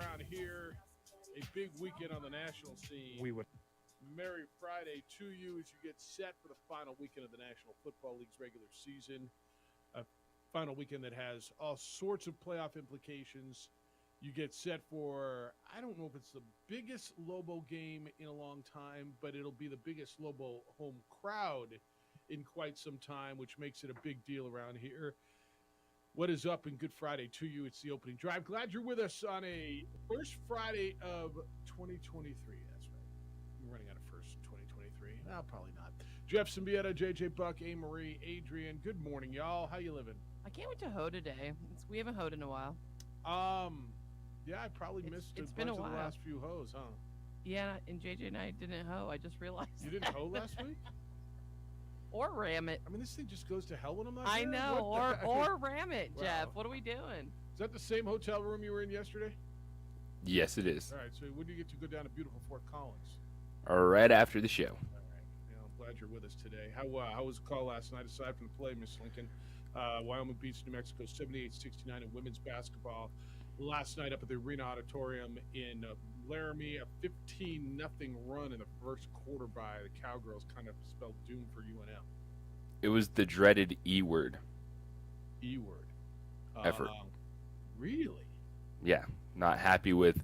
around here. A big weekend on the national scene. We would. Merry Friday to you as you get set for the final weekend of the National Football League's regular season. A final weekend that has all sorts of playoff implications. You get set for, I don't know if it's the biggest Lobo game in a long time, but it'll be the biggest Lobo home crowd in quite some time, which makes it a big deal around here. What is up, and good Friday to you. It's the opening drive. Glad you're with us on a first Friday of 2023. That's right. We're running out of first 2023. No, probably not. Jeff Symbieta, JJ Buck, A. Marie, Adrian. Good morning, y'all. How you living? I can't wait to hoe today. We haven't hoed in a while. Yeah, I probably missed it's a been bunch a of the while. last few hoes, huh? Yeah, and JJ and I didn't hoe. I just realized. You didn't hoe last week? Or ram it. I mean, this thing just goes to hell when I'm not I here. know. Or ram it, Wow. Jeff. What are we doing? Is that the same hotel room you were in yesterday? Yes, it is. All right, so when do you get to go down to beautiful Fort Collins? Right after the show. All right. I'm glad you're with us today. How was the call last night, aside from the play, Miss Lincoln? Wyoming beats New Mexico 78-69 in women's basketball last night up at the Arena Auditorium in Laramie. A 15-0 run in the first quarter by the Cowgirls kind of spelled doom for UNM. It was the dreaded E word. E word. Effort. Really? Yeah, not happy with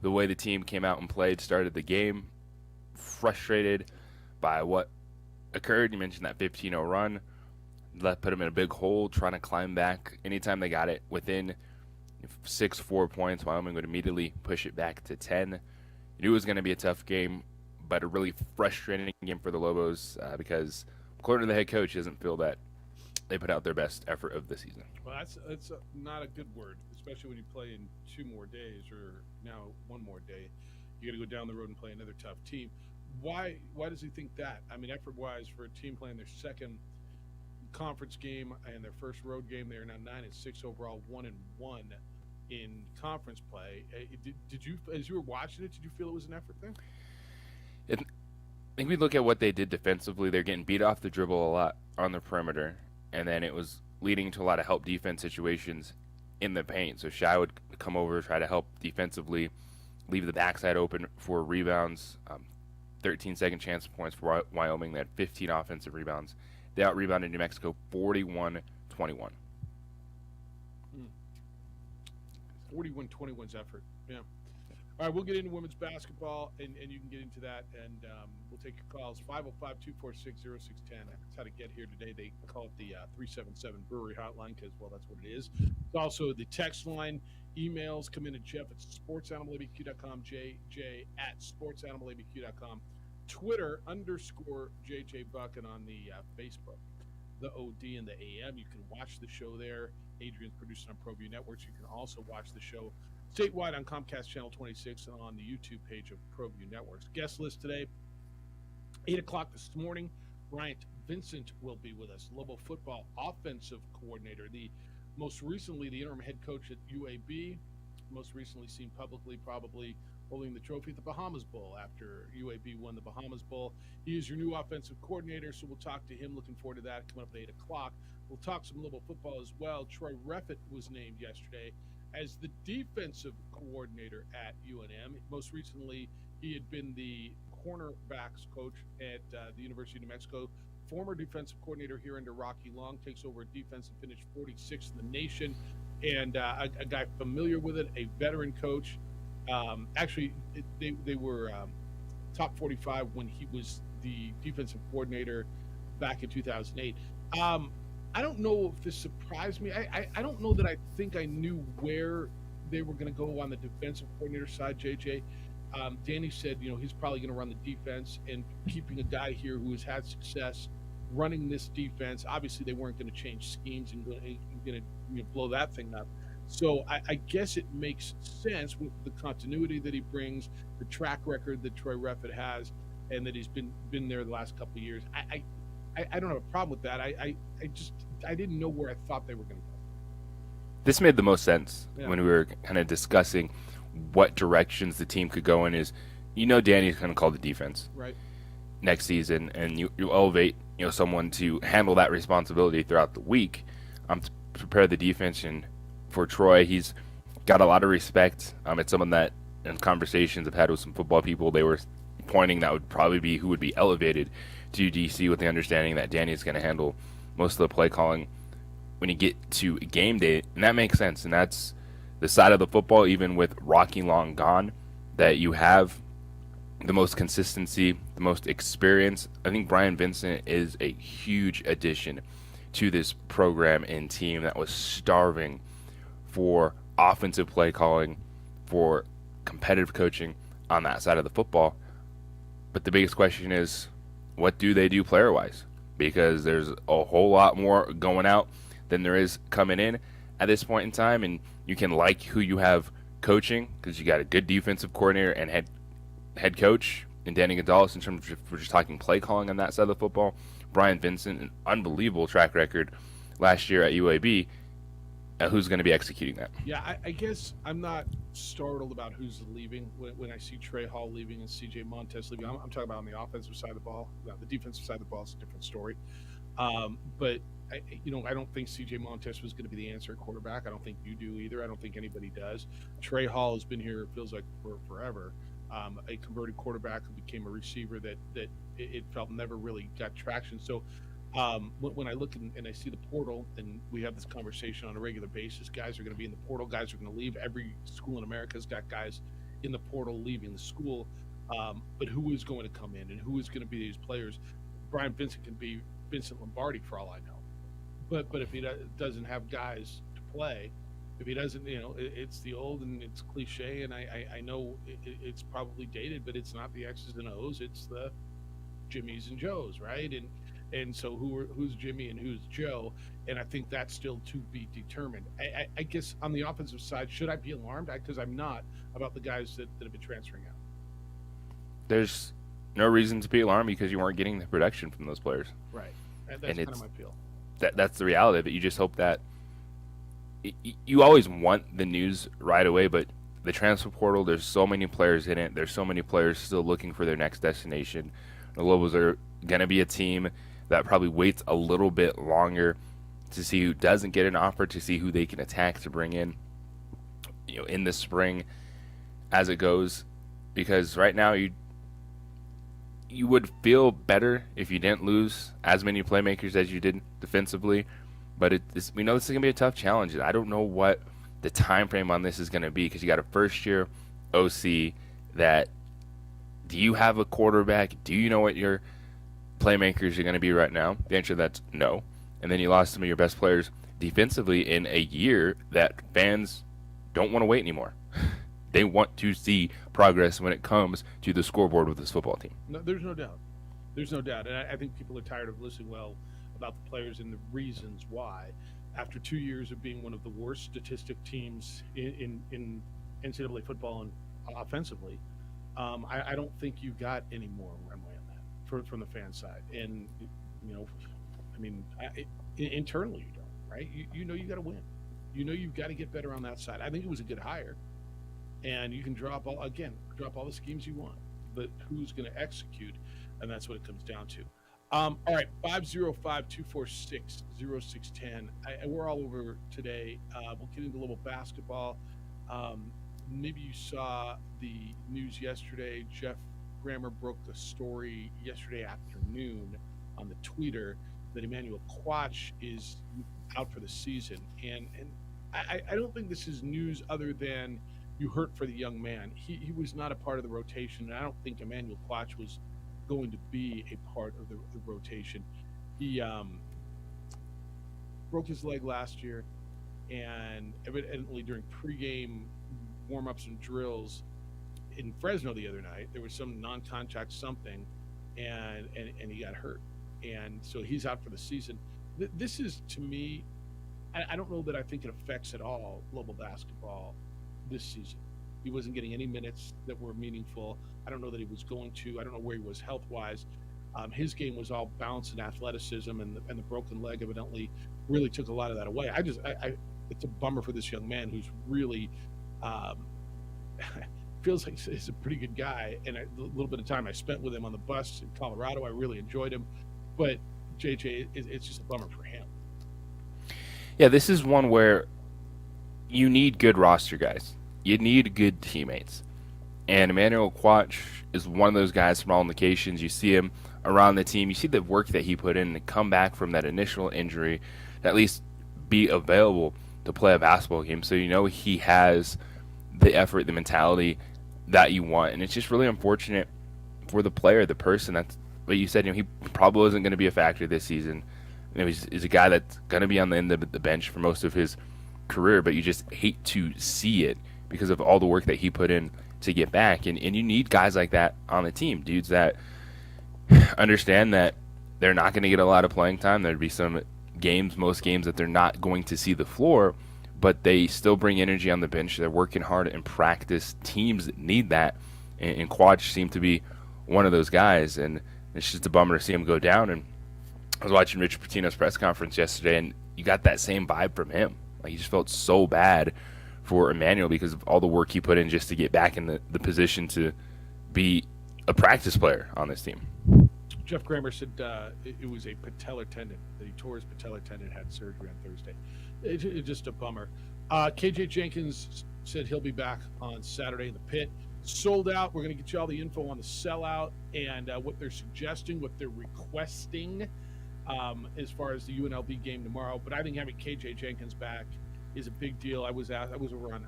the way the team came out and played, started the game, frustrated by what occurred. You mentioned that 15-0 run. That put them in a big hole, trying to climb back. Anytime they got it within 4 points, Wyoming would immediately push it back to 10. You knew it was going to be a tough game, but a really frustrating game for the Lobos because, according to the head coach, he doesn't feel that they put out their best effort of the season. Well, that's not a good word, especially when you play in 2 more days or now 1 more day. You got to go down the road and play another tough team. Why does he think that? I mean, effort-wise, for a team playing their second conference game and their first road game, they are now 9-6 overall, 1-1 in conference play. Did you, as you were watching it, did you feel it was an effort thing? I think we look at what they did defensively. They're getting beat off the dribble a lot on the perimeter, and then it was leading to a lot of help defense situations in the paint. So Shai would come over, try to help defensively, leave the backside open for rebounds. 13 second chance points for Wyoming. They had 15 offensive rebounds. They out-rebounded New Mexico 41-21. 41-21's effort, yeah. All right, we'll get into women's basketball, and you can get into that, and we'll take your calls. 505-246-0610. That's how to get here today. They call it the 377 Brewery Hotline because, well, that's what it is. It's also the text line. Emails come in at Jeff at sportsanimалabq.com, JJ@sportsanimалabq.com, Twitter _JJ Buck, and on the Facebook, the OD and the AM. You can watch the show there. Adrian's producing on ProView Networks. You can also watch the show statewide on Comcast Channel 26 and on the YouTube page of ProView Networks. Guest list today, 8 o'clock this morning, Bryant Vincent will be with us, Lobo football offensive coordinator, most recently the interim head coach at UAB, most recently seen publicly probably holding the trophy at the Bahamas Bowl after UAB won the Bahamas Bowl. He is your new offensive coordinator, so we'll talk to him. Looking forward to that coming up at 8 o'clock. We'll talk some Lobo football as well. Troy Reffitt was named yesterday as the defensive coordinator at UNM. Most recently, he had been the cornerbacks coach at the University of New Mexico. Former defensive coordinator here under Rocky Long, takes over defense and finished 46th in the nation, and a guy familiar with it, a veteran coach. Actually, they were top 45 when he was the defensive coordinator back in 2008. I don't know if this surprised me. I don't know that I think I knew where they were going to go on the defensive coordinator side, JJ. Danny said, he's probably going to run the defense, and keeping a guy here who has had success running this defense. Obviously, they weren't going to change schemes and going to blow that thing up. So I guess it makes sense with the continuity that he brings, the track record that Troy Reffitt has, and that he's been there the last couple of years. I don't have a problem with that. I didn't know where I thought they were going to go. This made the most sense when we were kind of discussing what directions the team could go in. Is Danny's going to call the defense right next season, and you elevate someone to handle that responsibility throughout the week to prepare the defense. And for Troy, he's got a lot of respect. It's someone that in conversations I've had with some football people, they were pointing that would probably be who would be elevated to DC, with the understanding that Danny is going to handle most of the play calling when you get to game day. And that makes sense. And that's the side of the football, even with Rocky Long gone, that you have the most consistency, the most experience. I think Brian Vincent is a huge addition to this program and team that was starving for offensive play calling, for competitive coaching on that side of the football. But the biggest question is, what do they do player-wise? Because there's a whole lot more going out than there is coming in at this point in time, and you can like who you have coaching because you got a good defensive coordinator and head coach in Danny Gonzalez in terms of, if we're just talking play calling on that side of the football. Brian Vincent, an unbelievable track record last year at UAB. Who's going to be executing that? Yeah, I guess I'm not startled about who's leaving when I see Trey Hall leaving and CJ Montes leaving. I'm talking about on the offensive side of the ball. The defensive side of the ball is a different story. But I don't think CJ Montes was going to be the answer at quarterback. I don't think you do either. I don't think anybody does. Trey Hall has been here, it feels like, for forever. A converted quarterback who became a receiver that it felt never really got traction. So when I look and I see the portal, and we have this conversation on a regular basis, guys are going to be in the portal, guys are going to leave. Every school in America has got guys in the portal leaving the school. But who is going to come in and who is going to be these players? Brian Vincent can be Vincent Lombardi for all I know. But if he doesn't have guys to play, if he doesn't, it's the old and it's cliche, and I know it's probably dated, but it's not the X's and O's, it's the Jimmys and Joes, right? And so who's Jimmy and who's Joe? And I think that's still to be determined. I guess on the offensive side, should I be alarmed? Because I'm not, about the guys that have been transferring out. There's no reason to be alarmed because you weren't getting the production from those players. Right. That's kind of my feel. That's the reality of it. You just hope that you always want the news right away, but the transfer portal, there's so many players in it. There's so many players still looking for their next destination. The Lobos are going to be a team that probably waits a little bit longer to see who doesn't get an offer, to see who they can attack to bring in, in the spring as it goes. Because right now you would feel better if you didn't lose as many playmakers as you did defensively. But we know this is going to be a tough challenge. I don't know what the time frame on this is going to be because you got a first-year OC that, do you have a quarterback? Do you know what your playmakers are going to be right now? The answer to that's no. And then you lost some of your best players defensively in a year that fans don't want to wait anymore. They want to see progress when it comes to the scoreboard with this football team. No, there's no doubt. There's no doubt. And I think people are tired of listening about the players and the reasons why. After 2 years of being one of the worst statistic teams in NCAA football and offensively, I don't think you got any more runway on that from the fan side. And, internally you don't, right? You know you got to win. You know you've got to get better on that side. I think it was a good hire. And you can drop all the schemes you want, but who's going to execute? And that's what it comes down to. All right, 505-246-0610. We're all over today. We'll get into a little basketball. Maybe you saw the news yesterday. Jeff Grammer broke the story yesterday afternoon on the Twitter that Emmanuel Quach is out for the season. And I don't think this is news other than you hurt for the young man. He was not a part of the rotation, and I don't think Emmanuel Quach was going to be a part of the rotation. He broke his leg last year, and evidently during pregame warm-ups and drills in Fresno the other night, there was some non-contact something, and he got hurt. And so he's out for the season. This is, to me, I don't know that I think it affects at all Lobo basketball this season. He wasn't getting any minutes that were meaningful. I don't know that he was going to. I don't know where he was health-wise. His game was all bounce and athleticism, and the broken leg evidently really took a lot of that away. It's a bummer for this young man who's really feels like he's a pretty good guy. And the little bit of time I spent with him on the bus in Colorado, I really enjoyed him. But JJ, it's just a bummer for him. Yeah, this is one where you need good roster guys. You need good teammates. And Emmanuel Quach is one of those guys from all indications. You see him around the team. You see the work that he put in to come back from that initial injury, to at least be available to play a basketball game. So you know he has the effort, the mentality that you want. And it's just really unfortunate for the player, the person. That's what you said. You know, he probably isn't going to be a factor this season. You know, he's a guy that's going to be on the end of the bench for most of his career, but you just hate to see it because of all the work that he put in to get back. And you need guys like that on the team, dudes that understand that they're not going to get a lot of playing time. There'd be some games, most games, that they're not going to see the floor, but they still bring energy on the bench. They're working hard in practice. Teams need that, and Quach seemed to be one of those guys, and it's just a bummer to see him go down. And I was watching Richard Pitino's press conference yesterday, and you got that same vibe from him. Like, he just felt so bad for Emmanuel because of all the work he put in just to get back in the position to be a practice player on this team. Jeff Kramer said it was a patellar tendon. That he tore his patellar tendon, had surgery on Thursday. It's just a bummer. KJ Jenkins said he'll be back on Saturday in the pit. Sold out. We're going to get you all the info on the sellout and what they're suggesting, what they're requesting as far as the UNLV game tomorrow. But I think having KJ Jenkins back is a big deal. I was over on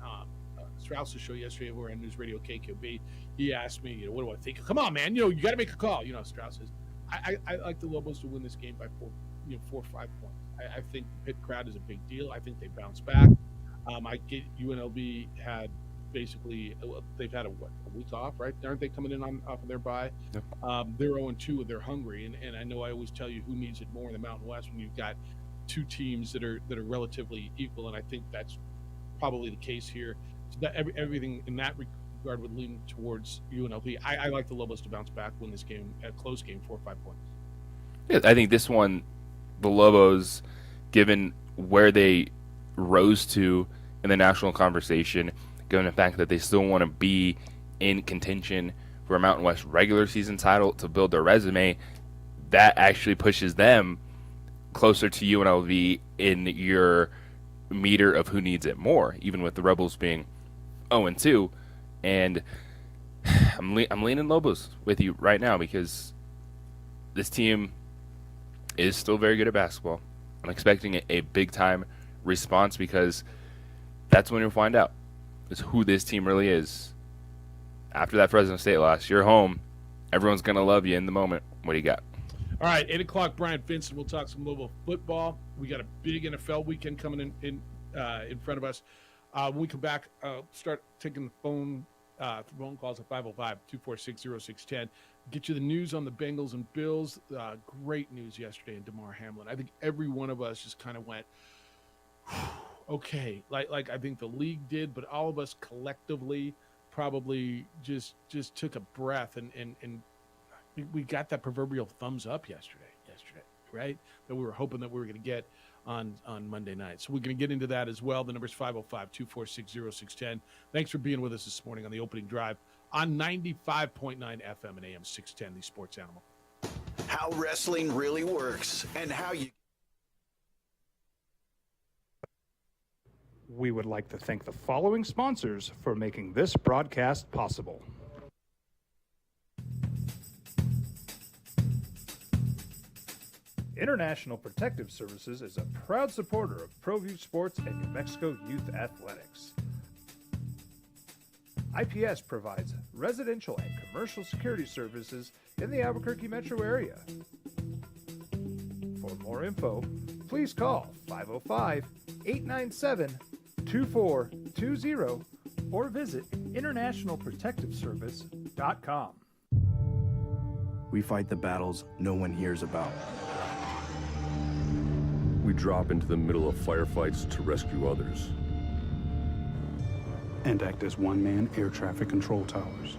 Strauss's show yesterday over on News Radio KQB. He asked me, what do I think? Come on, man. You got to make a call. Strauss says, I like the Lobos to win this game by 4 or 5 points. I think the pit crowd is a big deal. I think they bounce back. I get UNLV had basically they've had a week off, right? Aren't they coming in off of their bye? Yep. They're 0-2 and they're hungry, and I know I always tell you who needs it more in the Mountain West when you've got two teams that are relatively equal, and I think that's probably the case here. So that everything in that regard would lean towards UNLV. I like the Lobos to bounce back, win this game, a close game, 4 or 5 points. Yeah, I think this one, the Lobos, given where they rose to in the national conversation, given the fact that they still want to be in contention for a Mountain West regular season title to build their resume, that actually pushes them closer to UNLV in your meter of who needs it more, even with the Rebels being 0-2. And I'm leaning Lobos with you right now because this team is still very good at basketball. I'm expecting a big-time response because that's when you'll find out is who this team really is. After that Fresno State loss, you're home. Everyone's going to love you in the moment. What do you got? All right, 8 o'clock, Brian Vincent. We'll talk some Louisville football. We got a big NFL weekend coming in front of us. When we come back, start taking the phone calls at 505-246-0610. Get you the news on the Bengals and Bills. Great news yesterday in DeMar Hamlin. I think every one of us just kind of went, okay. Like I think the league did, but all of us collectively probably just took a breath and we got that proverbial thumbs up yesterday, right? That we were hoping that we were going to get on Monday night. So we're going to get into that as well. The number's 505-246-0610. Thanks for being with us this morning on the opening drive on 95.9 FM and AM 610, the Sports Animal. How wrestling really works and how you... We would like to thank the following sponsors for making this broadcast possible. International Protective Services is a proud supporter of ProView Sports and New Mexico Youth Athletics. IPS provides residential and commercial security services in the Albuquerque metro area. For more info, please call 505-897-2420 or visit internationalprotectiveservice.com. We fight the battles no one hears about. We drop into the middle of firefights to rescue others. And act as one-man air traffic control towers.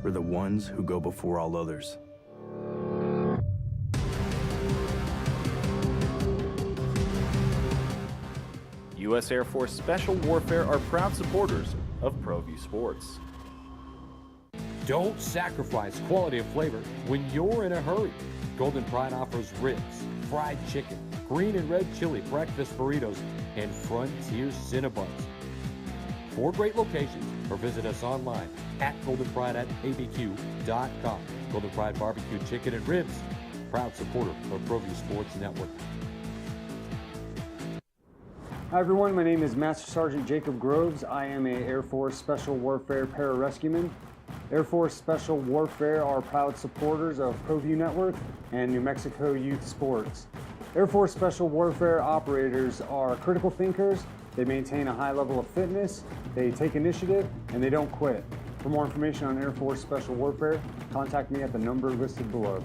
We're the ones who go before all others. U.S. Air Force Special Warfare are proud supporters of ProView Sports. Don't sacrifice quality and flavor when you're in a hurry. Golden Pride offers ribs, fried chicken, green and red chili breakfast burritos, and Frontier Cinnabons. 4 great locations, or visit us online at goldenpride@abq.com. Golden Pride Barbecue Chicken and Ribs, proud supporter of ProView Sports Network. Hi everyone, my name is Master Sergeant Jacob Groves. I am a Air Force Special Warfare Pararescueman. Air Force Special Warfare are proud supporters of ProView Network and New Mexico Youth Sports. Air Force Special Warfare operators are critical thinkers. They maintain a high level of fitness, they take initiative, and they don't quit. For more information on Air Force Special Warfare, contact me at the number listed below.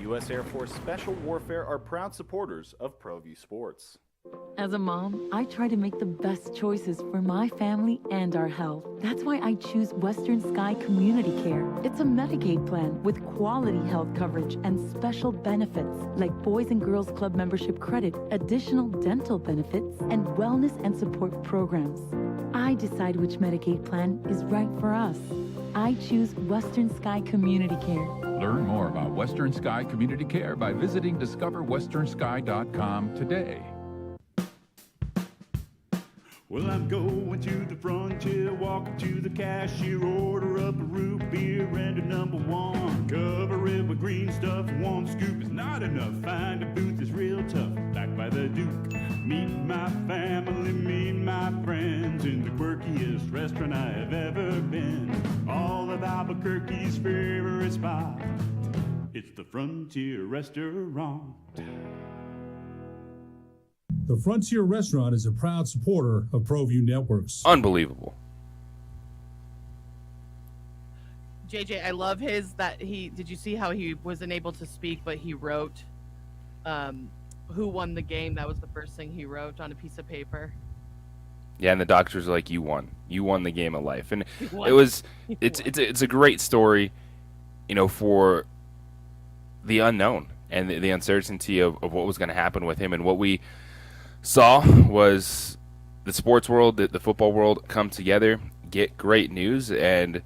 U.S. Air Force Special Warfare are proud supporters of ProView Sports. As a mom, I try to make the best choices for my family and our health. That's why I choose Western Sky Community Care. It's a Medicaid plan with quality health coverage and special benefits like Boys and Girls Club membership credit, additional dental benefits, and wellness and support programs. I decide which Medicaid plan is right for us. I choose Western Sky Community Care. Learn more about Western Sky Community Care by visiting discoverwesternsky.com today. Well, I'm going to the frontier, walking to the cashier, order up a root beer and a number 1. Cover it with green stuff, 1 scoop is not enough. Find a booth that's real tough, backed by the Duke. Meet my family, meet my friends in the quirkiest restaurant I have ever been. All of Albuquerque's favorite spot, it's the Frontier Restaurant. The Frontier Restaurant is a proud supporter of ProView Networks. Unbelievable. JJ, I love did you see how he wasn't able to speak, but he wrote who won the game? That was the first thing he wrote on a piece of paper. Yeah, and the doctors are like, you won the game of life. And it's a great story, for the unknown and the uncertainty of what was going to happen with him. And what we saw was the sports world, the football world come together, get great news. And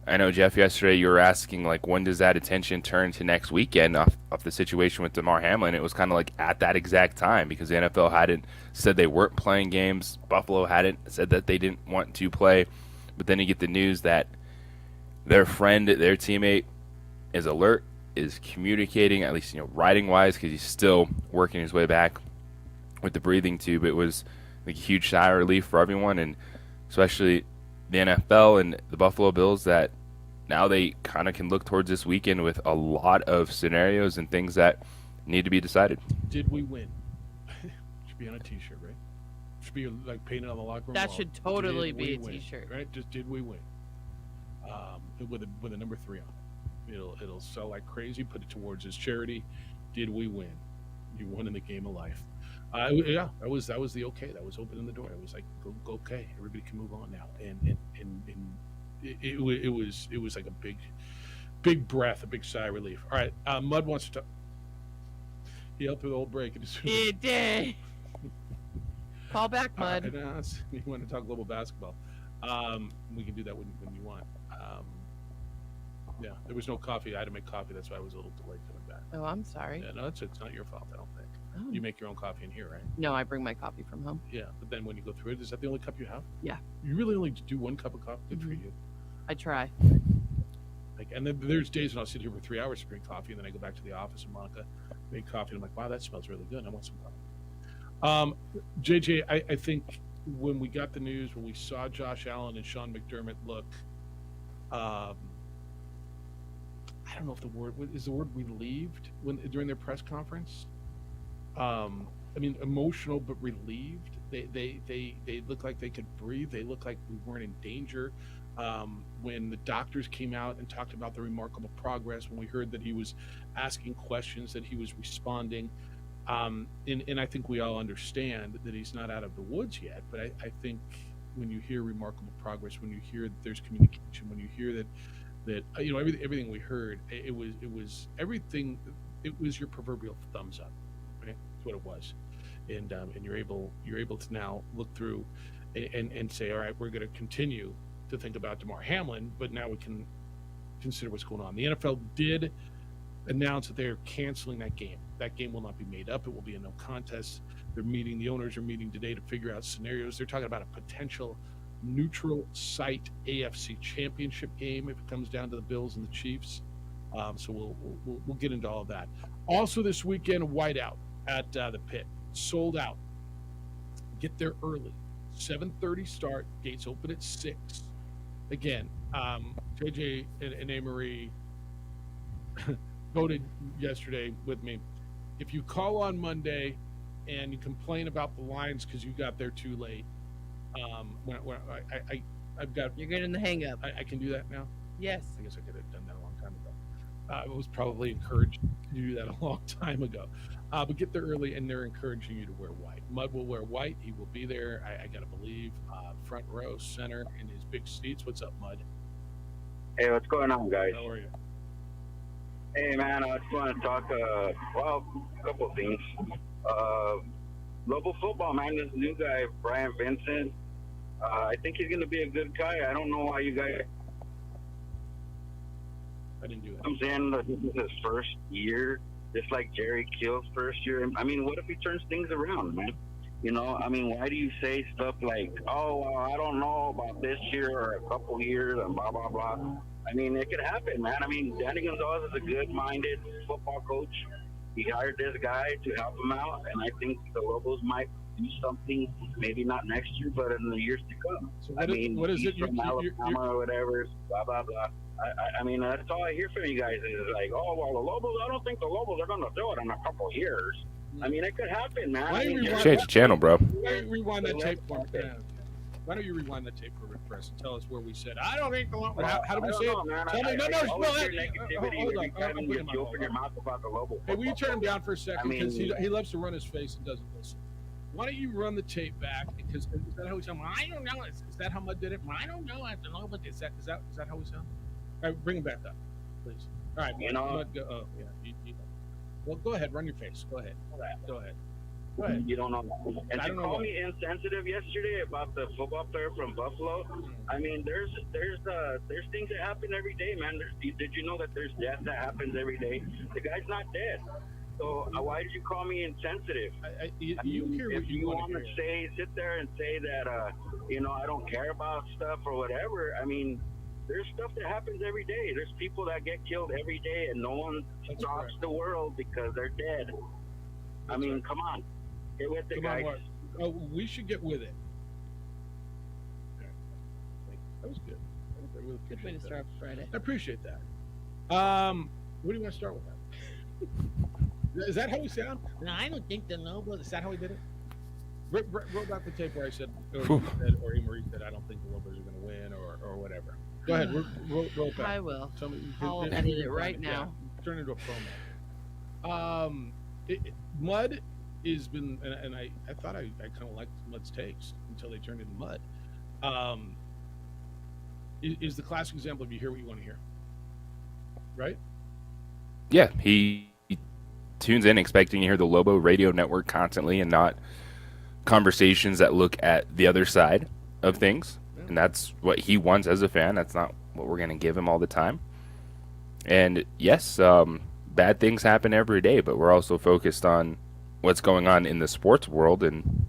I know, Jeff, yesterday you were asking, when does that attention turn to next weekend off the situation with Damar Hamlin? It was kind of at that exact time, because the NFL hadn't said they weren't playing games. Buffalo hadn't said that they didn't want to play. But then you get the news that their friend, their teammate, is alert, is communicating, at least, writing-wise, because he's still working his way back with the breathing tube. It was a huge sigh of relief for everyone, and especially the NFL and the Buffalo Bills, that now they kind of can look towards this weekend with a lot of scenarios and things that need to be decided. Did we win? Should be on a T-shirt, right? Should be painted on the locker room That wall. should totally Did be a we win? T-shirt, right? Just did we win? With a number 3 on it. It'll sell like crazy. Put it towards his charity. Did we win? You won in the game of life. Yeah, that was the okay. That was opening the door. It was like, go, okay, everybody can move on now. And it was like a big breath, a big sigh of relief. All right, Mud wants to talk. He helped with the old break. He did. Call back, Mud. You want to talk global basketball? We can do that when you want. Yeah, there was no coffee. I had to make coffee. That's why I was a little delayed coming back. Oh, I'm sorry. Yeah, no, it's not your fault, I don't think. Oh. You make your own coffee in here, right? No, I bring my coffee from home. Yeah, but then when you go through it, is that the only cup you have? Yeah. You really only do 1 cup of coffee? Good for you. I try. And then there's days when I'll sit here for 3 hours to drink coffee, and then I go back to the office and Monica make coffee, and I'm like, wow, that smells really good. I want some coffee. JJ, I think when we got the news, when we saw Josh Allen and Sean McDermott look, I don't know if the word relieved during their press conference. Emotional but relieved. They looked like they could breathe. They looked like we weren't in danger. When the doctors came out and talked about the remarkable progress, when we heard that he was asking questions, that he was responding, and I think we all understand that he's not out of the woods yet. But I think when you hear remarkable progress, when you hear that there's communication, when you hear that everything we heard, it was everything. It was your proverbial thumbs up, right? That's what it was, and you're able to now look through and say, all right, we're going to continue to think about Damar Hamlin, but now we can consider what's going on. The NFL did announce that they're canceling that game. That game will not be made up. It will be a no contest. The owners are meeting today to figure out scenarios. They're talking about a potential neutral site AFC Championship game if it comes down to the Bills and the Chiefs. So we'll get into all of that. Also this weekend, whiteout at the Pit, sold out. Get there early. 7:30 start. Gates open at 6. Again, JJ and Amory voted yesterday with me. If you call on Monday and you complain about the lines because you got there too late, I've got. You're getting the hang up. I can do that now. Yes. I guess I could have done that a long time ago. I was probably encouraged to do that a long time ago. But get there early, and they're encouraging you to wear white. Mud will wear white. He will be there. I got to believe. Front row, center, in his big seats. What's up, Mud? Hey, what's going on, guys? How are you? Hey, man, I just want to talk, a couple of things. Local football, man, this new guy, Brian Vincent, I think he's going to be a good guy. I don't know why you guys... I didn't do that. Comes in, this is his first year, just like Jerry Kill's first year. I mean, what if he turns things around, man? You know, I mean, why do you say stuff like, oh, well, I don't know about this year or a couple years and blah, blah, blah. I mean, it could happen, man. I mean, Danny Gonzalez is a good-minded football coach. He hired this guy to help him out, and I think the Lobos might do something, maybe not next year, but in the years to come. So what is it? From Alabama or whatever, blah, blah, blah. I mean, that's all I hear from you guys is like, oh, well, the Lobos, I don't think the Lobos are going to do it in a couple of years. I mean, it could happen, man. Change the channel, bro. Why don't you rewind that tape for me? Why don't you rewind that tape for us and tell us where we said, I don't think the Lobos. How do we say it? Man. Tell me, no. Hold on. You open your mouth about the Lobos. Hey, will you turn him down for a second? Because he loves to run his face and doesn't listen. Why don't you run the tape back? Because is that how we sound? I don't know. Is that how Mud did it? I don't know. I don't know. But is that how we sound? All right, bring him back up, please. All right, Mud, go, well, go ahead. Run your face. Go ahead. Go ahead. You don't know. And to call me insensitive yesterday about the football player from Buffalo, I mean, there's things that happen every day, man. Did you know that there's death that happens every day? The guy's not dead. So why did you call me insensitive? If you want to sit there and say that, I don't care about stuff or whatever, I mean, there's stuff that happens every day. There's people that get killed every day, and no one stops the world because they're dead. I mean, come on. Get with it, guys. We should get with it. That was good. Good way to start Friday. I appreciate that. What do you want to start with that? Is that how we sound? No, I don't think the Lobos. Is that how we did it? Roll back the tape where I said, or Emery said, I don't think the Lobos are going to win, or whatever. Go ahead. Roll back. I will. Tell me, I'll edit it right now. Turn it into a promo. Mud has been, and I thought I kind of liked Mud's takes until they turned into Mud. Is the classic example of you hear what you want to hear, right? Yeah, he tunes in expecting to hear the Lobo radio network constantly and not conversations that look at the other side of things. Yeah. And that's what he wants as a fan. That's not what we're going to give him all the time. And yes, bad things happen every day, but we're also focused on what's going on in the sports world, and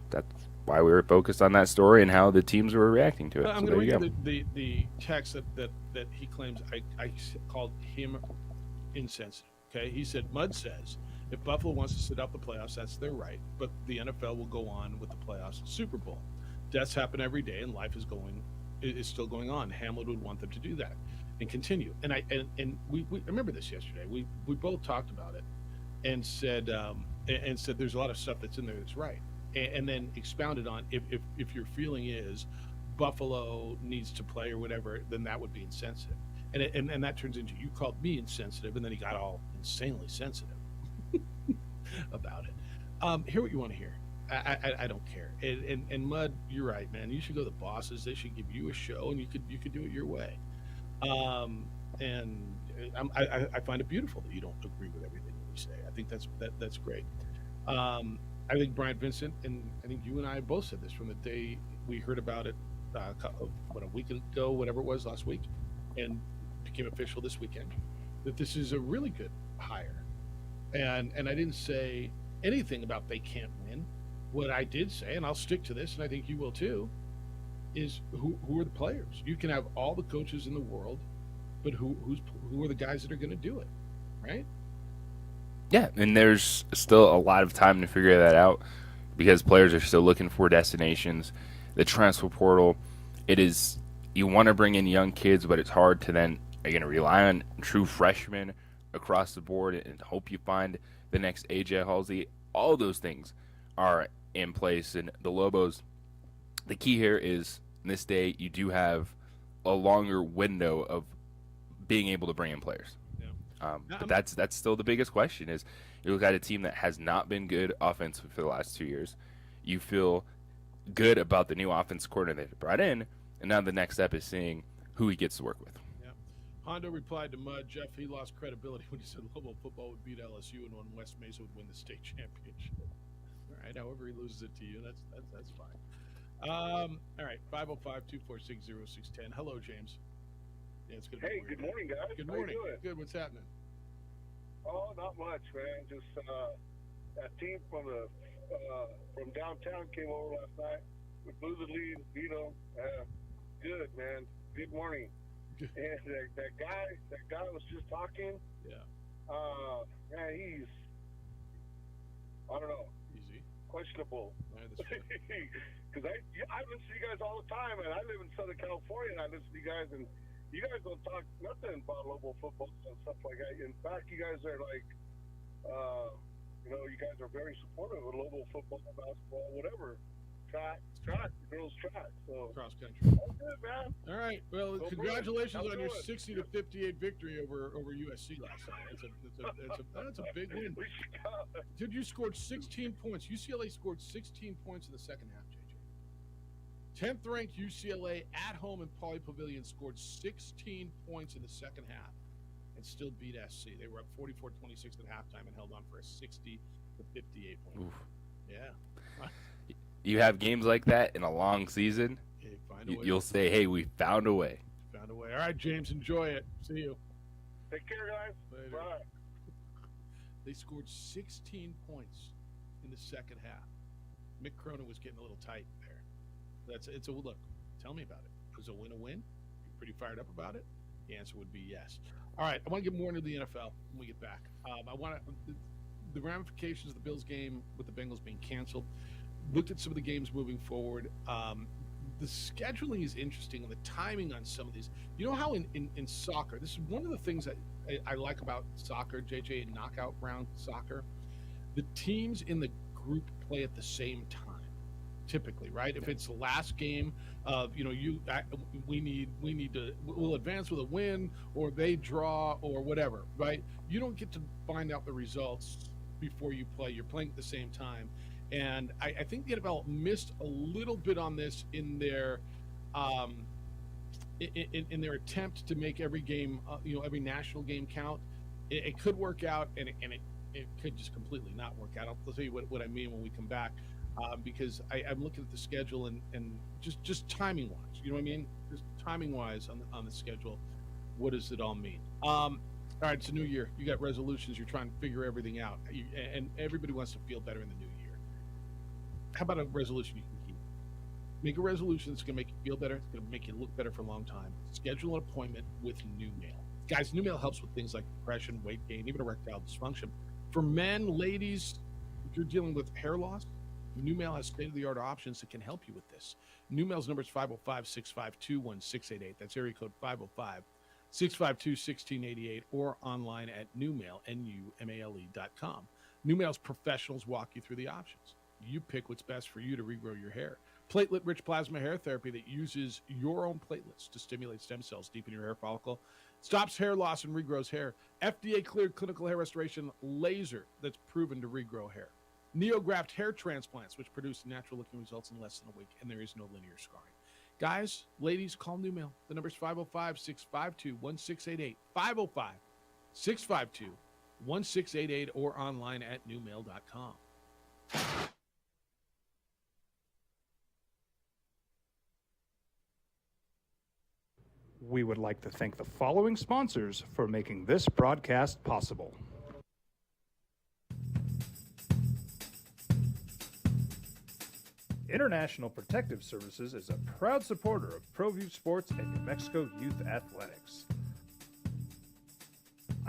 that's why we were focused on that story and how the teams were reacting to it. I'm going to read you the text that he claims I called him insensitive. Okay, he said, Mud says, if Buffalo wants to sit out the playoffs, that's their right, but the NFL will go on with the playoffs and Super Bowl. Deaths happen every day, and life is still going on. Hamlet would want them to do that and continue. And we remember this yesterday. We both talked about it and said there's a lot of stuff that's in there that's right, and then expounded on if your feeling is Buffalo needs to play or whatever, then that would be insensitive. And that turns into you called me insensitive, and then he got all insanely sensitive about it. Hear what you want to hear. I don't care. And Mud, you're right, man. You should go to the bosses. They should give you a show, and you could do it your way. And I find it beautiful that you don't agree with everything that we say. I think that's great. I think Brian Vincent, and I think you and I both said this from the day we heard about it, a week ago, whatever it was, last week, and became official this weekend, that this is a really good hire. And I didn't say anything about they can't win. What I did say, and I'll stick to this, and I think you will too, is who are the players? You can have all the coaches in the world, but who are the guys that are going to do it, right? Yeah, and there's still a lot of time to figure that out because players are still looking for destinations. The transfer portal, you want to bring in young kids, but it's hard to then, are you going to rely on true freshmen across the board and hope you find the next AJ Halsey? All those things are in place, and the Lobos, the key here is in this day you do have a longer window of being able to bring in players. But that's still the biggest question is you look at a team that has not been good offensively for the last 2 years. You feel good about the new offense coordinator they brought in, and now the next step is seeing who he gets to work with. Yeah. Hondo replied to Mud, Jeff, he lost credibility when he said Lobo football would beat LSU and when West Mesa would win the state championship. All right, however he loses it to you, that's fine. All right, 505-246-0610. Hello, James. Yeah, it's good. Hey, good morning, guys. Good How morning. you doing? Good. What's happening? Oh, not much, man. Just that team from downtown came over last night. We blew the lead, beat them. Good, man. Good morning. Good. And that guy was just talking. Yeah. Man, he's, I don't know. Easy. Questionable. Because I listen to you guys all the time, and I live in Southern California, and I listen to you guys, and you guys don't talk nothing about Lobo football and stuff like that. In fact, you guys are like, you guys are very supportive of Lobo football, basketball, whatever. Track, girls track. So cross country. All good, man. All right. Well, Go congratulations Bruins. on your How's it 60-58 victory over USC last night. That's a big win. Dude, you scored 16 points. UCLA scored 16 points in the second half, JJ. 10th ranked UCLA at home in Pauley Pavilion scored 16 points in the second half and still beat SC. They were up 44-26 at halftime and held on for a 60-58 point. Oof. Yeah. You have games like that in a long season, you'll say, hey, we found a way. Found a way. All right, James, enjoy it. See you. Take care, guys. Later. Bye. They scored 16 points in the second half. Mick Cronin was getting a little tight there. It's a look. Tell me about it. Was a win a win? You pretty fired up about it? The answer would be yes. All right, I want to get more into the NFL when we get back. I want the ramifications of the Bills game with the Bengals being canceled. Looked at some of the games moving forward. The scheduling is interesting and the timing on some of these. You know how in soccer, this is one of the things that I like about soccer, JJ, and knockout round soccer. The teams in the group play at the same time, typically, right? If it's the last game of, we'll advance with a win or they draw or whatever, right? You don't get to find out the results before you play. You're playing at the same time. And I think the NFL missed a little bit on this in their in their attempt to make every game, every national game count. It could work out, and it could just completely not work out. I'll tell you what I mean when we come back, because I'm looking at the schedule and just timing wise, you know what I mean? Just timing wise on the schedule, what does it all mean? All right, it's a new year. You got resolutions. You're trying to figure everything out, and everybody wants to feel better in the new year. How about a resolution you can keep? Make a resolution that's going to make you feel better. It's going to make you look better for a long time. Schedule an appointment with NuMale. Guys, NuMale helps with things like depression, weight gain, even erectile dysfunction. For men, ladies, if you're dealing with hair loss, NuMale has state-of-the-art options that can help you with this. NuMale's number is 505-652-1688. That's area code 505-652-1688 or online at NuMale, NuMale.com. NuMale's professionals walk you through the options. You pick what's best for you to regrow your hair. Platelet-rich plasma hair therapy that uses your own platelets to stimulate stem cells deep in your hair follicle. Stops hair loss and regrows hair. FDA-cleared clinical hair restoration laser that's proven to regrow hair. NeoGraft hair transplants, which produce natural-looking results in less than a week, and there is no linear scarring. Guys, ladies, call NuMale. The number is 505-652-1688. 505-652-1688 or online at NuMale.com. We would like to thank the following sponsors for making this broadcast possible. International Protective Services is a proud supporter of ProView Sports and New Mexico Youth Athletics.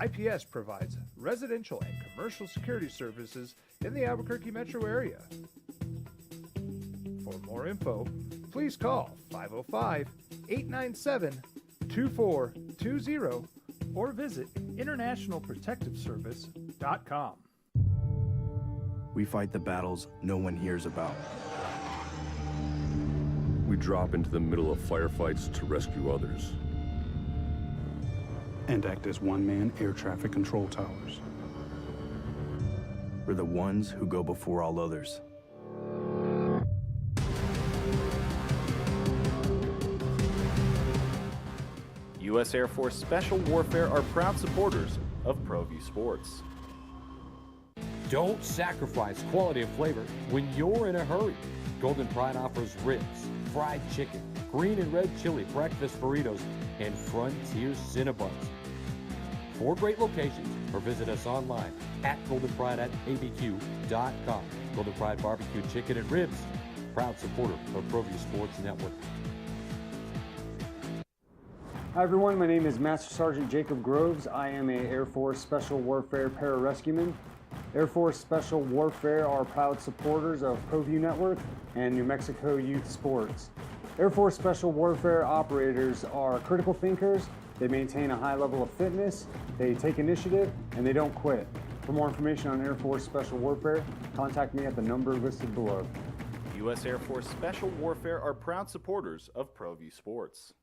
IPS provides residential and commercial security services in the Albuquerque metro area. For more info, please call 505-897-2420 or visit internationalprotectiveservice.com. We fight the battles no one hears about. We drop into the middle of firefights to rescue others. And act as one-man air traffic control towers. We're the ones who go before all others. U.S. Air Force Special Warfare are proud supporters of ProView Sports. Don't sacrifice quality and flavor when you're in a hurry. Golden Pride offers ribs, fried chicken, green and red chili breakfast burritos, and Frontier Cinnabons. 4 great locations, or visit us online at goldenpride@abq.com. Golden Pride Barbecue Chicken and Ribs, proud supporter of ProView Sports Network. Hi everyone, my name is Master Sergeant Jacob Groves. I am a Air Force Special Warfare pararescueman. Air Force Special Warfare are proud supporters of ProView Network and New Mexico Youth Sports. Air Force Special Warfare operators are critical thinkers. They maintain a high level of fitness, they take initiative, and they don't quit. For more information on Air Force Special Warfare, contact me at the number listed below. U.S. Air Force Special Warfare are proud supporters of ProView Sports.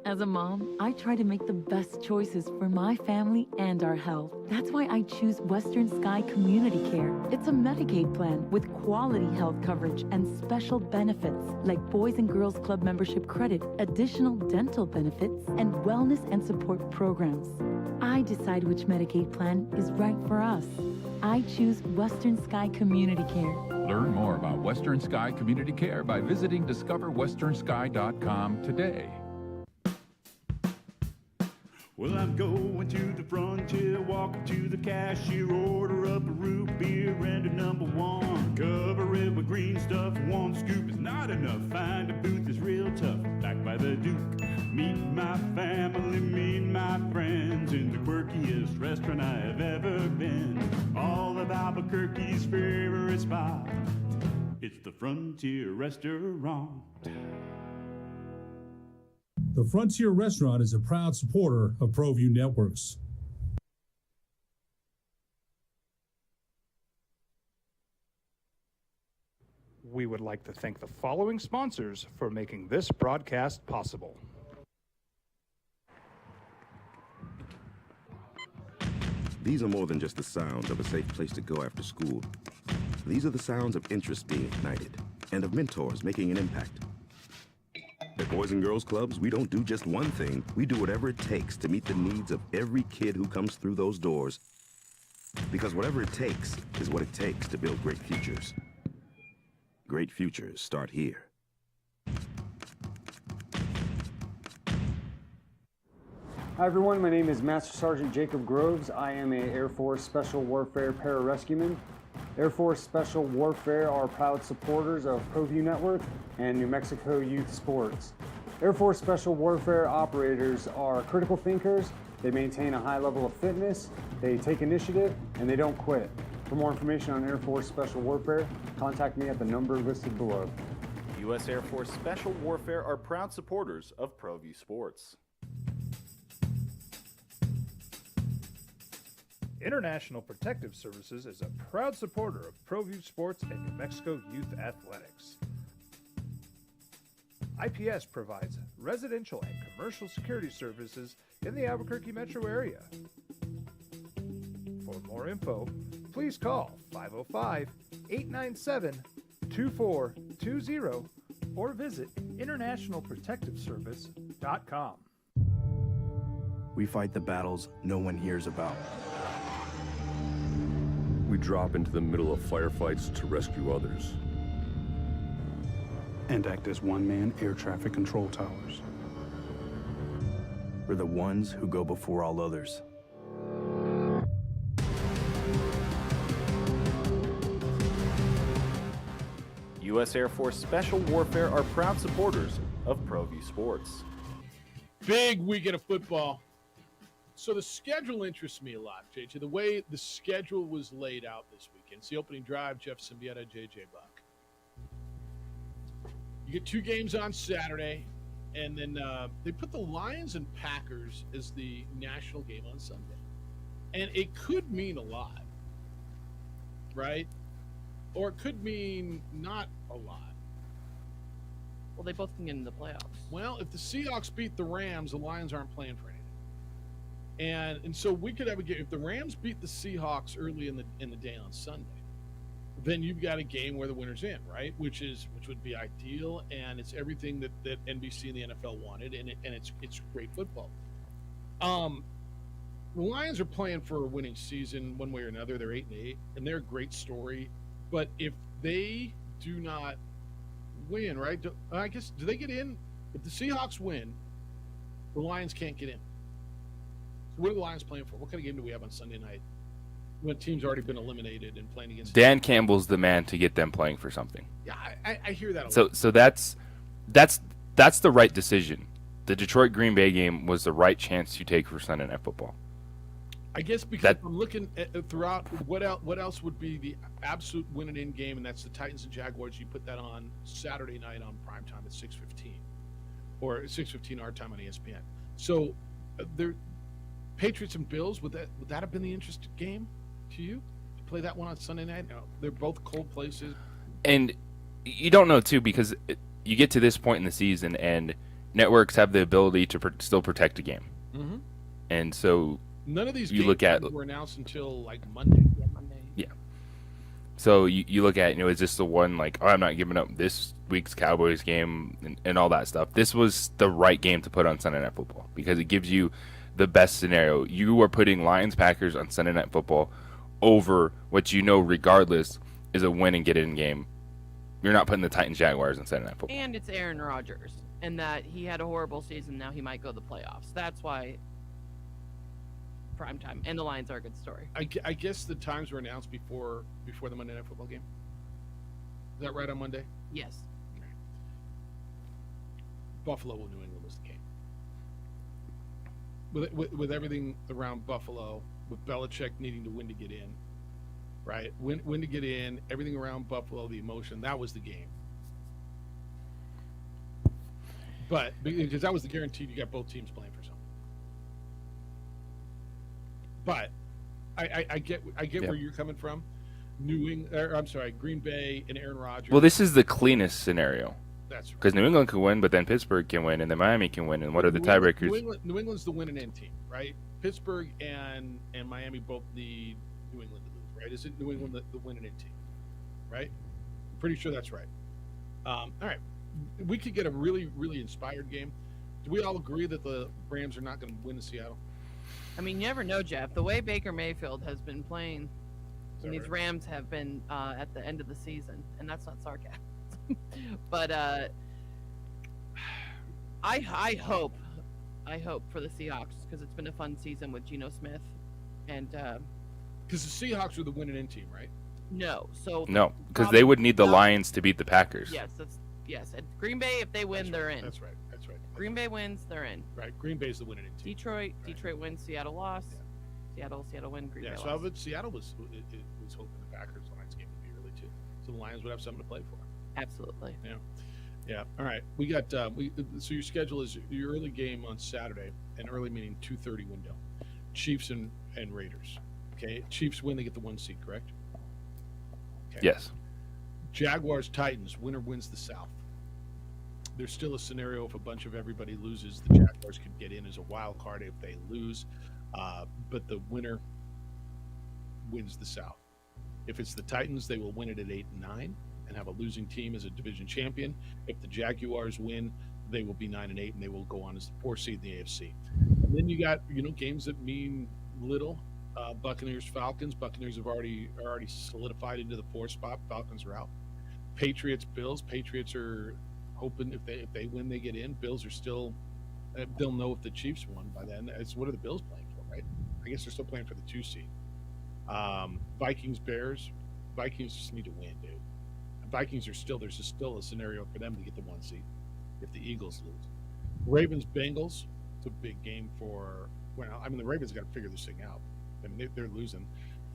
As a mom, I try to make the best choices for my family and our health. That's why I choose Western Sky Community Care. It's a Medicaid plan with quality health coverage and special benefits like Boys and Girls Club membership credit, additional dental benefits, and wellness and support programs. I decide which Medicaid plan is right for us. I choose Western Sky Community Care. Learn more about Western Sky Community Care by visiting discoverwesternsky.com today. Well, I'm going to the frontier, walking to the cashier, order up a root beer and a number 1. Cover it with green stuff, 1 scoop is not enough. Find a booth is real tough, back by the Duke. Meet my family, meet my friends in the quirkiest restaurant I have ever been. All of Albuquerque's favorite spot, it's the Frontier Restaurant. The Frontier Restaurant is a proud supporter of ProView Networks. We would like to thank the following sponsors for making this broadcast possible. These are more than just the sounds of a safe place to go after school. These are the sounds of interest being ignited and of mentors making an impact. At Boys and Girls Clubs, we don't do just one thing. We do whatever it takes to meet the needs of every kid who comes through those doors. Because whatever it takes is what it takes to build great futures. Great futures start here. Hi everyone, my name is Master Sergeant Jacob Groves. I am a Air Force Special Warfare pararescueman. Air Force Special Warfare are proud supporters of ProView Network and New Mexico Youth Sports. Air Force Special Warfare operators are critical thinkers. They maintain a high level of fitness, they take initiative, and they don't quit. For more information on Air Force Special Warfare, contact me at the number listed below. U.S. Air Force Special Warfare are proud supporters of ProView Sports. International Protective Services is a proud supporter of ProView Sports and New Mexico Youth Athletics. IPS provides residential and commercial security services in the Albuquerque metro area. For more info, please call 505-897-2420 or visit internationalprotectiveservice.com. We fight the battles no one hears about. We drop into the middle of firefights to rescue others. And act as one-man air traffic control towers. We're the ones who go before all others. U.S. Air Force Special Warfare are proud supporters of ProView Sports. Big weekend of football. So the schedule interests me a lot, JJ. The way the schedule was laid out this weekend. It's the opening drive, Jeff Symbieta, JJ Buck. You get 2 games on Saturday, and then they put the Lions and Packers as the national game on Sunday. And it could mean a lot, right? Or it could mean not a lot. Well, they both can get in the playoffs. Well, if the Seahawks beat the Rams, the Lions aren't playing for anything. And so we could have a game. If the Rams beat the Seahawks early in the day on Sunday, then you've got a game where the winner's in, right? Which would be ideal, and it's everything that NBC and the NFL wanted, and it's great football. The Lions are playing for a winning season one way or another. They're 8-8, and they're a great story. But if they do not win, right? Do they get in? If the Seahawks win, the Lions can't get in. So what are the Lions playing for? What kind of game do we have on Sunday night when team's already been eliminated and playing against? Dan Campbell's the man to get them playing for something. Yeah, I hear that a lot. So that's the right decision. The Detroit Green Bay game was the right chance to take for Sunday Night Football. I guess because I'm looking at throughout what else would be the absolute winning in game, and that's the Titans and Jaguars. You put that on Saturday night on primetime at 6:15 or 6:15 our time on ESPN. So there, Patriots and Bills, would that have been the interesting game to you to play that one on Sunday night? No, they're both cold places, and you don't know too because you get to this point in the season and networks have the ability to still protect a game, and so. None of these games were announced until like Monday. Yeah. So you look at, is this the one like, I'm not giving up this week's Cowboys game and all that stuff. This was the right game to put on Sunday Night Football because it gives you the best scenario. You are putting Lions-Packers on Sunday Night Football over what regardless is a win and get in game. You're not putting the Titans-Jaguars on Sunday Night Football. And it's Aaron Rodgers, and that he had a horrible season. Now he might go to the playoffs. That's why prime time, and the Lions are a good story. I guess the times were announced before the Monday Night Football game. Is that right on Monday? Yes. Okay. Buffalo or New England was the game. With everything around Buffalo, with Belichick needing to win to get in, right? Win to get in, everything around Buffalo, the emotion, that was the game. But because that was the guaranteed, you got both teams playing for something. But I get where you're coming from. Green Bay and Aaron Rodgers. Well, this is the cleanest scenario. That's right. Because New England can win, but then Pittsburgh can win, and then Miami can win. And what are the tiebreakers? New England's the winning end team, right? Pittsburgh and Miami both need New England to lose, right? Is it New England the winning end team, right? I'm pretty sure that's right. All right, we could get a really, really inspired game. Do we all agree that the Rams are not going to win in Seattle? I mean, you never know, Jeff. The way Baker Mayfield has been playing, and these Rams have been at the end of the season, and that's not sarcasm. But I hope for the Seahawks because it's been a fun season with Geno Smith, and because the Seahawks are the winning end team, right? No, because they would need the Lions to beat the Packers. Yes. And Green Bay, if they win, they're in. That's right. Green Bay wins, they're in. Right. Green Bay's the winning team. Detroit wins, Seattle lost. Yeah. Seattle win, Green Bay lost. So Seattle was hoping the Packers tonight's game would be early too, so the Lions would have something to play for. Absolutely. Yeah. All right. We got so your schedule is your early game on Saturday, and early meaning 2:30 window. Chiefs and Raiders. Okay. Chiefs win, they get the 1 seed, correct? Okay. Yes. Jaguars Titans, winner wins the South. There's still a scenario if a bunch of everybody loses, the Jaguars could get in as a wild card if they lose, but the winner wins the South. If it's the Titans, they will win it at 8-9 and have a losing team as a division champion. If the Jaguars win, they will be 9-8 and they will go on as the 4th seed in the AFC. And then you got games that mean little. Buccaneers Falcons. Buccaneers are already solidified into the 4th spot. Falcons are out. Patriots Bills. Patriots are hoping if they win, they get in. Bills are still, they'll know if the Chiefs won by then. It's what are the Bills playing for, right? I guess they're still playing for the 2 seed. Vikings Bears. Vikings just need to win, dude. Vikings are still, there's still a scenario for them to get the 1 seed if the Eagles lose. Ravens Bengals, it's a big game for, well, I mean, the Ravens got to figure this thing out. I mean, they're losing.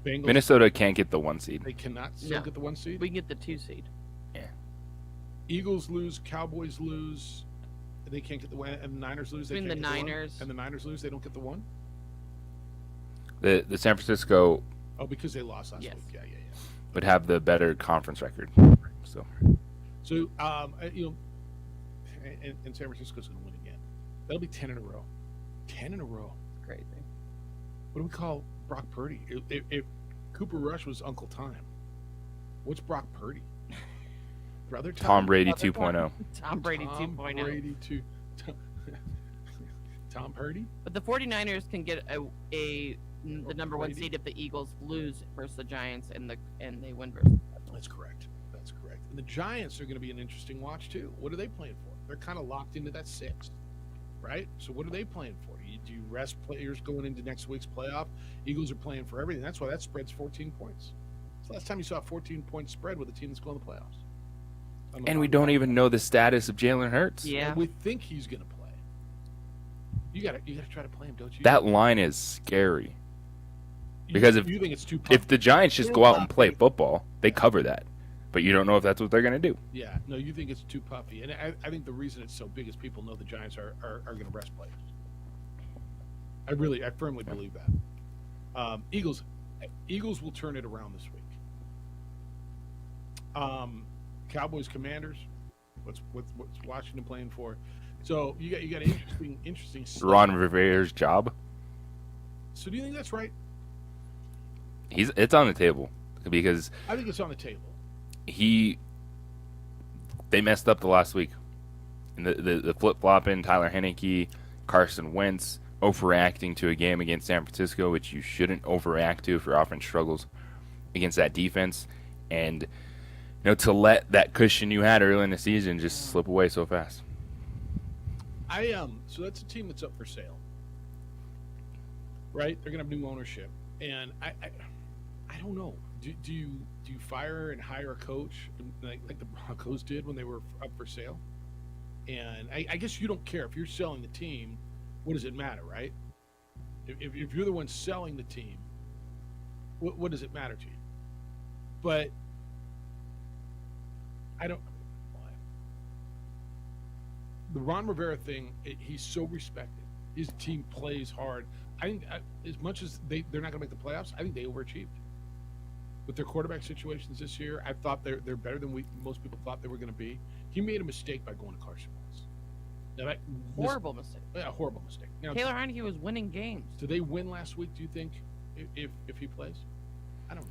Bengals, Minnesota can't get the 1 seed. they cannot still get the 1 seed. We can get the 2 seed. Yeah. Eagles lose, Cowboys lose, they can't get the 1, and the Niners lose. They Between can't the get the 1, Niners. and the Niners lose, they don't get the 1. The San Francisco Oh, because they lost last Yes. week. Yeah. would have the better conference record. So So, you know, and San Francisco's going to win again. That'll be 10 in a row. 10 in a row. Crazy. What do we call Brock Purdy? If Cooper Rush was Uncle Time, what's Brock Purdy? Brother Tom Brady Brother 2.0. Tom Brady Tom 2.0. Brady 2. Tom Purdy? But the 49ers can get the number 1 Brady? seed if the Eagles lose versus the Giants and they win versus. That's correct. That's correct. And the Giants are going to be an interesting watch too. What are they playing for? They're kind of locked into that 6th, right? So what are they playing for? Do you rest players going into next week's playoff? Eagles are playing for everything. That's why that spread's 14 points. It's the last time you saw a 14-point spread with a team that's going to the playoffs. And we don't even know the status of Jalen Hurts. Yeah. We think he's going to play. You got to try to play him, don't you? That line is scary. Because you think it's too puffy. if the Giants just go out and play football, they cover that. But you don't know if that's what they're going to do. Yeah, no, you think it's too puffy. And I think the reason it's so big is people know the Giants are going to rest players. I firmly believe that. Eagles will turn it around this week. Cowboys Commanders, what's Washington playing for? So you got interesting stuff. Ron Rivera's job. So do you think that's right? It's on the table because I think it's on the table. They messed up the last week. And the flip-flopping, Tyler Heineke, Carson Wentz, overreacting to a game against San Francisco, which you shouldn't overreact to if your offense struggles against that defense. And to let that cushion you had early in the season just slip away so fast. So that's a team that's up for sale. Right? They're gonna have new ownership. And I don't know. Do you fire and hire a coach like the Broncos did when they were up for sale? And I guess you don't care if you're selling the team. What does it matter, right? If you're the one selling the team, what does it matter to you? But I don't. The Ron Rivera thing, he's so respected. His team plays hard. I think as much as they're not going to make the playoffs, I think they overachieved with their quarterback situations this year. I thought they're better than most people thought they were going to be. He made a mistake by going to Carson Wentz. Now Horrible mistake. Yeah, horrible mistake. Now, Taylor Heineke was winning games. Did they win last week? Do you think if he plays? I don't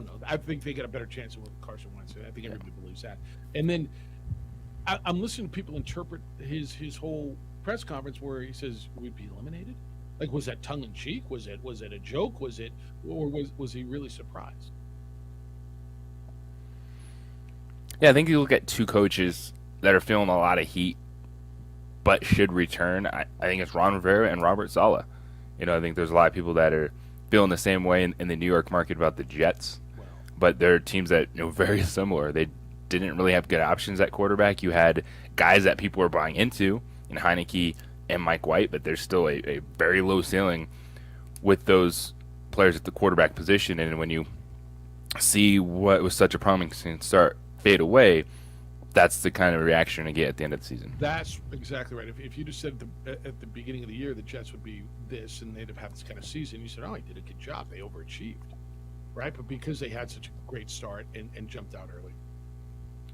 know. I think they got a better chance with Carson Wentz. I think everybody believes that. And then I'm listening to people interpret his whole press conference where he says we'd be eliminated. Like, was that tongue in cheek? Was it a joke? Was he really surprised? Yeah, I think you look at two coaches that are feeling a lot of heat, but should return. I think it's Ron Rivera and Robert Saleh. I think there's a lot of people that are feeling the same way in the New York market about the Jets, but they're teams that very similar. They didn't really have good options at quarterback. You had guys that people were buying into in Heineke and Mike White, but there's still a very low ceiling with those players at the quarterback position. And when you see what was such a promising start fade away, that's the kind of reaction you get at the end of the season. That's exactly right. If you just said at the beginning of the year the Jets would be this and they'd have had this kind of season, you said, oh, he did a good job. They overachieved, right? But because they had such a great start and jumped out early,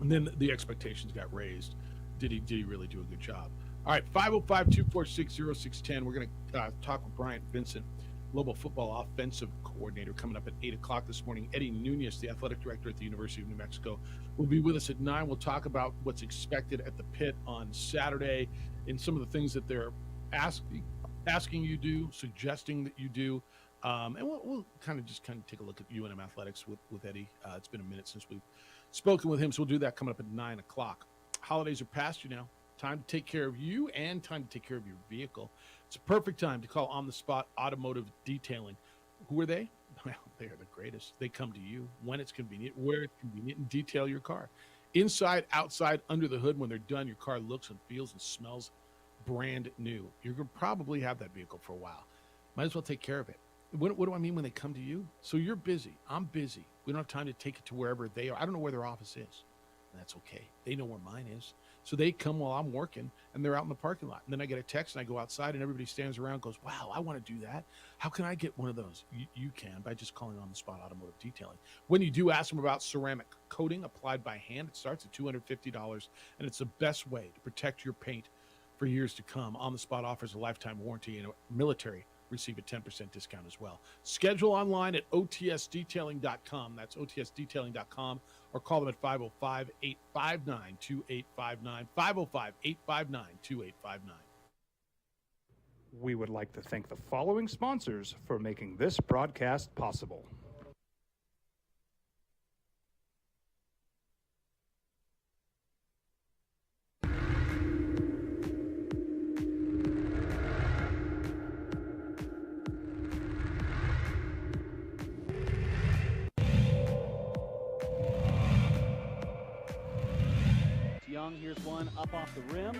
and then the expectations got raised, did he really do a good job? All right, 505-246-0610. We're going to talk with Bryant Vincent, Global Football Offensive Coordinator, coming up at 8 o'clock this morning. Eddie Nunez, the Athletic Director at the University of New Mexico, will be with us at 9. We'll talk about what's expected at the pit on Saturday and some of the things that they're asking you do, suggesting that you do. And we'll kind of take a look at UNM Athletics with Eddie. It's been a minute since we've spoken with him, so we'll do that coming up at 9 o'clock. Holidays are past you now. Time to take care of you and time to take care of your vehicle. It's a perfect time to call On the Spot Automotive Detailing. Who are they? well, they are the greatest. They come to you when it's convenient, where it's convenient, and detail your car. Inside, outside, under the hood, when they're done, your car looks and feels and smells brand new. You're going to probably have that vehicle for a while. Might as well take care of it. What do I mean when they come to you? So you're busy. I'm busy. We don't have time to take it to wherever they are. I don't know where their office is. That's okay. They know where mine is. So they come while I'm working, and they're out in the parking lot. And then I get a text, and I go outside, and everybody stands around and goes, wow, I want to do that. How can I get one of those? You can by just calling On the Spot Automotive Detailing. When you do, ask them about ceramic coating applied by hand. It starts at $250, and it's the best way to protect your paint for years to come. On the Spot offers a lifetime warranty, and military receive a 10% discount as well. Schedule online at otsdetailing.com. That's otsdetailing.com, or call them at 505-859-2859, 505-859-2859. We would like to thank the following sponsors for making this broadcast possible. Young, here's one up off the rim.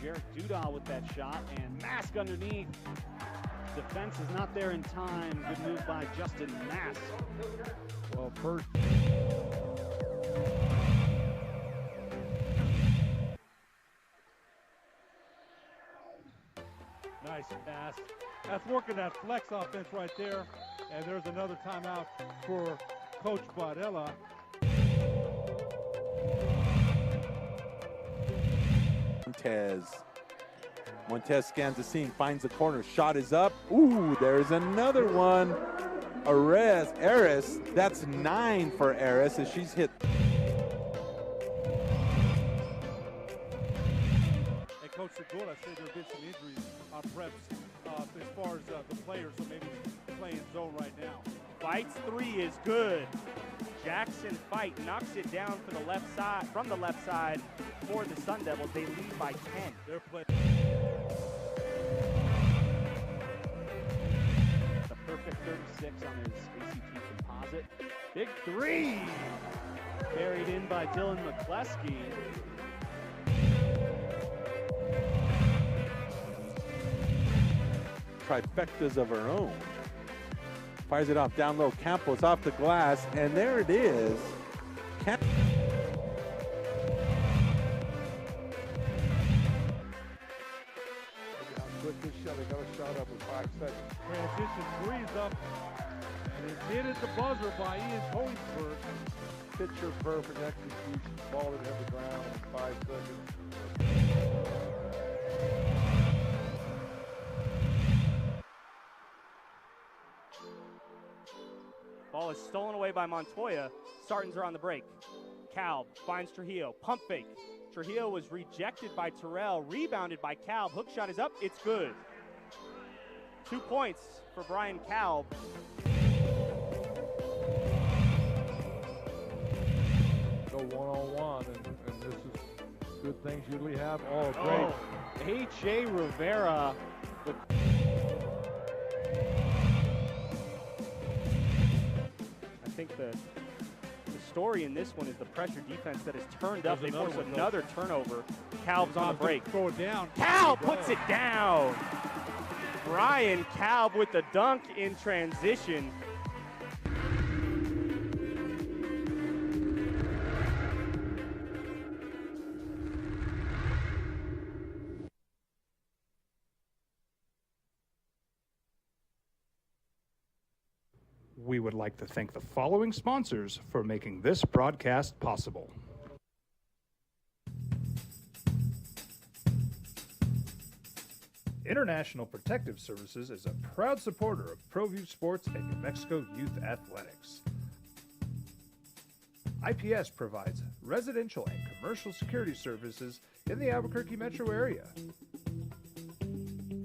Jarek Dudahl with that shot, and Mask underneath. Defense is not there in time. Good move by Justin Mask. Well, first. Nice pass. That's working that flex offense right there. And there's another timeout for Coach Bardella. Montez scans the scene, finds the corner, shot is up. Ooh, there's another one. Aris, that's 9 for Aris as she's hit. And Coach Segura said there have been some injuries on preps as far as the players, so maybe playing zone right now. Fight's 3 is good. Jackson Fight knocks it down for the left side, from the left side for the Sun Devils. They lead by 10. They're playing. The perfect 36 on his ACT composite. Big 3! Buried in by Dylan McCleskey. Trifectas of her own. Fires it off down low. Campos off the glass, and there it is. Quick this shot, they got a shot up with 5 seconds. Transition 3's up, and it hit at the buzzer by Ian Hoingsberg. Picture perfect execution, ball that hit the ground in 5 seconds. Ball is stolen away by Montoya. Sartans are on the break. Calb finds Trujillo. Pump fake. Trujillo was rejected by Terrell. Rebounded by Calb. Hook shot is up. It's good. 2 points for Brian Calb. Go one-on-one, and this is good things usually have. Oh, great. H.A. Rivera. I think the story in this one is the pressure defense that has turned up. They force another turnover. Calb's on the break. Throw it down. Calb puts it down. Brian Calb with the dunk in transition. We would like to thank the following sponsors for making this broadcast possible. International Protective Services is a proud supporter of ProView Sports and New Mexico Youth Athletics. IPS provides residential and commercial security services in the Albuquerque metro area.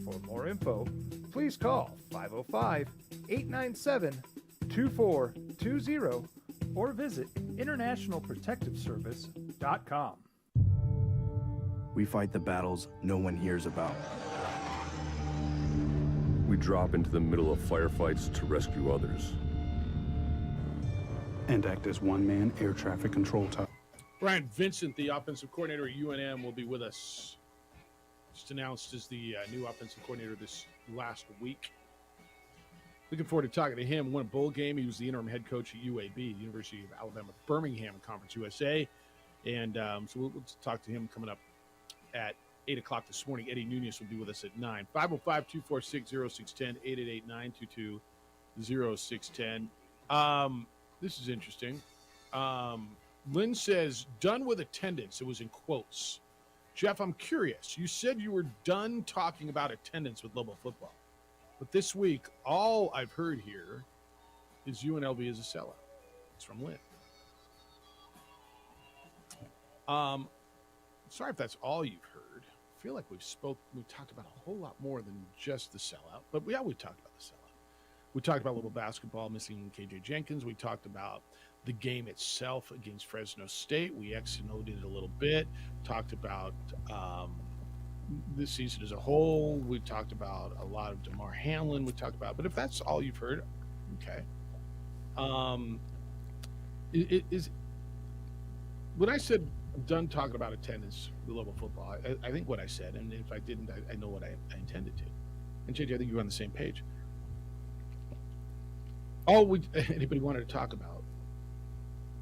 For more info, please call 505-897-2420 or visit internationalprotectiveservice.com. We fight the battles no one hears about. We drop into the middle of firefights to rescue others. And act as one-man air traffic control tower. Brian Vincent, the offensive coordinator at UNM, will be with us. Just announced as the new offensive coordinator this last week. Looking forward to talking to him. Won a bowl game. He was the interim head coach at UAB, the University of Alabama, Birmingham, Conference USA. And so we'll talk to him coming up at 8 o'clock this morning. Eddie Nunez will be with us at 9. 505-246-0610, 888-922-0610. This is interesting. Lynn says, done with attendance. It was in quotes. Jeff, I'm curious. You said you were done talking about attendance with Lobo football. But this week, all I've heard here is UNLV is a sellout. It's from Lynn. Sorry if that's all you've heard. I feel like we talked about a whole lot more than just the sellout. But we talked about the sellout. We talked about Lobo basketball missing KJ Jenkins. We talked about the game itself against Fresno State. We X-noted it a little bit. Talked about this season as a whole. We talked about a lot of DeMar Hamlin. We talked about, but if that's all you've heard, okay. When I said I'm done talking about attendance with Lobo football, I think what I said, and if I didn't, I know what I intended to. And JJ, I think you're on the same page. All anybody wanted to talk about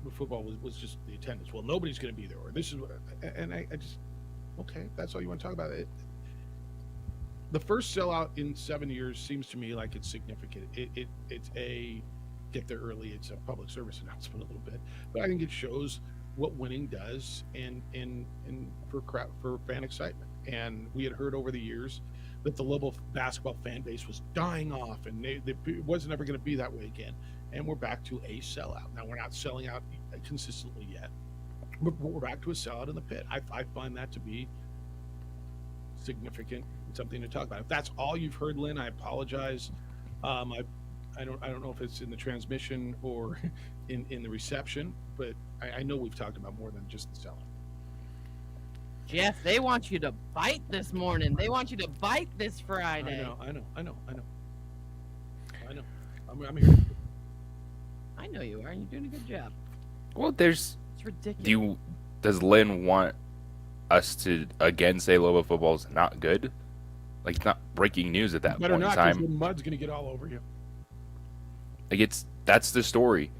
with football was just the attendance. Well, nobody's going to be there, or this is what, and I just, okay, that's all you want to talk about. The first sellout in 7 years seems to me like it's significant. It's a get there early. It's a public service announcement a little bit, but I think it shows what winning does and for fan excitement. And we had heard over the years that the Lobo basketball fan base was dying off, and it wasn't ever going to be that way again. And we're back to a sellout. Now, we're not selling out consistently yet, but we're back to a sellout in the pit. I find that to be significant, something to talk about. If that's all you've heard, Lynn, I apologize. I don't know if it's in the transmission or in the reception, but I know we've talked about more than just the sellout. Jeff, they want you to bite this morning. They want you to bite this Friday. I know. I'm here. I know you are, and you're doing a good job. Well, It's ridiculous. Does Lynn want us to again say Lobo football is not good? Like, it's not breaking news at that point in time. The mud's going to get all over you. Like, that's the story.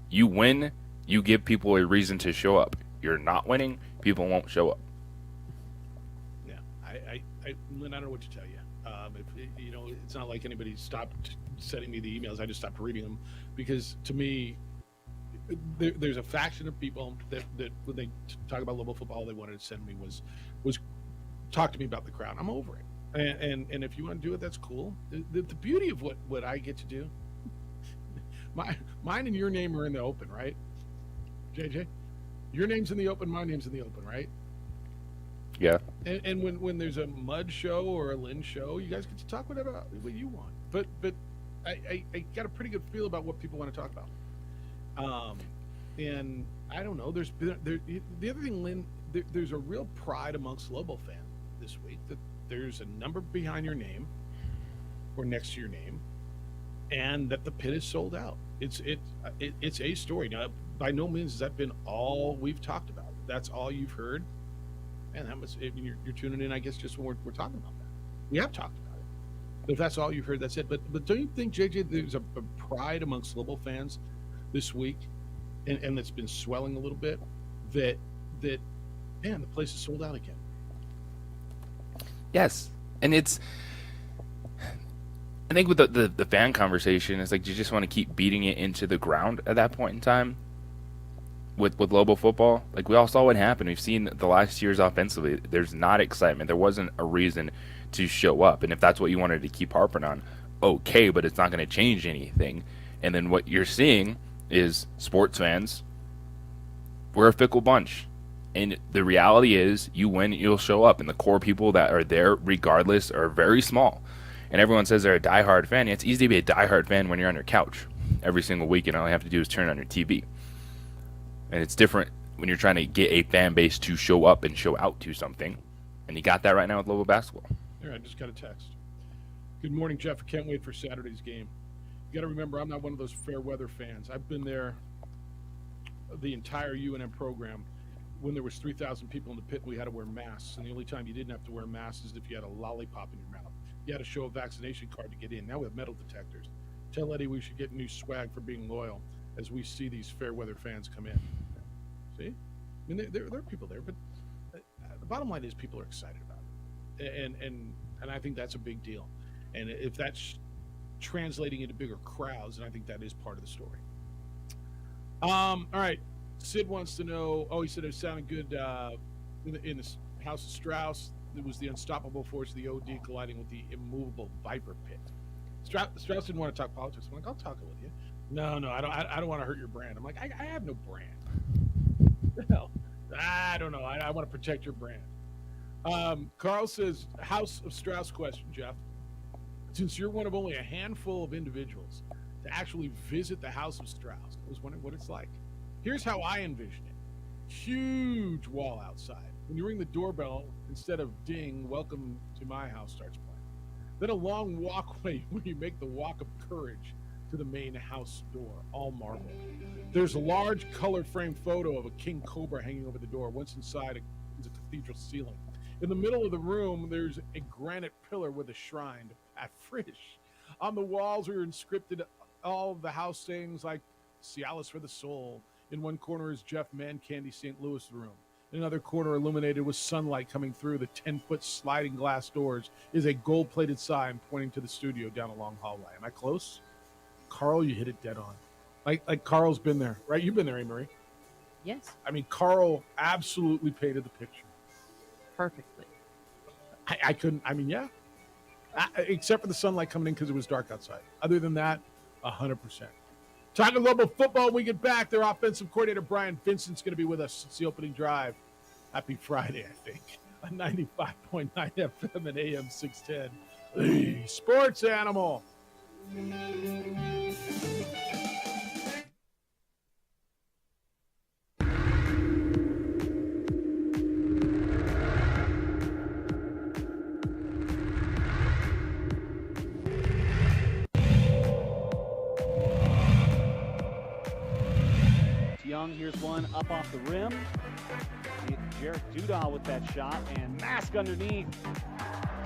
You win, you give people a reason to show up. You're not winning, people won't show up. Yeah, Lynn, I don't know what to tell you. It's not like anybody stopped sending me the emails. I just stopped reading them because, to me, there's a faction of people that when they talk about Lobo football, all they wanted to send me was talk to me about the crowd. I'm over it, and if you want to do it, that's cool. The beauty of what I get to do, mine and your name are in the open, right, JJ? Your name's in the open, my name's in the open, right? Yeah. And when there's a Mud show or a Lynn show, you guys get to talk whatever what you want. But I got a pretty good feel about what people want to talk about. And I don't know. The other thing, Lynn, there's a real pride amongst Lobo fans this week that there's a number behind your name or next to your name, and that the pit is sold out. It's a story. Now, by no means has that been all we've talked about. That's all you've heard. And that was, you're tuning in, I guess, just when we're talking about that. We have talked about it. But if that's all you've heard, that's it. But don't you think, JJ, there's a pride amongst Lobo fans this week, and that's been swelling a little bit, that man, the place is sold out again. Yes. And I think with the fan conversation, it's like you just want to keep beating it into the ground at that point in time. With Lobo football, like we all saw what happened. We've seen the last years offensively. There's not excitement. There wasn't a reason to show up. And if that's what you wanted to keep harping on, okay, but it's not going to change anything. And then what you're seeing is sports fans, we're a fickle bunch. And the reality is you win, you'll show up. And the core people that are there regardless are very small. And everyone says they're a diehard fan. It's easy to be a diehard fan when you're on your couch every single week and all you have to do is turn on your TV. And it's different when you're trying to get a fan base to show up and show out to something. And you got that right now with Lobo basketball. Here, I just got a text. Good morning, Jeff. I can't wait for Saturday's game. You got to remember, I'm not one of those fair weather fans. I've been there the entire UNM program when there was 3,000 people in the pit and we had to wear masks. And the only time you didn't have to wear masks is if you had a lollipop in your mouth. You had to show a vaccination card to get in. Now we have metal detectors. Tell Eddie we should get new swag for being loyal as we see these fair weather fans come in. See? I mean, there are people there, but the bottom line is people are excited about it. And I think that's a big deal. And if that's translating into bigger crowds, then I think that is part of the story. All right. Sid wants to know, he said it sounded good in the House of Strauss. It was the unstoppable force of the OD colliding with the immovable Viper pit. Strauss didn't want to talk politics. I'm like, I'll talk it with you. No, I don't want to hurt your brand. I'm like, I have no brand. No, I don't know. I want to protect your brand. Carl says, House of Strauss question, Jeff. Since you're one of only a handful of individuals to actually visit the House of Strauss, I was wondering what it's like. Here's how I envision it. Huge wall outside. When you ring the doorbell, instead of ding, welcome to my house starts playing. Then a long walkway where you make the walk of courage to the main house door, all marble. There's a large color frame photo of a king cobra hanging over the door. Once inside is a cathedral ceiling. In the middle of the room, there's a granite pillar with a shrine at Frisch. On the walls are inscripted all of the house sayings like Cialis for the soul. In one corner is Jeff Mancandy St. Louis room. In another corner, illuminated with sunlight coming through the 10-foot sliding glass doors, is a gold-plated sign pointing to the studio down a long hallway. Am I close? Carl, you hit it dead on. Like Carl's been there, right? You've been there, Anne Marie. Yes. I mean, Carl absolutely painted the picture. Perfectly. I couldn't, yeah. Except for the sunlight coming in because it was dark outside. Other than that, 100%. Talking global football when we get back. Their offensive coordinator, Brian Vincent's going to be with us. It's the opening drive. Happy Friday, I think. On 95.9 FM and AM 610. The Sports Animal. Young, here's one up off the rim. Jarek Dudahl with that shot, and Mask underneath.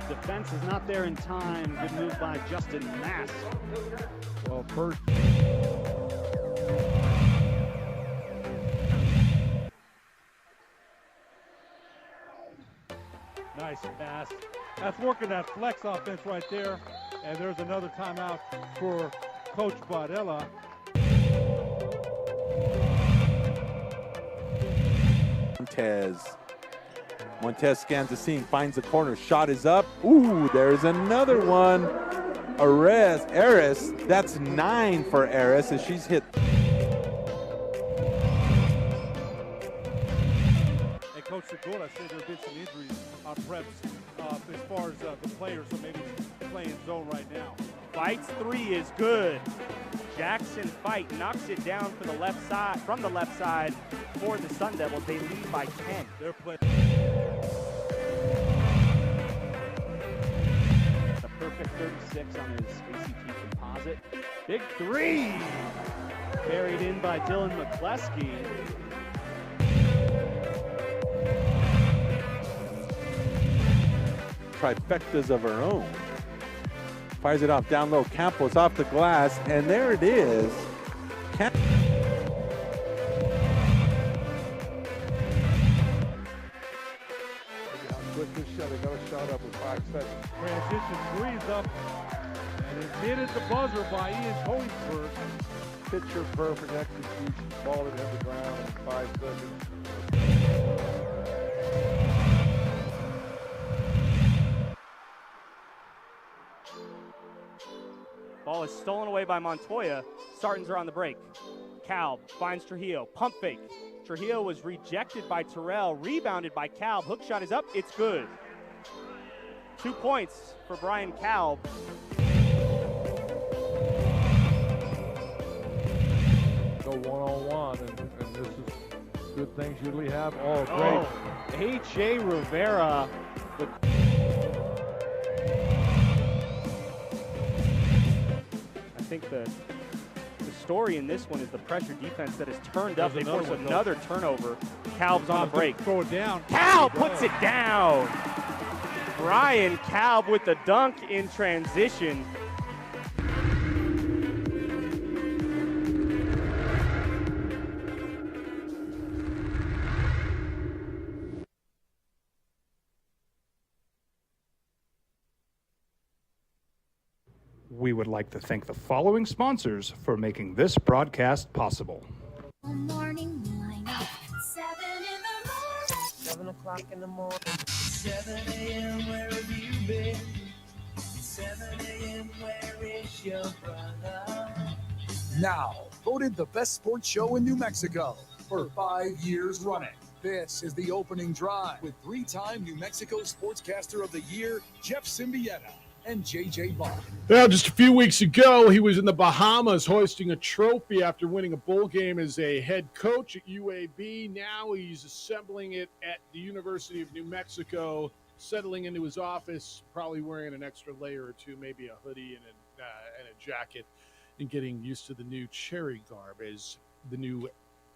Defense is not there in time. Good move by Justin Mask. Well, first. Nice pass. That's working that flex offense right there. And there's another timeout for Coach Bardella. Montez scans the scene, finds the corner, shot is up. Ooh, there's another one. Aris, that's 9 for Aris as she's hit. And Coach Segura said there have been some injuries on preps as far as the players, so maybe he's playing zone right now. Fights 3 is good. Jackson Fight knocks it down for the left side, from the left side for the Sun Devils. They lead by 10. They're playing. A perfect 36 on his ACT composite. Big 3! Buried in by Dylan McCleskey. Trifectas of her own. Fires it off down low. Campos off the glass, and there it is. Quick this shot. They got a shot up with 5 seconds. Transition threes up, and it's hit at the buzzer by Ian Hoinsberg. Picture perfect execution. Ball it hit the ground in 5 seconds. Ball is stolen away by Montoya. Sartans are on the break. Calb finds Trujillo. Pump fake. Trujillo was rejected by Terrell. Rebounded by Calb. Hook shot is up. It's good. 2 points for Brian Calb. Go one-on-one, and this is good things usually have. Oh, great. H.A. Rivera. think the story in this one is the pressure defense that has turned up. They force another turnover. Kalb's on the break. Throw it down. Kalb puts it down. Brian Kalb with the dunk in transition. We would like to thank the following sponsors for making this broadcast possible. Morning lineup, 7 o'clock in the morning. 7 a.m. where have you been? 7 a.m. where is your brother? Now, voted the best sports show in New Mexico for 5 years running. This is the opening drive with 3-time New Mexico Sportscaster of the Year, Jeff Symbieta and JJ Buck. Well, just a few weeks ago, he was in the Bahamas hoisting a trophy after winning a bowl game as a head coach at UAB. Now he's assembling it at the University of New Mexico, settling into his office, probably wearing an extra layer or two, maybe a hoodie and a jacket, and getting used to the new cherry garb as the new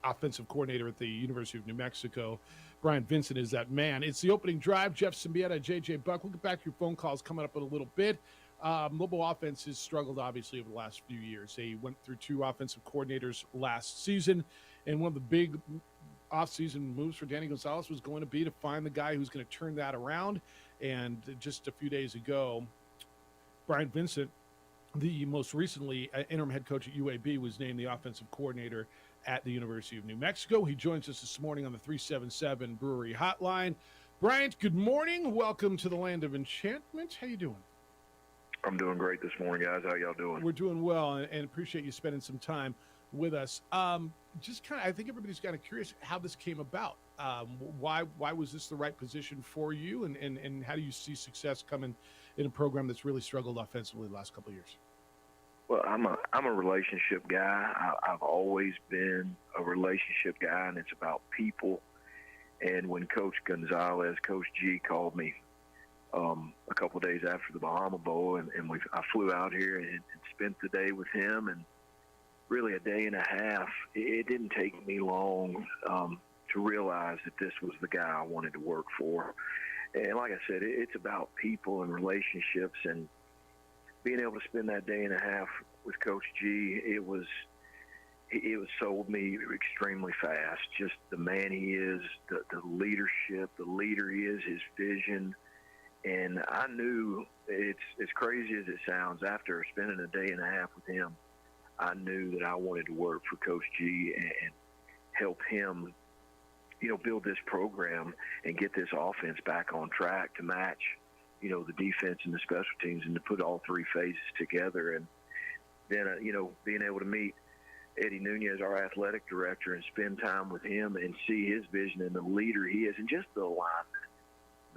offensive coordinator at the University of New Mexico. Brian Vincent is that man. It's the opening drive. Jeff Symbieta, JJ Buck. We'll get back to your phone calls coming up in a little bit. Mobile offense has struggled, obviously, over the last few years. They went through 2 offensive coordinators last season, and one of the big offseason moves for Danny Gonzalez was going to be to find the guy who's going to turn that around. And just a few days ago, Brian Vincent, the most recently interim head coach at UAB, was named the offensive coordinator at the University of New Mexico. He joins us this morning on the 377 Brewery Hotline. Bryant, good morning. Welcome to the Land of Enchantment. How you doing? I'm doing great this morning, guys. How y'all doing? We're doing well, and appreciate you spending some time with us. Just kind of, I think everybody's kind of curious how this came about. Why was this the right position for you, and how do you see success coming in a program that's really struggled offensively the last couple of years? Well, I'm a relationship guy. I've always been a relationship guy, and it's about people. And when Coach Gonzalez, Coach G, called me a couple of days after the Bahama Bowl, and I flew out here and spent the day with him, and really a day and a half. It didn't take me long to realize that this was the guy I wanted to work for. And like I said, it's about people and relationships, and being able to spend that day and a half with Coach G, it was sold me extremely fast. Just the man he is, the leadership, the leader he is, his vision. And I knew, it's as crazy as it sounds, after spending a day and a half with him, I knew that I wanted to work for Coach G and help him, build this program and get this offense back on track to match the defense and the special teams, and to put all 3 phases together. And then, being able to meet Eddie Nunez, our athletic director, and spend time with him and see his vision and the leader he is, and just the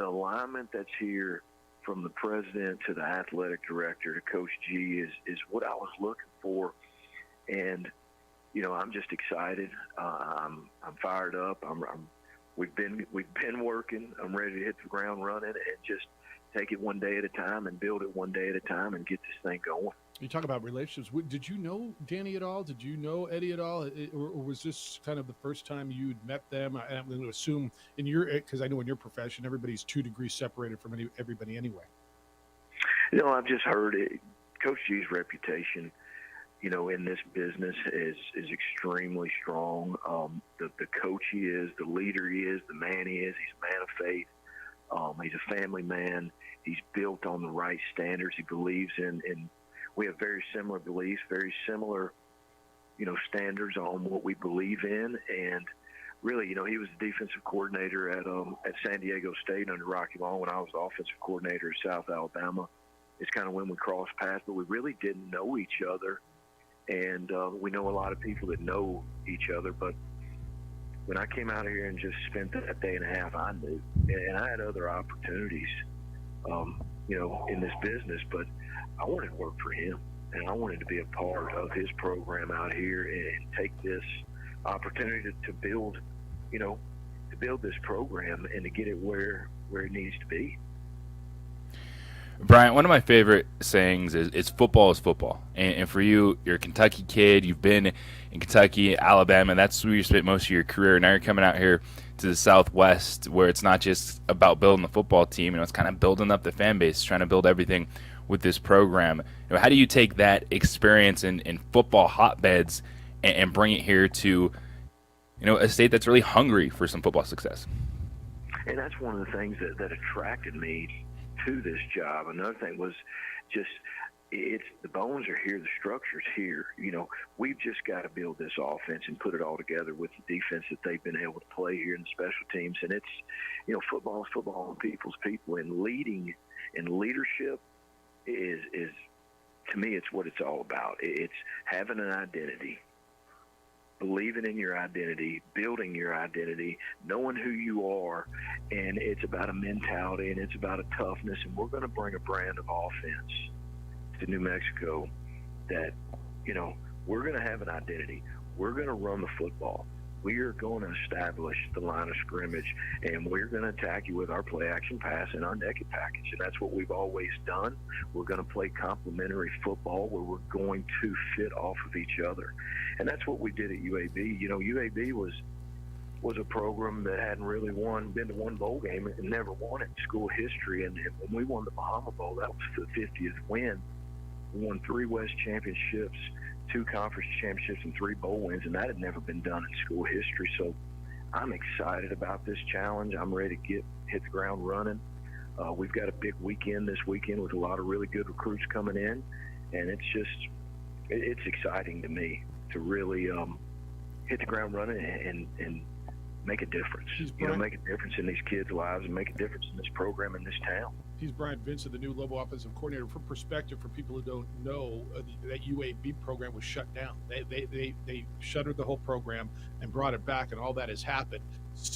alignment that's here from the president to the athletic director to Coach G is what I was looking for. And, I'm just excited. I'm fired up. We've been working. I'm ready to hit the ground running and just take it one day at a time and build it one day at a time and get this thing going. You talk about relationships. Did you know Danny at all? Did you know Eddie at all? Or was this kind of the first time you'd met them? I'm going to assume because I know in your profession, everybody's 2 degrees separated from everybody anyway. I've just heard it. Coach G's reputation, in this business is extremely strong. The coach he is, the leader he is, the man he is, he's a man of faith. He's a family man. He's built on the right standards. He believes in we have very similar beliefs, very similar, standards on what we believe in. And really, he was the defensive coordinator at San Diego State under Rocky Long when I was the offensive coordinator at South Alabama. It's kind of when we crossed paths, but we really didn't know each other. And we know a lot of people that know each other, but when I came out here and just spent that day and a half, I knew. And I had other opportunities, in this business, but I wanted to work for him, and I wanted to be a part of his program out here and take this opportunity to build, this program and to get it where it needs to be. Bryant, one of my favorite sayings is football is football. And for you, you're a Kentucky kid. You've been in Kentucky, Alabama. That's where you spent most of your career. Now you're coming out here to the Southwest, where it's not just about building the football team. It's kind of building up the fan base, trying to build everything with this program. How do you take that experience in football hotbeds and bring it here to a state that's really hungry for some football success? And that's one of the things that attracted me to this job. Another thing was just it's the bones are here, the structure's here. We've just got to build this offense and put it all together with the defense that they've been able to play here in the special teams. And it's, football is football and people's people, and leading and leadership is to me, it's what it's all about. It's having an identity, believing in your identity, building your identity, knowing who you are, and it's about a mentality and it's about a toughness. And we're going to bring a brand of offense to New Mexico that, we're going to have an identity. We're going to run the football. We are going to establish the line of scrimmage, and we're going to attack you with our play-action pass and our naked package, and that's what we've always done. We're going to play complementary football where we're going to fit off of each other, and that's what we did at UAB. UAB was a program that hadn't really been to one bowl game and never won it in school history, and when we won the Bahama Bowl, that was the 50th win. We won 3 West championships, 2 conference championships, and 3 bowl wins, and that had never been done in school history. So I'm excited about this challenge. I'm ready to hit the ground running. We've got a big weekend this weekend with a lot of really good recruits coming in, and it's exciting to me to really hit the ground running and make a difference. Make a difference in these kids' lives and make a difference in this program in this town. He's Bryant Vincent, the new Lobo offensive coordinator. For perspective, for people who don't know, that UAB program was shut down. They shuttered the whole program and brought it back, and all that has happened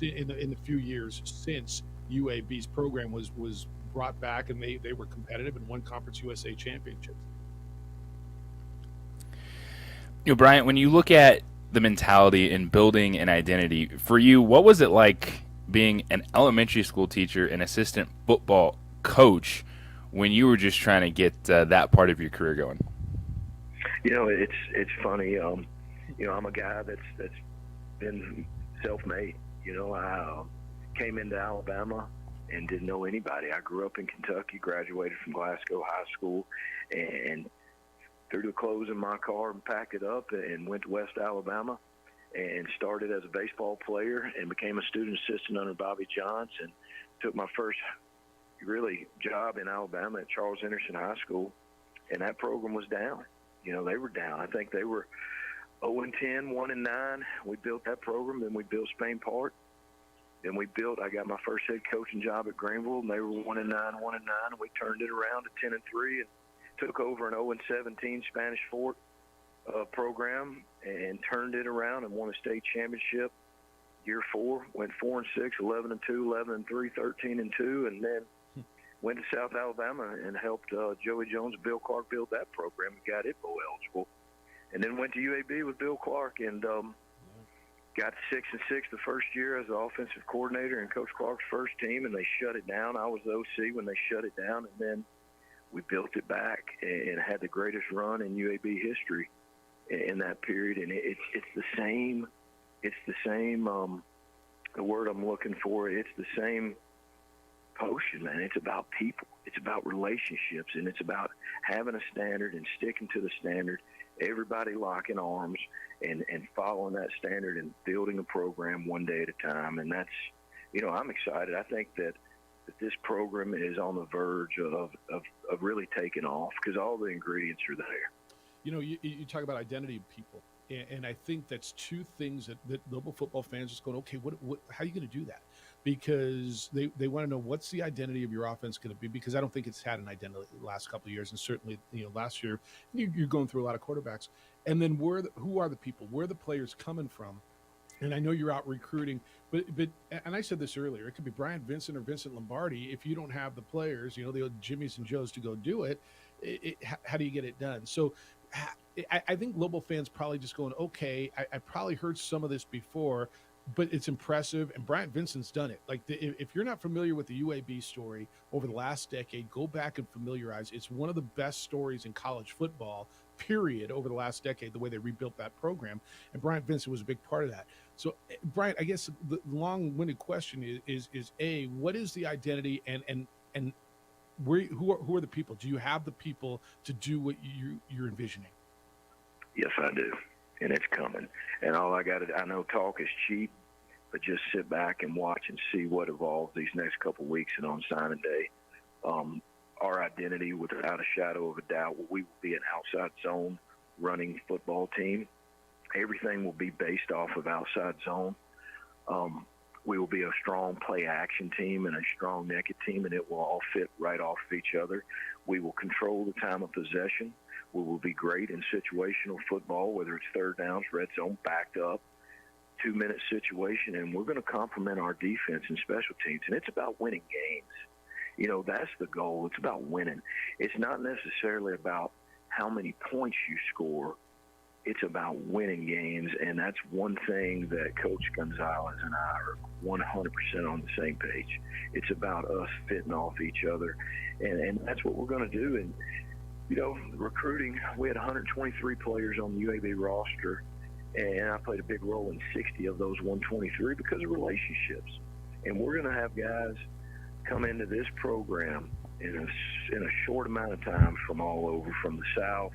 in the few years since UAB's program was brought back, and they were competitive and won Conference USA championships. Bryant, when you look at the mentality in building an identity, for you, what was it like being an elementary school teacher and assistant football coach when you were just trying to get that part of your career going? It's funny. I'm a guy that's been self-made. I came into Alabama and didn't know anybody. I grew up in Kentucky, graduated from Glasgow High School, and threw the clothes in my car and packed it up and went to West Alabama and started as a baseball player and became a student assistant under Bobby Johnson. Took my first really job in Alabama at Charles Henderson High School, and that program was down. They were down. I think they were 0-10, 1-9. We built that program, then we built Spain Park. Then I got my first head coaching job at Greenville, and they were 1-9, 1-9. And we turned it around to 10-3 and took over an 0-17 Spanish Fort program and turned it around and won a state championship. Year 4, went 4-6, 11-2, 11-3, 13-2, and then went to South Alabama and helped Joey Jones and Bill Clark build that program and got it bowl eligible. And then went to UAB with Bill Clark and got 6-6 the first year as the offensive coordinator in Coach Clark's first team, and they shut it down. I was the OC when they shut it down, and then we built it back and had the greatest run in UAB history in that period. And it's the same. It's the same. The word I'm looking for. It's the same potion, man. It's about people. It's about relationships, and it's about having a standard and sticking to the standard. Everybody locking arms and following that standard and building a program one day at a time. And that's, I'm excited. I think that this program is on the verge of really taking off because all the ingredients are there. You talk about identity of people, and I think that's 2 things that Lobo football fans just going, okay, what how are you going to do that? Because they want to know what's the identity of your offense going to be, because I don't think it's had an identity the last couple of years, and certainly last year you're going through a lot of quarterbacks. And then who are the people? Where are the players coming from? And I know you're out recruiting, but and I said this earlier, it could be Bryant Vincent or Vincent Lombardi. If you don't have the players, the old Jimmys and Joes to go do it, how do you get it done? So I think Lobo fans probably just going, okay, I probably heard some of this before. but it's impressive. And Bryant Vincent's done it. Like if you're not familiar with the UAB story over the last decade, go back and familiarize. It's one of the best stories in college football, period, over the last decade, the way they rebuilt that program. And Bryant Vincent was a big part of that. So, Bryant, I guess the long-winded question is A, what is the identity and who are the people? Do you have the people to do what you're envisioning? Yes, I do, and it's coming. And all I know talk is cheap, but just sit back and watch and see what evolves these next couple of weeks and on signing day. Our identity, without a shadow of a doubt, we will be an outside zone running football team. Everything will be based off of outside zone. We will be a strong play-action team and a strong naked team, and it will all fit right off of each other. We will control the time of possession. We will be great in situational football, whether it's third downs, red zone, backed up, 2-minute situation, and we're going to complement our defense and special teams, and it's about winning games. That's the goal. It's about winning. It's not necessarily about how many points you score. It's about winning games, and that's one thing that Coach Gonzalez and I are 100% on the same page. It's about us fitting off each other, and that's what we're going to do. And, recruiting, we had 123 players on the UAB roster, and I played a big role in 60 of those 123 because of relationships. And we're going to have guys come into this program in a short amount of time from all over, from the South,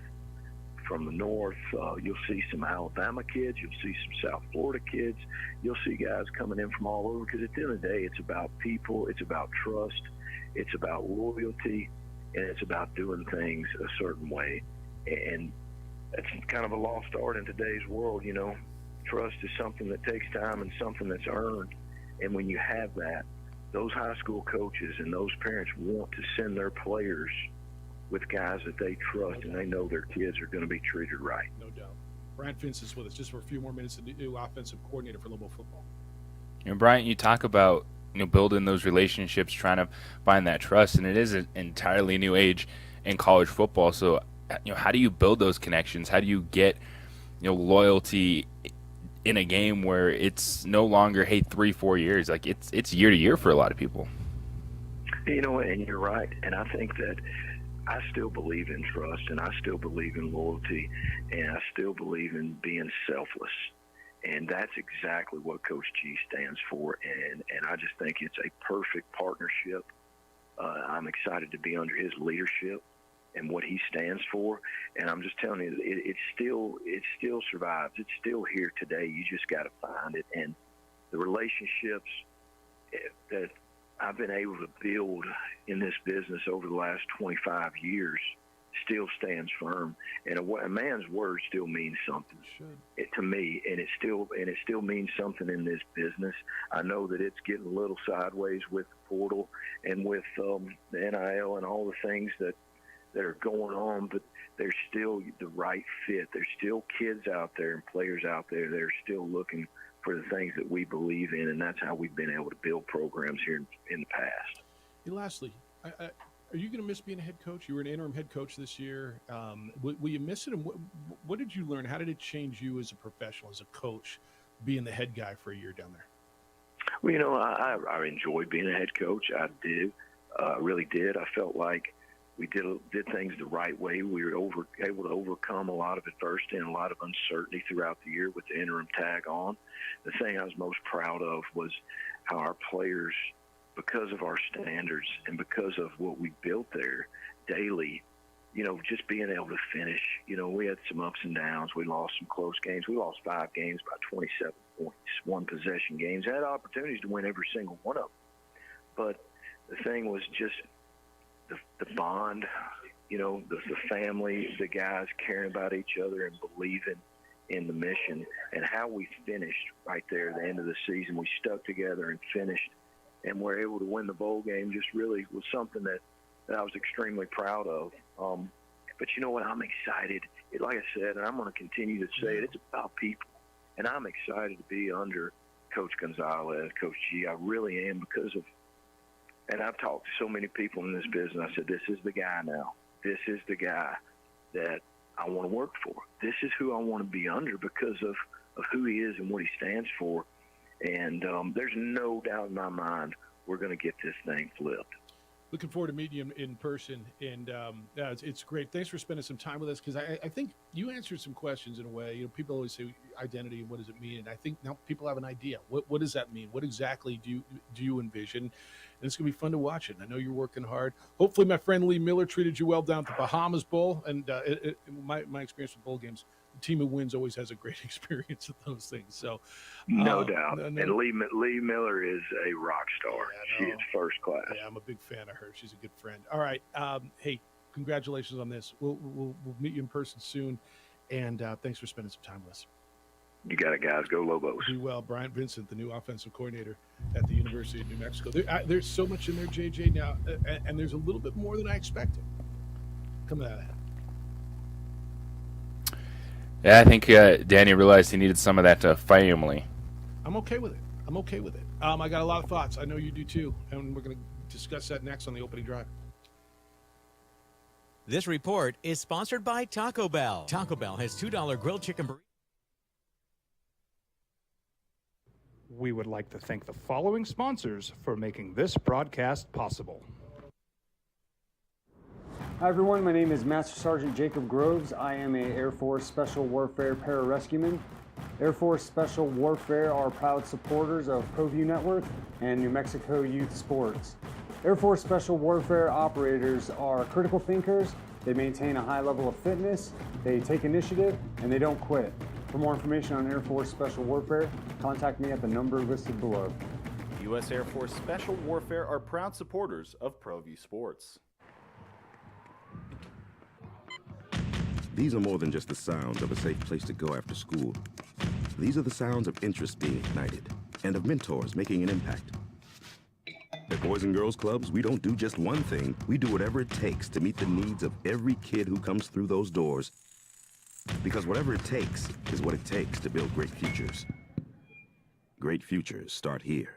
from the North. You'll see some Alabama kids. You'll see some South Florida kids. You'll see guys coming in from all over, because at the end of the day, it's about people. It's about trust. It's about loyalty. And it's about doing things a certain way. And that's kind of a lost art in today's world. Trust is something that takes time and something that's earned. And when you have that, those high school coaches and those parents want to send their players with guys that they trust, and they know their kids are going to be treated right. No doubt. Bryant Vincent's with us just for a few more minutes, the new offensive coordinator for Lobo football. And Bryant, you talk about building those relationships, trying to find that trust, and it is an entirely new age in college football. So, how do you build those connections? How do you get loyalty in a game where it's no longer 3-4 years? Like it's year to year for a lot of people. And you're right. And I think that I still believe in trust, and I still believe in loyalty, and I still believe in being selfless. And that's exactly what Coach G stands for, and I just think it's a perfect partnership. I'm excited to be under his leadership and what he stands for, and I'm just telling you, it still survives. It's still here today. You just got to find it, and the relationships that I've been able to build in this business over the last 25 years still stands firm, and a man's word still means something to me, and it still means something in this business. I know that it's getting a little sideways with the portal and with the NIL and all the things that are going on, but there's still the right fit. There's still kids out there and players out there that are still looking for the things that we believe in, and that's how we've been able to build programs here in the past. And lastly, are you going to miss being a head coach? You were an interim head coach this year. Will you miss it? And what did you learn? How did it change you as a professional, as a coach, being the head guy for a year down there? Well, I enjoyed being a head coach. I did. Really did. I felt like we did things the right way. We were able to overcome a lot of adversity and a lot of uncertainty throughout the year with the interim tag on. The thing I was most proud of was how our players, because of our standards and because of what we built there daily, just being able to finish. We had some ups and downs. We lost some close games. We lost 5 games by 27 points, 1 possession games. Had opportunities to win every single one of them. But the thing was just the bond, the family, the guys caring about each other and believing in the mission, and how we finished right there at the end of the season. We stuck together and finished, and we're able to win the bowl game. Just really was something that I was extremely proud of. But you know what? I'm excited. Like I said, and I'm going to continue to say it, it's about people. And I'm excited to be under Coach Gonzalez, Coach G. I really am, because of, and I've talked to so many people in this business. I said, this is the guy now. This is the guy that I want to work for. This is who I want to be under because of who he is and what he stands for. And there's no doubt in my mind we're going to get this thing flipped. Looking forward to meeting you in person, and it's great. Thanks for spending some time with us, because I think you answered some questions in a way. People always say identity, what does it mean? And I think now people have an idea. What does that mean? What exactly do you envision? And it's going to be fun to watch it. And I know you're working hard. Hopefully my friend Lee Miller treated you well down at the Bahamas Bowl. And my experience with bowl games, the team who wins always has a great experience at those things. So no doubt. And Lee Miller is a rock star. She is first class. Yeah, I'm a big fan of her. She's a good friend. All right. Hey, congratulations on this. We'll meet you in person soon. And thanks for spending some time with us. You got it, guys. Go Lobos. Be well. Bryant Vincent, the new offensive coordinator at the University of New Mexico. There's so much in there, JJ, now, and there's a little bit more than I expected coming out of that. Yeah, I think Danny realized he needed some of that family. I'm okay with it. I got a lot of thoughts. I know you do too, and we're going to discuss that next on the opening drive. This report is sponsored by Taco Bell. Taco Bell has $2 grilled chicken burritos. We would like to thank the following sponsors for making this broadcast possible. Hi everyone, my name is Master Sergeant Jacob Groves. I am a Air Force Special Warfare Pararescueman. Air Force Special Warfare are proud supporters of ProView Network and New Mexico Youth Sports. Air Force Special Warfare operators are critical thinkers. They maintain a high level of fitness, they take initiative, and they don't quit. For more information on Air Force Special Warfare, contact me at the number listed below. U.S. Air Force Special Warfare are proud supporters of ProView Sports. These are more than just the sounds of a safe place to go after school. These are the sounds of interest being ignited and of mentors making an impact. At Boys and Girls Clubs, we don't do just one thing. We do whatever it takes to meet the needs of every kid who comes through those doors. Because whatever it takes is what it takes to build great futures. Great futures start here.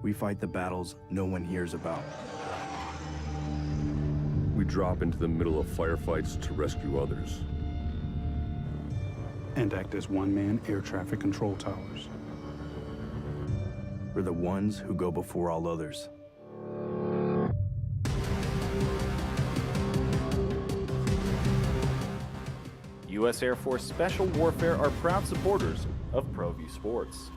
We fight the battles no one hears about. We drop into the middle of firefights to rescue others. And act as one-man air traffic control towers. We're the ones who go before all others. U.S. Air Force Special Warfare are proud supporters of ProView Sports.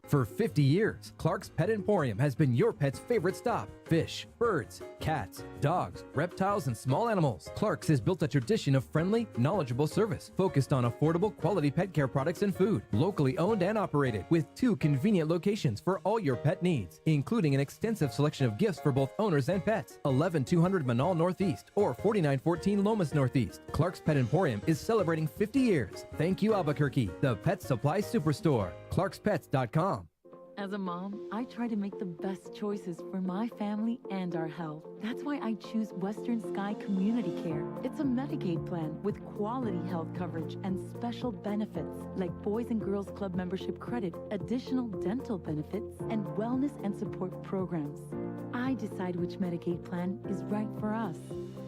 For 50 years, Clark's Pet Emporium has been your pet's favorite stop. Fish, birds, cats, dogs, reptiles, and small animals. Clark's has built a tradition of friendly, knowledgeable service focused on affordable, quality pet care products and food. Locally owned and operated with 2 convenient locations for all your pet needs, including an extensive selection of gifts for both owners and pets. 11200 Manal Northeast or 4914 Lomas Northeast. Clark's Pet Emporium is celebrating 50 years. Thank you, Albuquerque, the pet supply superstore. ClarksPets.com. As a mom, I try to make the best choices for my family and our health. That's why I choose Western Sky Community Care. It's a Medicaid plan with quality health coverage and special benefits like Boys and Girls Club membership credit, additional dental benefits, and wellness and support programs. I decide which Medicaid plan is right for us.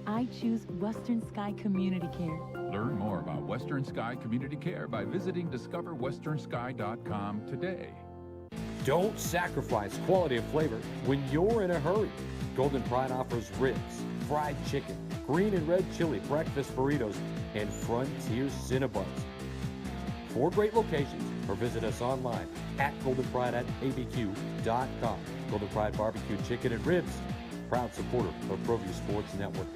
I choose Western Sky Community Care. Learn more about Western Sky Community Care by visiting discoverwesternsky.com today. Don't sacrifice quality and flavor when you're in a hurry. Golden Pride offers ribs, fried chicken, green and red chili breakfast burritos, and Frontier Cinnabons. 4 great locations, or visit us online at goldenpride@abq.com. Golden Pride Barbecue Chicken and Ribs, proud supporter of ProView Sports Network.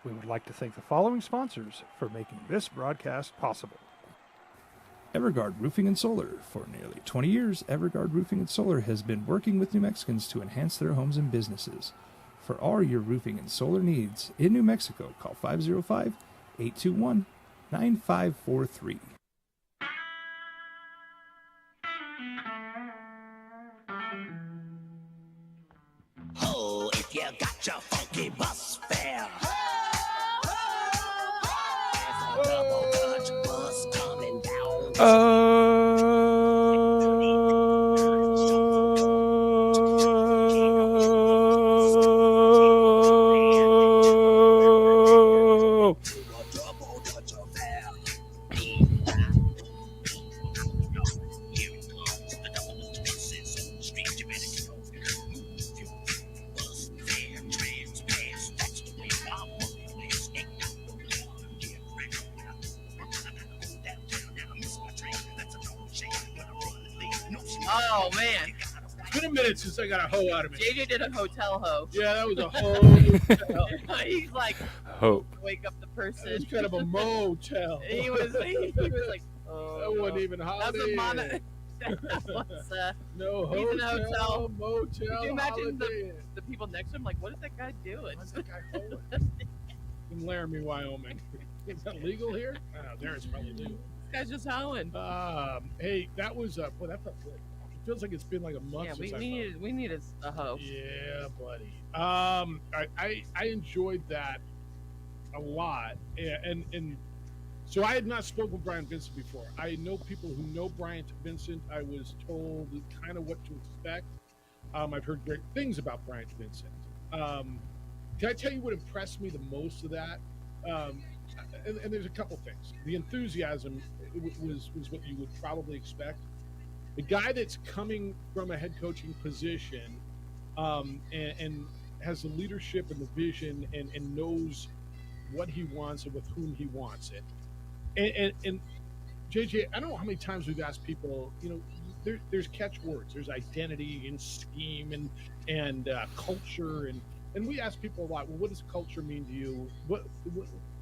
We would like to thank the following sponsors for making this broadcast possible. Everguard Roofing and Solar. For nearly 20 years, Everguard Roofing and Solar has been working with New Mexicans to enhance their homes and businesses. For all your roofing and solar needs in New Mexico, call 505-821-9543. Oh, if you got your funky bus fare. There's a double Dutch bus coming down. Oh, man. It's been a minute since I got a hoe out of me. JJ did a hotel hoe. Yeah, that was a hoe. He's like, Hope. wake up the person. It's kind of a motel. he was like, oh. That wasn't even That's Holiday a mono. Inn. That was, No he's in a hotel, hotel. motel, Could you imagine Holiday Inn. the people next to him? Like, what is that guy doing? What's that guy hoeing? In Laramie, Wyoming. Is that legal here? There it's probably legal. This guy's just hoeing. Hey, that was boy, that felt good. It feels like it's been like a month Yeah, since we needed a hoe. Yeah, buddy. I enjoyed that a lot, and so I had not spoken with Brian Vincent before. I know people who know Brian Vincent. I was told kind of what to expect. I've heard great things about Brian Vincent. Can I tell you what impressed me the most of that? And there's a couple things. The enthusiasm was what you would probably expect. The guy that's coming from a head coaching position and has the leadership and the vision and knows what he wants and with whom he wants it. And JJ, I don't know how many times we've asked people, there's catchwords. There's identity and scheme and culture. And we ask people a lot, well, what does culture mean to you?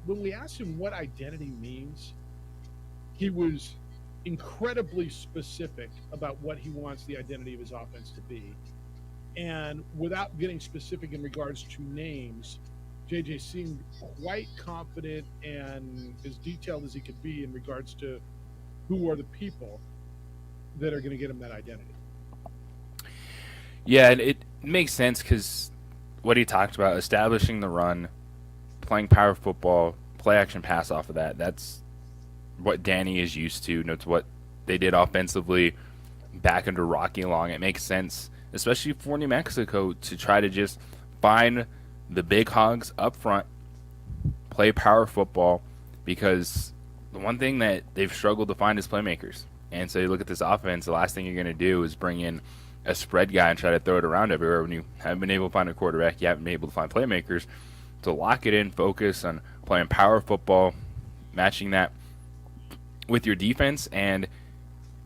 When we asked him what identity means, he was incredibly specific about what he wants the identity of his offense to be. And without getting specific in regards to names, JJ seemed quite confident and as detailed as he could be in regards to who are the people that are going to get him that identity. Yeah, and it makes sense because what he talked about, establishing the run, playing power football, play action pass off of that's what Danny is used to. It's what they did offensively back under Rocky Long. It makes sense, especially for New Mexico, to try to just find the big hogs up front, play power football, because the one thing that they've struggled to find is playmakers. And so you look at this offense, the last thing you're going to do is bring in a spread guy and try to throw it around everywhere. When you haven't been able to find a quarterback, you haven't been able to find playmakers. To lock it in, focus on playing power football, matching that with your defense. And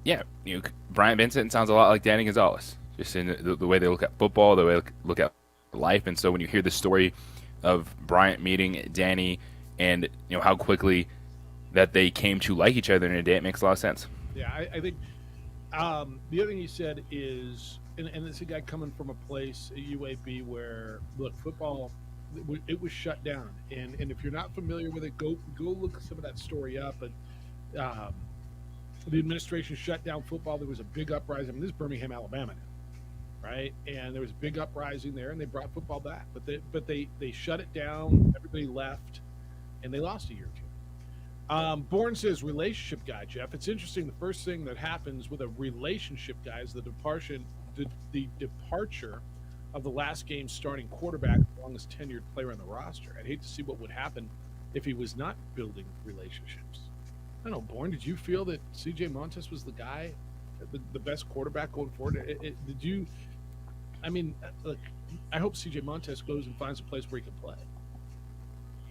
yeah, Brian Vincent sounds a lot like Danny Gonzalez, just in the way they look at football, the way they look at life. And so when you hear the story of Bryant meeting Danny and how quickly that they came to like each other in a day, it makes a lot of sense. Yeah, I think the other thing he said is, and it's a guy coming from a place at UAB where, look, football, it was shut down. And if you're not familiar with it, go look some of that story up. But the administration shut down football. There was a big uprising. I mean, this is Birmingham, Alabama now, right? And there was a big uprising there, and they brought football back. But they shut it down. Everybody left, and they lost a year or two. Bourne says relationship guy, Jeff. It's interesting. The first thing that happens with a relationship guy is the departure of the last game's starting quarterback, the longest tenured player on the roster. I'd hate to see what would happen if he was not building relationships. I don't know, Bourne, did you feel that CJ Montes was the guy, the best quarterback going forward? Did you? I mean, look, I hope CJ Montes goes and finds a place where he can play.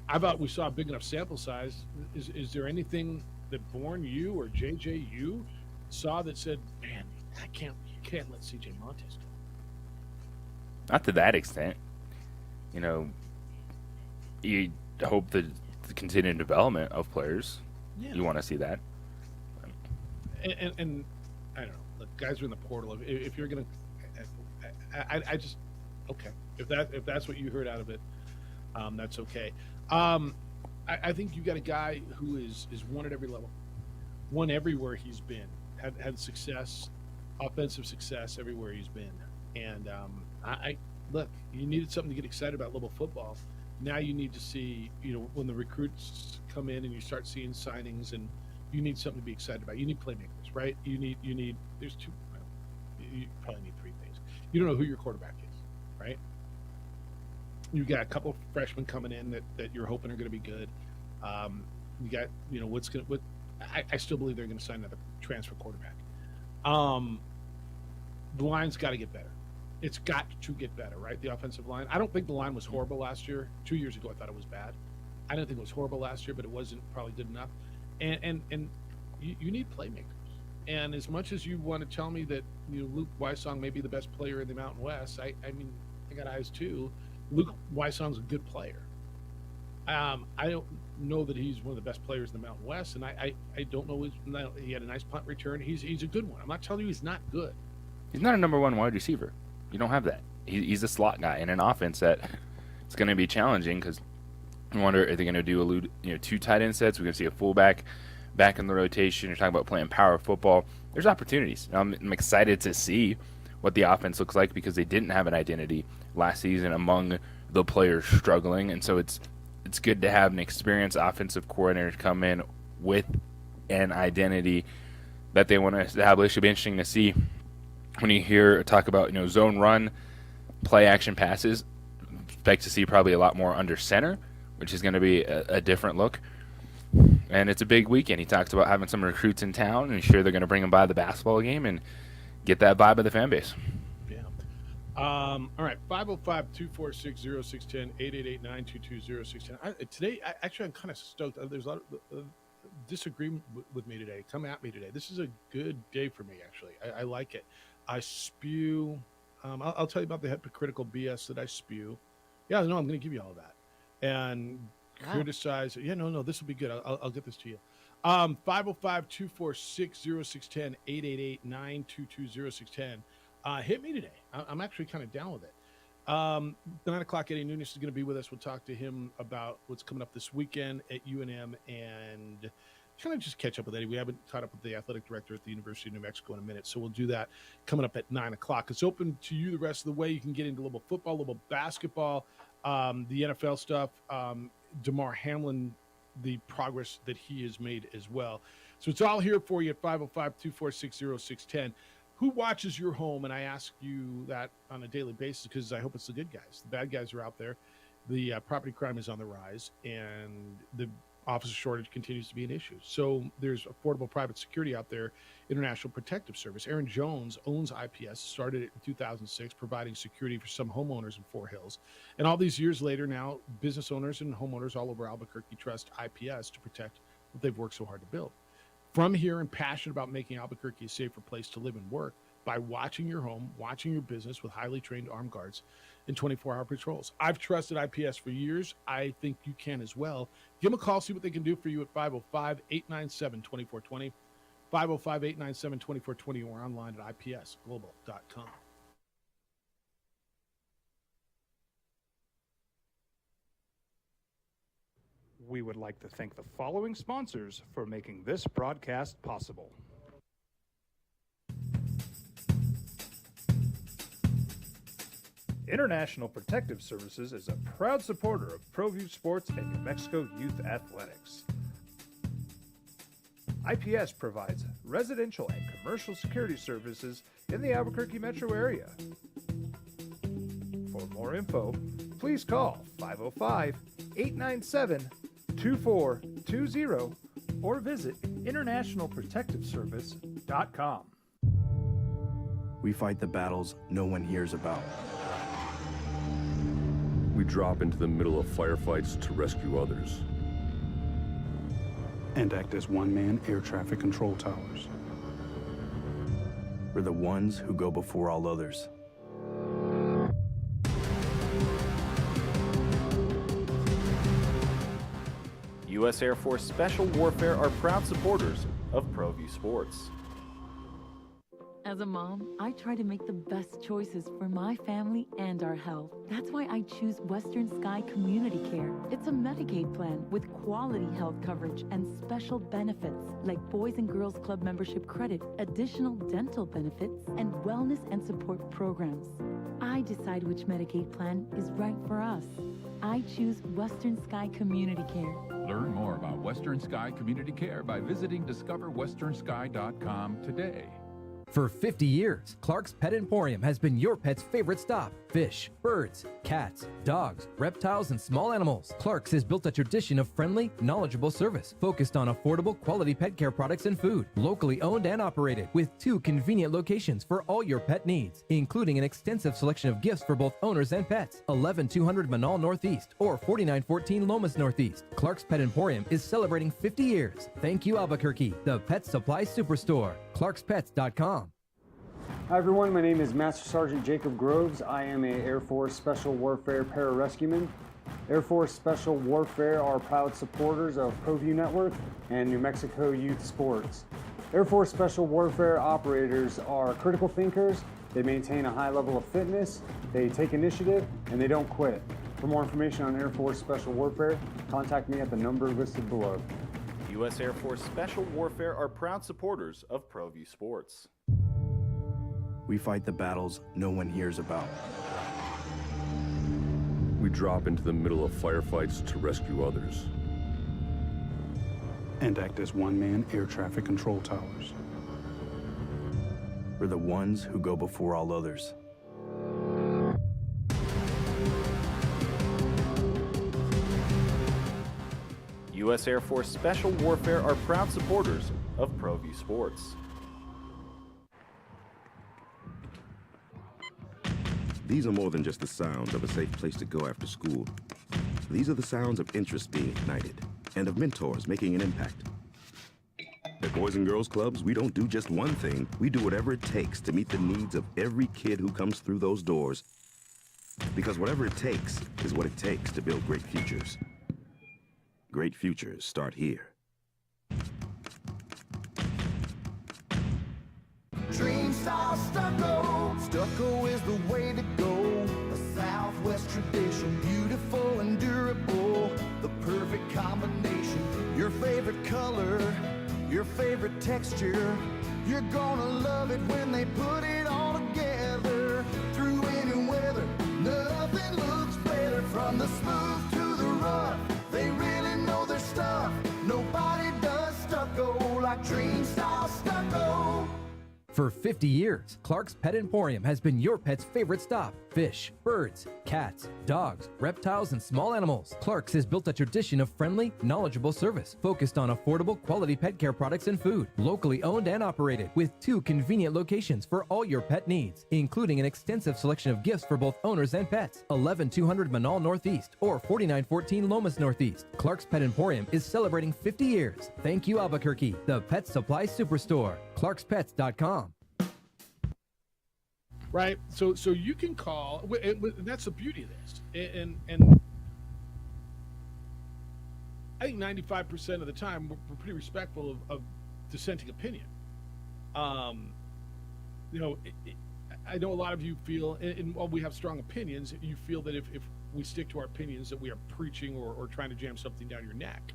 I thought we saw a big enough sample size. Is there anything that Bourne, you or JJ, you saw that said, man, you can't let CJ Montes go? Not to that extent. You hope the continued development of players. Yeah. You want to see that. And I don't know. The guys are in the portal. If you're going to, I just, okay. If that's what you heard out of it, that's okay. I think you got a guy who is won at every level, won everywhere he's been, had success, offensive success everywhere he's been. And I look, you needed something to get excited about level football. Now you need to see, when the recruits come in and you start seeing signings, and you need something to be excited about. You need playmakers, right? You need. There's two. You probably need three things. You don't know who your quarterback is, right? You got a couple of freshmen coming in that you're hoping are going to be good. You got, I still believe they're going to sign another transfer quarterback. The line's got to get better. It's got to get better, right? The offensive line. I don't think the line was horrible last year. 2 years ago, I thought it was bad. I didn't think it was horrible last year, but it wasn't probably good enough. And you need playmakers. And as much as you want to tell me that Luke Weissong may be the best player in the Mountain West, I mean, I got eyes too. Luke Weissong's a good player. I don't know that he's one of the best players in the Mountain West, and I don't know. He had a nice punt return. He's a good one. I'm not telling you he's not good. He's not a number one wide receiver. You don't have that. He's a slot guy in an offense that it's going to be challenging because I wonder if they're going to do two tight end sets. We're going to see a fullback back in the rotation. You're talking about playing power football. There's opportunities. I'm excited to see what the offense looks like because they didn't have an identity last season among the players struggling, and so it's good to have an experienced offensive coordinator come in with an identity that they want to establish. It'll be interesting to see when you hear talk about zone run, play action passes. Expect to see probably a lot more under center, which is going to be a different look. And it's a big weekend. He talks about having some recruits in town, and sure they're going to bring them by the basketball game and get that vibe of the fan base. Yeah. All right. 505-246-0610, 888-922-0610. Today, I'm kind of stoked. There's a lot of disagreement with me today. Come at me today. This is a good day for me, actually. I like it. I spew. I'll tell you about the hypocritical BS that I spew. Yeah, no, I'm going to give you all of that. And criticize. Yeah, no, this will be good. I'll get this to you. 505-246-0610, 888-922-0610. Hit me today. I'm actually kind of down with it. 9 o'clock, Eddie Nunes is going to be with us. We'll talk to him about what's coming up this weekend at UNM and kind of just catch up with Eddie. We haven't caught up with the athletic director at the University of New Mexico in a minute, so we'll do that coming up at 9 o'clock. It's open to you the rest of the way. You can get into a little football, a little basketball, the NFL stuff, DeMar Hamlin, the progress that he has made as well. So it's all here for you at 505-246-0610. Who watches your home? And I ask you that on a daily basis because I hope it's the good guys. The bad guys are out there. The property crime is on the rise, and the officer shortage continues to be an issue. So there's affordable private security out there, International Protective Service. Aaron Jones owns IPS, started it in 2006, providing security for some homeowners in Fort Hills. And all these years later now, business owners and homeowners all over Albuquerque trust IPS to protect what they've worked so hard to build. From here and passionate about making Albuquerque a safer place to live and work by watching your home, watching your business with highly trained armed guards and 24-hour patrols. I've trusted IPS for years. I think you can as well. Give them a call, see what they can do for you at 505-897-2420, 505-897-2420, or online at ipsglobal.com. We would like to thank the following sponsors for making this broadcast possible. International Protective Services is a proud supporter of ProView Sports and New Mexico Youth Athletics. IPS provides residential and commercial security services in the Albuquerque metro area. For more info, please call 505-897-2420 or visit internationalprotectiveservice.com. We fight the battles no one hears about. We drop into the middle of firefights to rescue others. And act as one-man air traffic control towers. We're the ones who go before all others. U.S. Air Force Special Warfare are proud supporters of ProView Sports. As a mom, I try to make the best choices for my family and our health. That's why I choose Western Sky Community Care. It's a Medicaid plan with quality health coverage and special benefits like Boys and Girls Club membership credit, additional dental benefits, and wellness and support programs. I decide which Medicaid plan is right for us. I choose Western Sky Community Care. Learn more about Western Sky Community Care by visiting discoverwesternsky.com today. For 50 years, Clark's Pet Emporium has been your pet's favorite stop. Fish, birds, cats, dogs, reptiles, and small animals. Clark's has built a tradition of friendly, knowledgeable service focused on affordable, quality pet care products and food. Locally owned and operated with 2 convenient locations for all your pet needs, including an extensive selection of gifts for both owners and pets. 11200 Manal Northeast or 4914 Lomas Northeast. Clark's Pet Emporium is celebrating 50 years. Thank you, Albuquerque, the pet supply superstore. ClarksPets.com. Hi everyone, my name is Master Sergeant Jacob Groves. I am a Air Force Special Warfare Pararescueman. Air Force Special Warfare are proud supporters of ProView Network and New Mexico Youth Sports. Air Force Special Warfare operators are critical thinkers. They maintain a high level of fitness, they take initiative, and they don't quit. For more information on Air Force Special Warfare, contact me at the number listed below. U.S. Air Force Special Warfare are proud supporters of ProView Sports. We fight the battles no one hears about. We drop into the middle of firefights to rescue others. And act as one-man air traffic control towers. We're the ones who go before all others. U.S. Air Force Special Warfare are proud supporters of ProView Sports. These are more than just the sounds of a safe place to go after school. These are the sounds of interest being ignited and of mentors making an impact. At Boys and Girls Clubs, we don't do just one thing. We do whatever it takes to meet the needs of every kid who comes through those doors. Because whatever it takes is what it takes to build great futures. Great futures start here. Dream Style Stucco. Stucco is the way to go. A Southwest tradition, beautiful and durable. The perfect combination. Your favorite color, your favorite texture. You're gonna love it when they put it all together. Through any weather, nothing looks better. From the smooth to the rough, they really know their stuff. Nobody does stucco like Dream Style Stucco. For 50 years, Clark's Pet Emporium has been your pet's favorite stop. Fish, birds, cats, dogs, reptiles, and small animals. Clark's has built a tradition of friendly, knowledgeable service focused on affordable, quality pet care products and food. Locally owned and operated with 2 convenient locations for all your pet needs, including an extensive selection of gifts for both owners and pets. 11200 Manal Northeast or 4914 Lomas Northeast. Clark's Pet Emporium is celebrating 50 years. Thank you, Albuquerque, the Pet Supply Superstore. ClarksPets.com. Right, so you can call. That's the beauty of this, and I think 95% of the time we're pretty respectful of dissenting opinion. You know, I know a lot of you feel, and while we have strong opinions, you feel that if we stick to our opinions, that we are preaching or trying to jam something down your neck.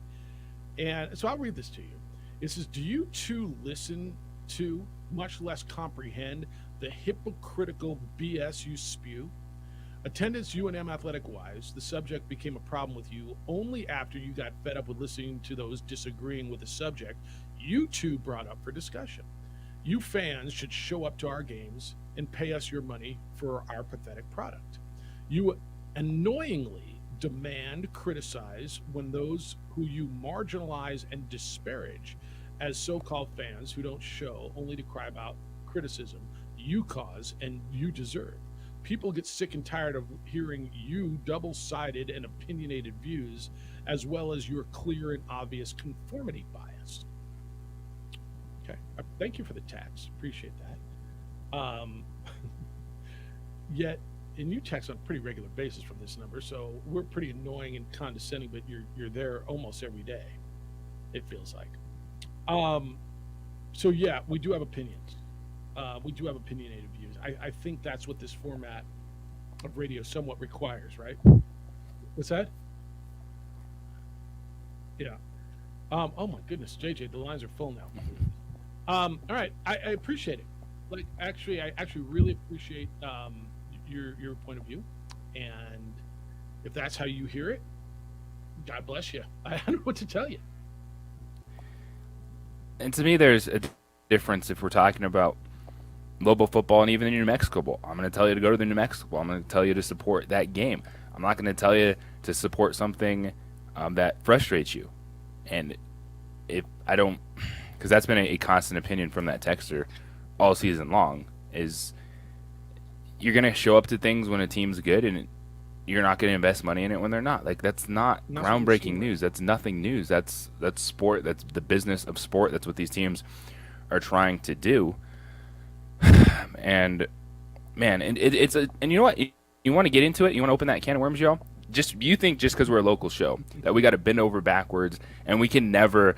And so I'll read this to you. It says, "Do you too listen to, much less comprehend, the hypocritical BS you spew? Attendance UNM athletic-wise, the subject became a problem with you only after you got fed up with listening to those disagreeing with the subject you two brought up for discussion. You fans should show up to our games and pay us your money for our pathetic product. You annoyingly demand, criticize when those who you marginalize and disparage as so-called fans who don't show, only to cry about criticism you cause and you deserve. People get sick and tired of hearing you double-sided and opinionated views, as well as your clear and obvious conformity bias." Okay, thank you for the text. Appreciate that. Yet, and you text on a pretty regular basis from this number, so we're pretty annoying and condescending, but you're there almost every day, it feels like. So yeah, we do have opinions. We do have opinionated views. I think that's what this format of radio somewhat requires, right? What's that? Yeah. Oh my goodness, JJ, the lines are full now. All right, I appreciate it. Like, actually, I actually really appreciate your point of view, and if that's how you hear it, God bless you. I don't know what to tell you. And to me, there's a difference if we're talking about Lobo football and even the New Mexico Bowl. I'm going to tell you to go to the New Mexico Bowl. I'm going to tell you to support that game. I'm not going to tell you to support something that frustrates you. And if I don't, because that's been a constant opinion from that texter all season long, is you're going to show up to things when a team's good and you're not going to invest money in it when they're not. Like, that's not groundbreaking news. That's nothing news. That's sport. That's the business of sport. That's what these teams are trying to do. And man, and and you know what? You want to get into it? You want to open that can of worms, y'all? You think just because we're a local show that we got to bend over backwards and we can never,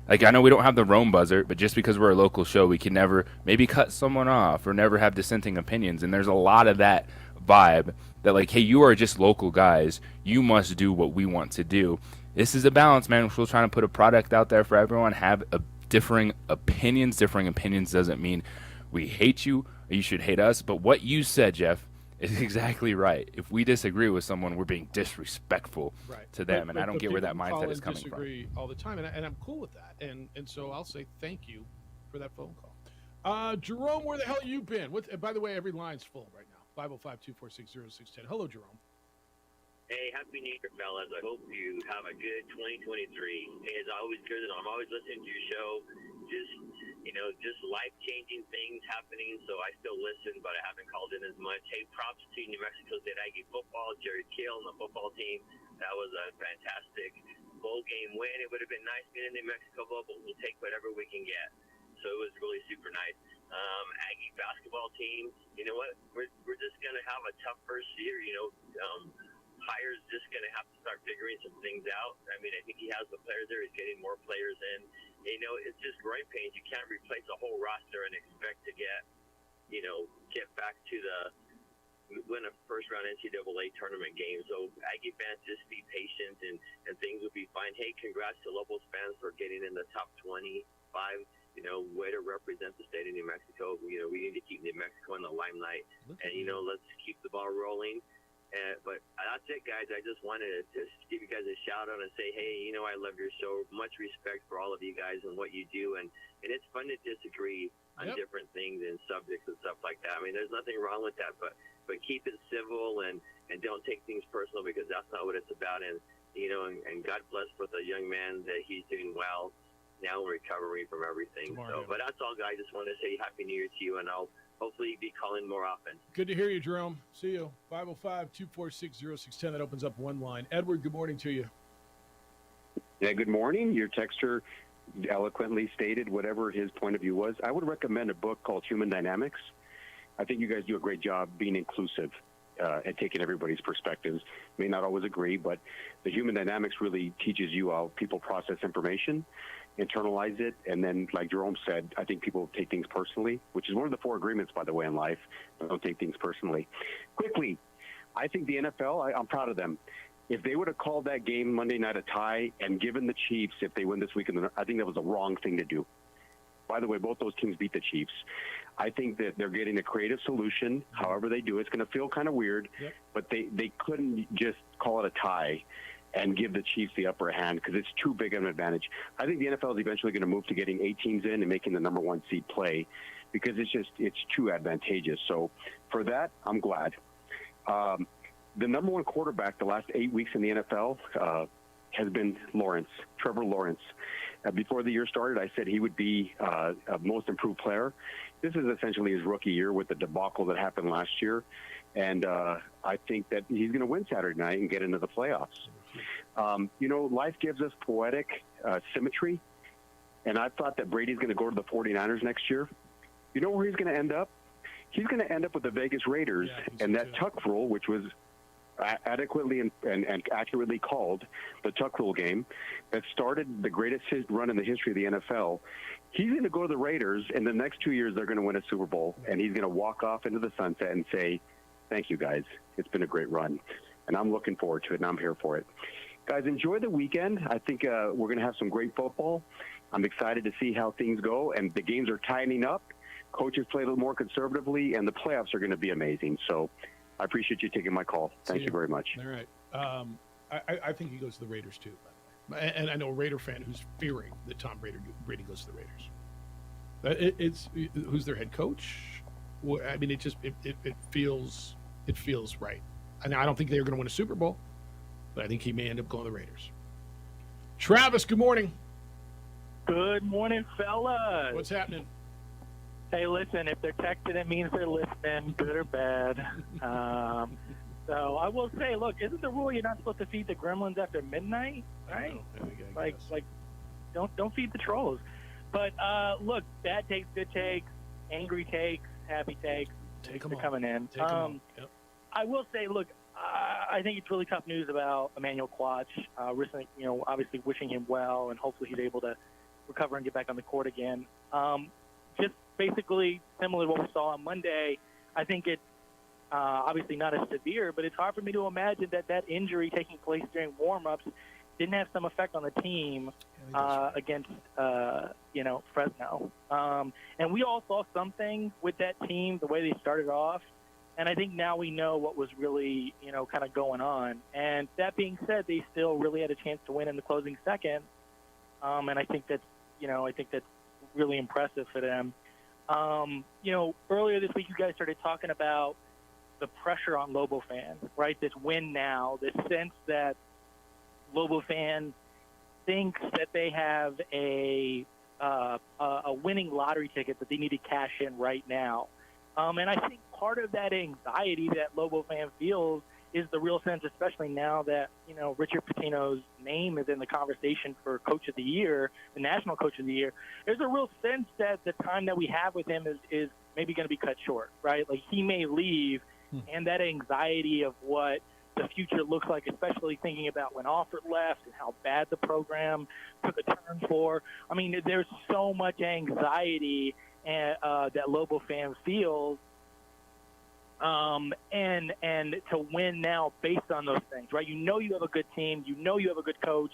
like, I know we don't have the Rome buzzer, but just because we're a local show, we can never maybe cut someone off or never have dissenting opinions. And there's a lot of that vibe that, like, hey, you are just local guys. You must do what we want to do. This is a balance, man. We're still trying to put a product out there for everyone. Have differing opinions. Differing opinions doesn't mean we hate you or you should hate us. But what you said, Jeff, is exactly right. If we disagree with someone, we're being disrespectful to them, and I don't get where that mindset is coming from. Disagree all the time, and I'm cool with that. And so I'll say thank you for that phone call. Jerome, where the hell you been? By the way, every line's full right now. 505-246-0610. Hello, Jerome. Hey, happy New Year, fellas. I hope you have a good 2023. Hey, it's always good, and I'm always listening to your show. Just life-changing things happening, so I still listen, but I haven't called in as much. Hey, props to New Mexico State Aggie football, Jerry Kill and the football team. That was a fantastic bowl game win. It would have been nice being in the New Mexico Bowl, but we'll take whatever we can get. So it was really super nice. Aggie basketball team, you know what? We're just going to have a tough first year, Hires just going to have to start figuring some things out. I mean, I think he has the players there. He's getting more players in. It's just growing pains. You can't replace a whole roster and expect to get back to win a first-round NCAA tournament game. So Aggie fans, just be patient and things will be fine. Hey, congrats to Lobos fans for getting in the top 25. Way to represent the state of New Mexico. We need to keep New Mexico in the limelight. And, let's keep the ball rolling. But that's it, guys. I just wanted to give you guys a shout-out and say, hey, I love your show. Much respect for all of you guys and what you do. And it's fun to disagree on different things and subjects and stuff like that. I mean, there's nothing wrong with that. But keep it civil and don't take things personal, because that's not what it's about. And God bless for the young man that he's doing well now in recovery from everything. But that's all, guys. I just want to say Happy New Year to you, and I'll hopefully be calling more often. Good to hear you, Jerome. See you. 505-246-0610. That opens up one line. Edward, good morning to you. Yeah, good morning. Your texter eloquently stated whatever his point of view was. I would recommend a book called Human Dynamics. I think you guys do a great job being inclusive and taking everybody's perspectives. May not always agree, but the Human Dynamics really teaches you how people process information, internalize it, and then, like Jerome said, I think people take things personally, which is one of the 4 agreements, by the way, in life. Don't take things personally. Quickly, I think the NFL, I'm proud of them. If they would have called that game Monday night a tie and given the Chiefs, if they win this weekend, I think that was the wrong thing to do. By the way, both those teams beat the Chiefs. I think that they're getting a creative solution. However they do, it's going to feel kind of weird, but they couldn't just call it a tie and give the Chiefs the upper hand, because it's too big of an advantage. I think the NFL is eventually going to move to getting 8 teams in and making the number 1 seed play, because it's too advantageous. So for that, I'm glad. The number 1 quarterback the last 8 weeks in the NFL has been Trevor Lawrence. Before the year started, I said he would be a most improved player. This is essentially his rookie year with the debacle that happened last year. And I think that he's going to win Saturday night and get into the playoffs. Life gives us poetic symmetry. And I thought that Brady's going to go to the 49ers next year. You know where he's going to end up? He's going to end up with the Vegas Raiders. And that tuck rule, which was adequately and accurately called the tuck rule game that started the greatest run in the history of the NFL. He's going to go to the Raiders, and the next 2 years they're going to win a Super Bowl, and he's going to walk off into the sunset and say, thank you, guys. It's been a great run, and I'm looking forward to it, and I'm here for it. Guys, enjoy the weekend. I think we're going to have some great football. I'm excited to see how things go, and the games are tightening up. Coaches play a little more conservatively, and the playoffs are going to be amazing. So I appreciate you taking my call. Thank you very much. All right. I think he goes to the Raiders too, by the way. And I know a Raider fan who's fearing that Tom Brady goes to the Raiders. It's who's their head coach? I mean, it feels right. And I don't think they're going to win a Super Bowl, but I think he may end up going to the Raiders. Travis, good morning. Good morning, fellas. What's happening? Hey, listen, if they're texting, it means they're listening, good or bad. So I will say, look, isn't the rule you're not supposed to feed the gremlins after midnight, right? Like, don't feed the trolls. But look, bad takes, good takes, angry takes, happy takes. They're coming in. Take 'em all. Yep. I will say, look, I think it's really tough news about Emmanuel Quach. Recently, obviously wishing him well, and hopefully he's able to recover and get back on the court again. Just basically similar to what we saw on Monday. I think it's obviously not as severe, but it's hard for me to imagine that injury taking place during warm-ups didn't have some effect on the team against, Fresno. And we all saw something with that team, the way they started off. And I think now we know what was really, kind of going on. And that being said, they still really had a chance to win in the closing seconds. And I think that's really impressive for them. Earlier this week, you guys started talking about the pressure on Lobo fans, right? This win now, this sense that Lobo fan thinks that they have a winning lottery ticket that they need to cash in right now. And I think part of that anxiety that Lobo fan feels is the real sense, especially now that, Richard Pitino's name is in the conversation for Coach of the Year, the National Coach of the Year. There's a real sense that the time that we have with him is maybe going to be cut short, right? Like, he may leave, and that anxiety of what the future looks like, especially thinking about when Alford left and how bad the program took a turn for. I mean, there's so much anxiety that Lobo fan feels, and to win now based on those things, right? You have a good team, you have a good coach,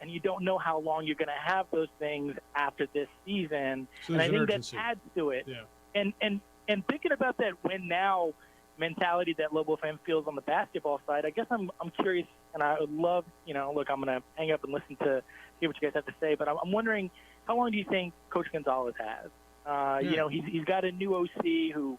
and you don't know how long you're going to have those things after this season. So and I think urgency. that adds to it. Yeah. And thinking about that win now mentality that Lobo fan feels on the basketball side, I guess I'm curious, and I would love, look, I'm going to hang up and listen to hear what you guys have to say, but I'm wondering, how long do you think Coach Gonzalez has? He's got a new OC who,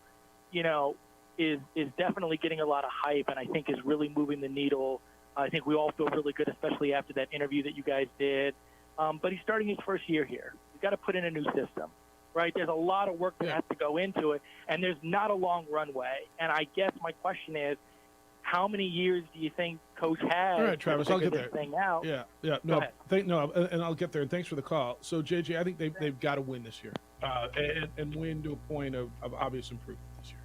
is definitely getting a lot of hype, and I think is really moving the needle. I think we all feel really good, especially after that interview that you guys did. But he's starting his first year here. He's got to put in a new system, right? There's a lot of work that has to go into it, and there's not a long runway. And I guess my question is, how many years do you think Coach has? All right, Travis, to I'll figure get there. this thing out? Yeah. Go ahead. And I'll get there. And thanks for the call. So, JJ, I think they've got to win this year, and win to a point of obvious improvement this year.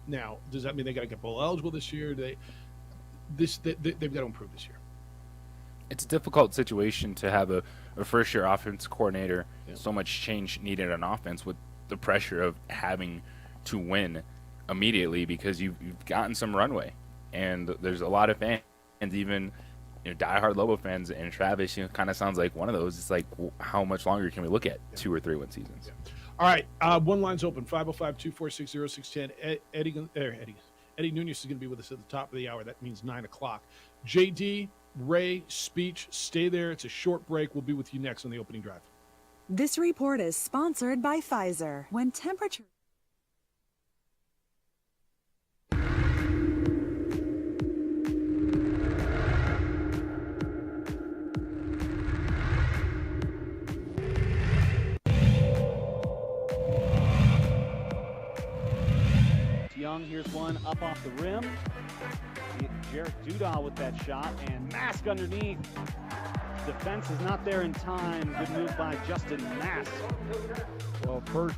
Now, does that mean they got to get bowl eligible this year? They've got to improve this year. It's a difficult situation to have a first-year offense coordinator, so much change needed on offense with the pressure of having to win immediately because you've gotten some runway. And there's a lot of fans, even diehard Lobo fans, and Travis kind of sounds like one of those. It's like, how much longer can we look at 2 or 3 win seasons? Yeah. All right, one line's open, 505-246-0610. Eddie Nunez is going to be with us at the top of the hour. That means 9 o'clock. JD, Ray, Speech, stay there. It's a short break. We'll be with you next on the opening drive. This report is sponsored by Pfizer. When temperature... Young, here's one up off the rim. Jarek Dudahl with that shot, and Mask underneath. Defense is not there in time. Good move by Justin Mask. Well, first.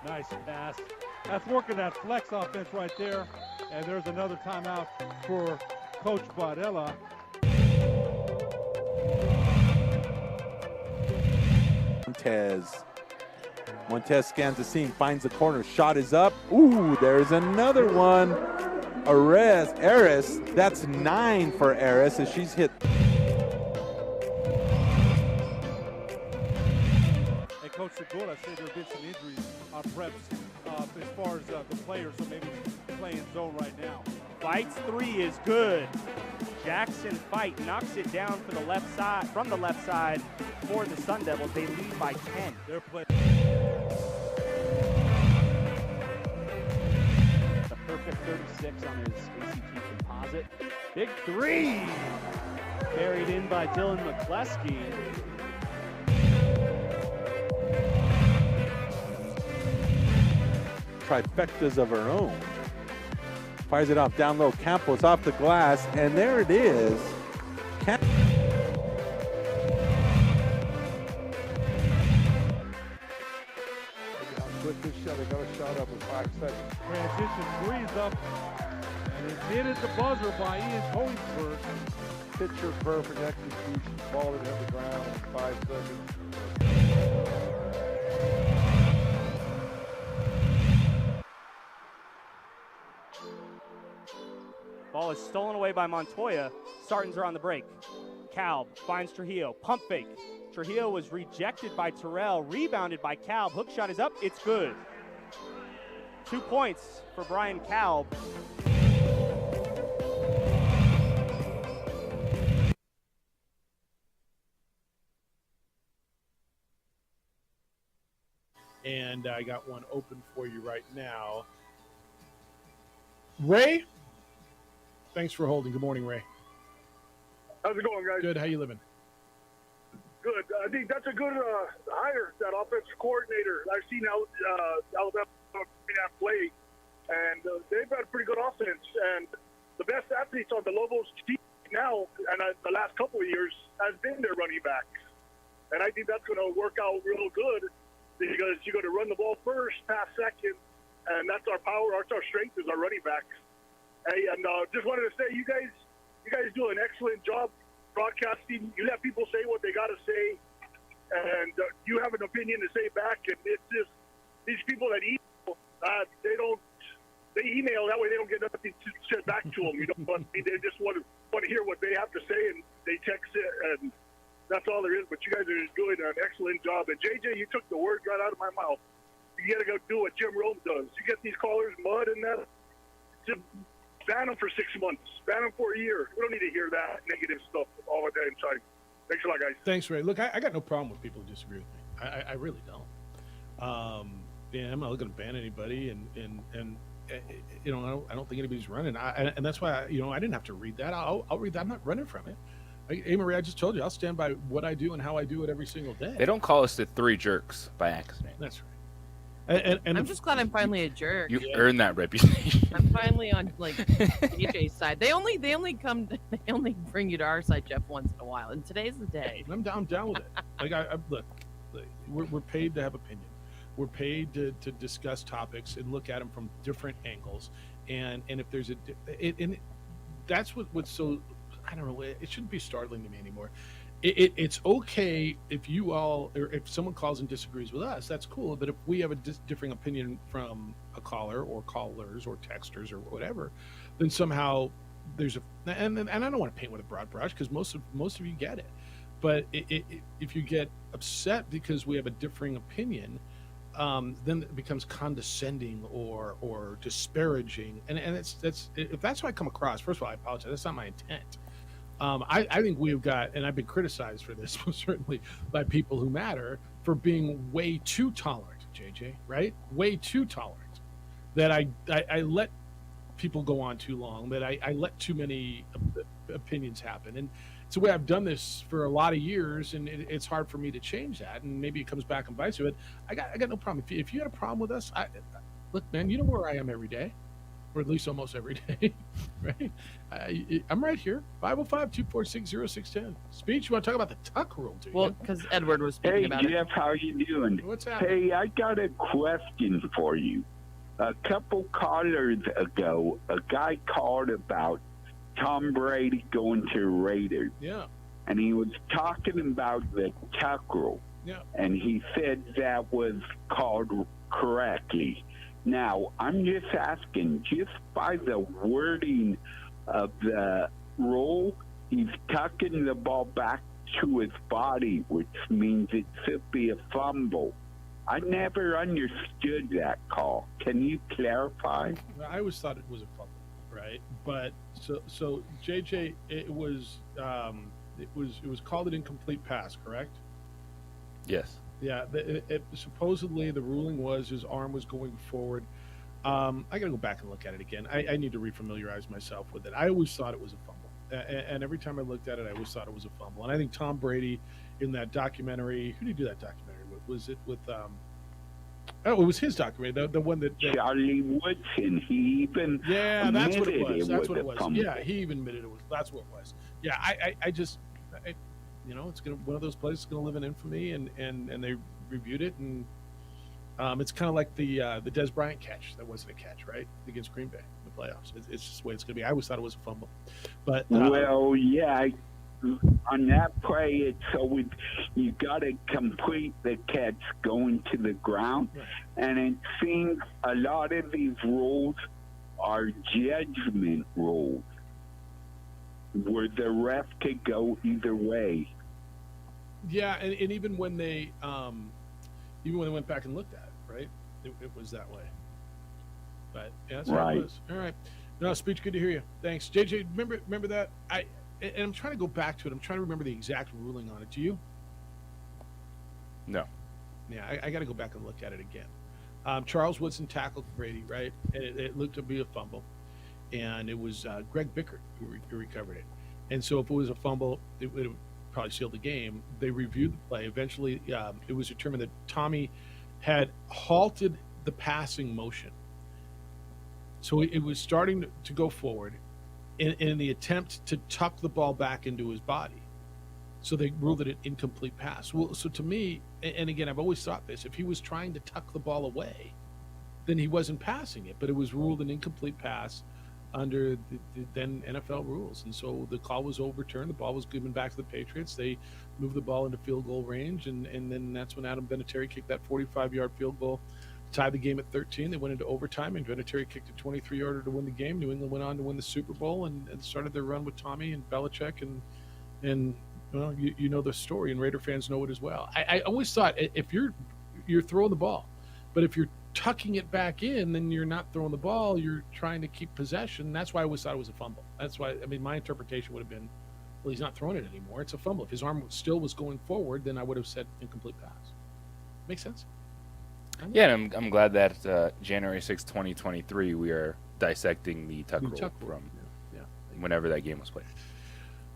Nice pass. That's working that flex offense right there. And there's another timeout for Coach Bardella. Montez scans the seam, finds the corner, shot is up. Ooh, there's another one. Aris, that's 9 for Aris as she's hit. And Coach Segura said there have been some injuries on preps as far as the players, so maybe playing zone right now. Fight's 3 is good. Jackson Fight knocks it down for the left side, from the left side for the Sun Devils. They lead by 10. They're playing. A perfect 36 on his ACT composite. Big 3! Buried in by Dylan McCleskey. Trifectas of her own. fires it off down low. Campos off the glass, and there it is. Quick this shot. They got a shot up in 5 seconds. Transition threes up. And it's hit at the buzzer by Ian Koenigsberg. Picture perfect execution. Ball that hit the ground in 5 seconds. Ball is stolen away by Montoya. Sartans are on the break. Calb finds Trujillo. Pump fake. Trujillo was rejected by Terrell. Rebounded by Calb. Hook shot is up. It's good. 2 points for Brian Calb. And I got one open for you right now. Ray, thanks for holding. Good morning, Ray. How's it going, guys? Good. How you living? Good. I think that's a good hire, that offensive coordinator. I've seen Alabama play, and they've got a pretty good offense. And the best athletes on the Lobos team now, and the last couple of years, has been their running backs. And I think that's going to work out real good because you're going to run the ball first, pass second, and that's our power. That's our strength is our running backs. Hey, and just wanted to say, you guys do an excellent job broadcasting. You let people say what they got to say, and you have an opinion to say back. And it's just these people that email, they email that way they don't get nothing to send back to them. You know, but they just want to hear what they have to say, and they text it, and that's all there is. But you guys are just doing an excellent job. And JJ, you took the words right out of my mouth. You got to go do what Jim Rome does. You get these callers mud and that. Just ban them for 6 months. Ban them for a year. We don't need to hear that negative stuff all the damn time. Thanks a lot, guys. Thanks, Ray. Look, I got no problem with people who disagree with me. I really don't. Yeah, I'm not looking to ban anybody, and you know, I don't think anybody's running. And that's why I didn't have to read that. I'll read that. I'm not running from it. Hey, Marie, I just told you I'll stand by what I do and how I do it every single day. They don't call us the three jerks by accident. That's right. And I'm just glad I'm finally a jerk. You earned that reputation. I'm finally on like DJ's side. They only bring you to our side, Jeff, once in a while, and today's the day. I'm down with it. Like look, we're paid to have opinion. We're paid to discuss topics and look at them from different angles. And if there's that's what's so, I don't know, it shouldn't be startling to me anymore. It's okay if you all, or if someone calls and disagrees with us, that's cool. But if we have a differing opinion from a caller or callers or texters or whatever, then somehow there's and I don't want to paint with a broad brush because most of you get it. But if you get upset because we have a differing opinion, then it becomes condescending or disparaging. And if that's how I come across, first of all, I apologize. That's not my intent. I think we've got, and I've been criticized for this, certainly by people who matter, for being way too tolerant, JJ, right? Way too tolerant. That I let people go on too long, that I let too many opinions happen. And it's the way I've done this for a lot of years, and it's hard for me to change that. And maybe it comes back and bites you, but I got no problem. If you had a problem with us, look, man, you know where I am every day. Or at least almost every day, right? I'm right here, 505-246-0610. Speech, you want to talk about the tuck rule, do you? Well, because Edward was speaking about Jeff, how you doing? What's happening? Hey, I got a question for you. A couple callers ago, a guy called about Tom Brady going to Raiders. Yeah. And he was talking about the tuck rule. Yeah. And he said that was called correctly. Now, I'm just asking, just by the wording of the rule, he's tucking the ball back to his body, which means it should be a fumble. I never understood that call. Can you clarify? I always thought it was a fumble, right? But so JJ, it was called an incomplete pass, correct? Yes. Yeah, supposedly the ruling was his arm was going forward. I got to go back and look at it again. I need to refamiliarize myself with it. I always thought it was a fumble. And every time I looked at it, I always thought it was a fumble. And I think Tom Brady in that documentary, who did he do that documentary with? Was it with Oh, it was his documentary, the one that Charlie Woodson. He even that's what it admitted was. That's what a it was. fumble. Yeah, he even admitted it was. That's what it was. Yeah, I just, it's gonna one of those plays gonna live in infamy, and they reviewed it, and it's kind of like the Dez Bryant catch that wasn't a catch, right, against Green Bay in the playoffs. It's just the way it's gonna be. I always thought it was a fumble, but Well, yeah. On that play, it's always you got to complete the catch going to the ground, and it seems a lot of these rules are judgment rules, where the ref could go either way. Yeah, and even when they went back and looked at it, right, it was that way. But yeah, that's how it was. All right, no, Speech, good to hear you. Thanks, JJ. Remember that And I'm trying to go back to it. I'm trying to remember the exact ruling on it. Do you? No. Yeah, I got to go back and look at it again. Charles Woodson tackled Brady, right? And it looked to be a fumble. And it was Greg Bickert who recovered it. And so if it was a fumble, it would have probably sealed the game. They reviewed the play. Eventually, it was determined that Tommy had halted the passing motion. So it was starting to go forward in the attempt to tuck the ball back into his body. So they ruled it an incomplete pass. Well, so to me, and again, I've always thought this, if he was trying to tuck the ball away, then he wasn't passing it, but it was ruled an incomplete pass under the then NFL rules. And so the call was overturned. The ball was given back to the Patriots. They moved the ball into field goal range, and then that's when Adam Vinatieri kicked that 45-yard field goal, tied the game at 13. They went into overtime, and Vinatieri kicked a 23-yarder to win the game. New England went on to win the Super Bowl and started their run with Tommy and Belichick, and well, you know the story, and Raider fans know it as well. I always thought if you're throwing the ball, but if you're tucking it back in, then you're not throwing the ball. You're trying to keep possession. That's why I always thought it was a fumble. That's why, I mean, my interpretation would have been, well, he's not throwing it anymore. It's a fumble. If his arm still was going forward, then I would have said incomplete pass. Makes sense? Yeah, and I'm glad that January 6, 2023, we are dissecting the tuck rule from whenever that game was played.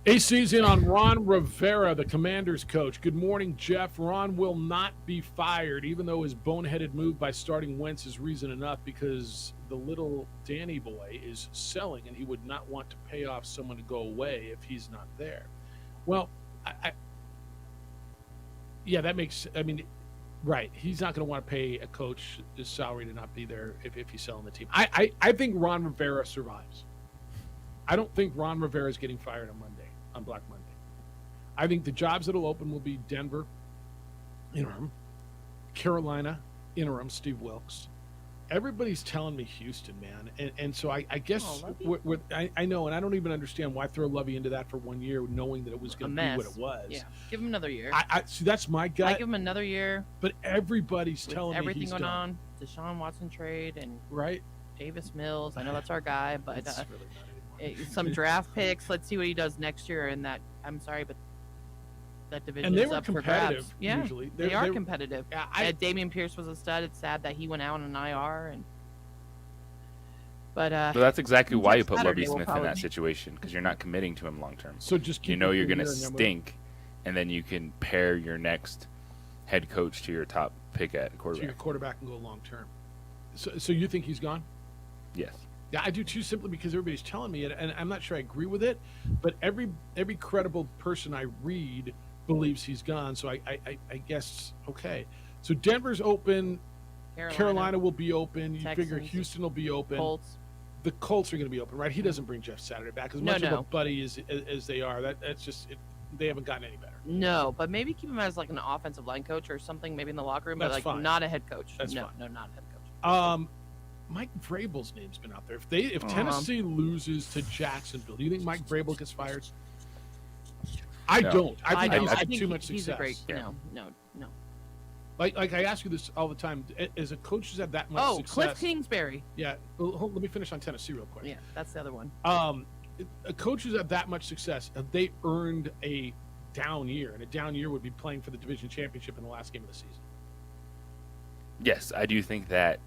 AC's in on Ron Rivera, the Commanders coach. Good morning, Jeff. Ron will not be fired, even though his boneheaded move by starting Wentz is reason enough, because the little Danny boy is selling, and he would not want to pay off someone to go away if he's not there. Well, yeah, that makes, I mean, right. He's not going to want to pay a coach his salary to not be there if he's selling the team. I think Ron Rivera survives. I don't think Ron Rivera is getting fired on Black Monday. I think the jobs that'll open will be Denver, interim, Carolina, interim, Steve Wilkes. Everybody's telling me Houston, man. And so I guess I know, and I don't even understand why throw Lovey into that for 1 year, knowing that it was going to be what it was. Yeah, give him another year. I see, that's my gut. I give him another year. But everybody's with telling everything me he's going done. on, Deshaun Watson trade and right, Davis Mills. I know that's our guy, but It's really not some draft picks. Let's see what he does next year. And that, I'm sorry, but that division And they is were up for competitive, grabs. Yeah, usually. they are They're- competitive. Yeah, Damian Pierce was a stud. It's sad that he went out on an IR. But So that's exactly why you put Saturday Lovie will Smith in probably that be- situation, because you're not committing to him long term. So just you keep know it you're for going a to year and then we'll- stink, and then you can pair your next head coach to your top pick at to quarterback. your quarterback and go long term. So you think he's gone? Yes. Yeah, I do too, simply because everybody's telling me it, and I'm not sure I agree with it. But every credible person I read believes he's gone. So I guess okay. So Denver's open. Carolina will be open. You figure Texans, Houston will be open. Colts. The Colts are going to be open, right? He doesn't bring Jeff Saturday back as No, much of no. a buddy as they are. That's just they haven't gotten any better. No, but maybe keep him as like an offensive line coach or something, maybe in the locker room, but That's like fine. not a head coach. That's no, fine. no, not a head coach. Mike Vrabel's name's been out there. If Tennessee loses to Jacksonville, do you think Mike Vrabel gets fired? I No. don't. I think he's I had think too much he's success. a great. Yeah. No. Like I ask you this all the time. As a coach who's had that much Oh, success. Cliff Kingsbury. Yeah. Well, let me finish on Tennessee real quick. Yeah, that's the other one. A coach who's had that much success, they earned a down year, and a down year would be playing for the division championship in the last game of the season. Yes, I do think that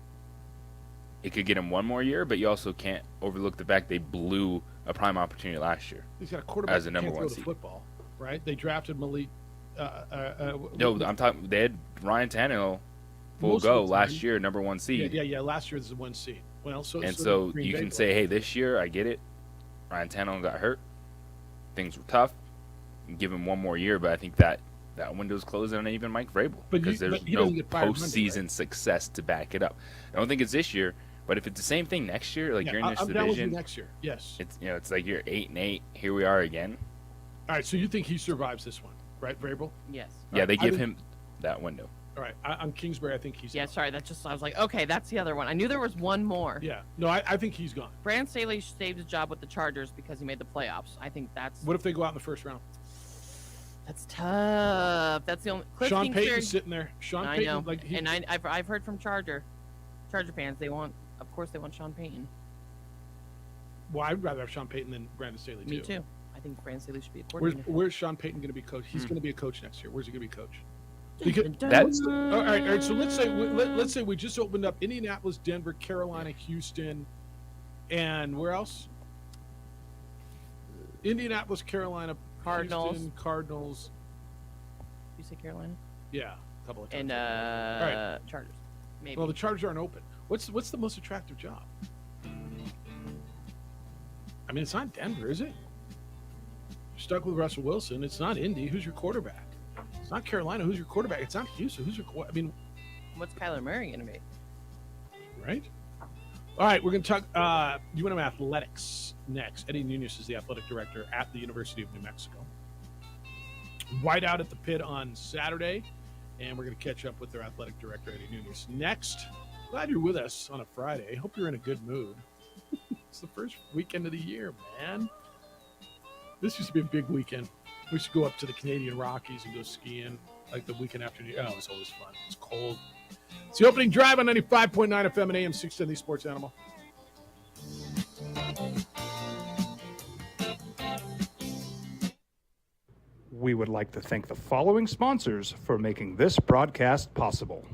it could get him one more year, but you also can't overlook the fact they blew a prime opportunity last year. He's got a quarterback as a that number can't one throw the seed. football, right? They drafted Malik. No, I'm talking. They had Ryan Tannehill full most go of the time. last year, number 1 seed. Yeah. Last year this is 1 seed. Well, so So Green you Bay can was. say, hey, this year I get it. Ryan Tannehill got hurt. Things were tough. Give him one more year, but I think that window's closing on even Mike Vrabel because there's he no doesn't get fired postseason Monday, success to back it up. I don't think it's this year, but if it's the same thing next year, like you're in this I'm down with you division, next year. Yes. it's like you're 8-8. Here we are again. All right. So you think he survives this one, right, Vrabel? Yes. Yeah, they give I think- him that window. All right. I'm Kingsbury. I think he's. Yeah, sorry. I was like, okay, that's the other one. I knew there was one more. Yeah. No, I think he's gone. Brandon Staley saved his job with the Chargers because he made the playoffs. I think that's. What if they go out in the first round? That's tough. That's the only. Cliff Sean Kingsbury- Payton's sitting there. Sean I Payton, know. like he, And I've heard from Charger fans. Of course, they want Sean Payton. well, I'd rather have Sean Payton than Brandon Staley Me too. I think Brandon Staley should be a Where's coordinator. Sean Payton going to be coach? He's going to be a coach next year. Where's he going to be coach? That's all right. So let's say we just opened up Indianapolis, Denver, Carolina, Houston, and where else? Indianapolis, Carolina, Cardinals. Houston, Cardinals. You say Carolina? Yeah, a couple of times. And right. Chargers. Maybe. Well, the Chargers aren't open. What's the most attractive job? I mean, it's not Denver, is it? You're stuck with Russell Wilson. It's not Indy. Who's your quarterback? It's not Carolina. Who's your quarterback? It's not Houston. Who's your I mean, What's Kyler Murray going to be? right? All right, we're going to talk UNM athletics next. Eddie Nunez is the athletic director at the University of New Mexico. Whiteout at the pit on Saturday, and we're going to catch up with their athletic director, Eddie Nunez, next. Glad you're with us on a Friday. Hope you're in a good mood. It's the first weekend of the year, man. This used to be a big weekend. We used to go up to the Canadian Rockies and go skiing like the weekend after. Oh, it was always fun. It's cold. It's the opening drive on 95.9 FM and AM 610, the Sports Animal. We would like to thank the following sponsors for making this broadcast possible.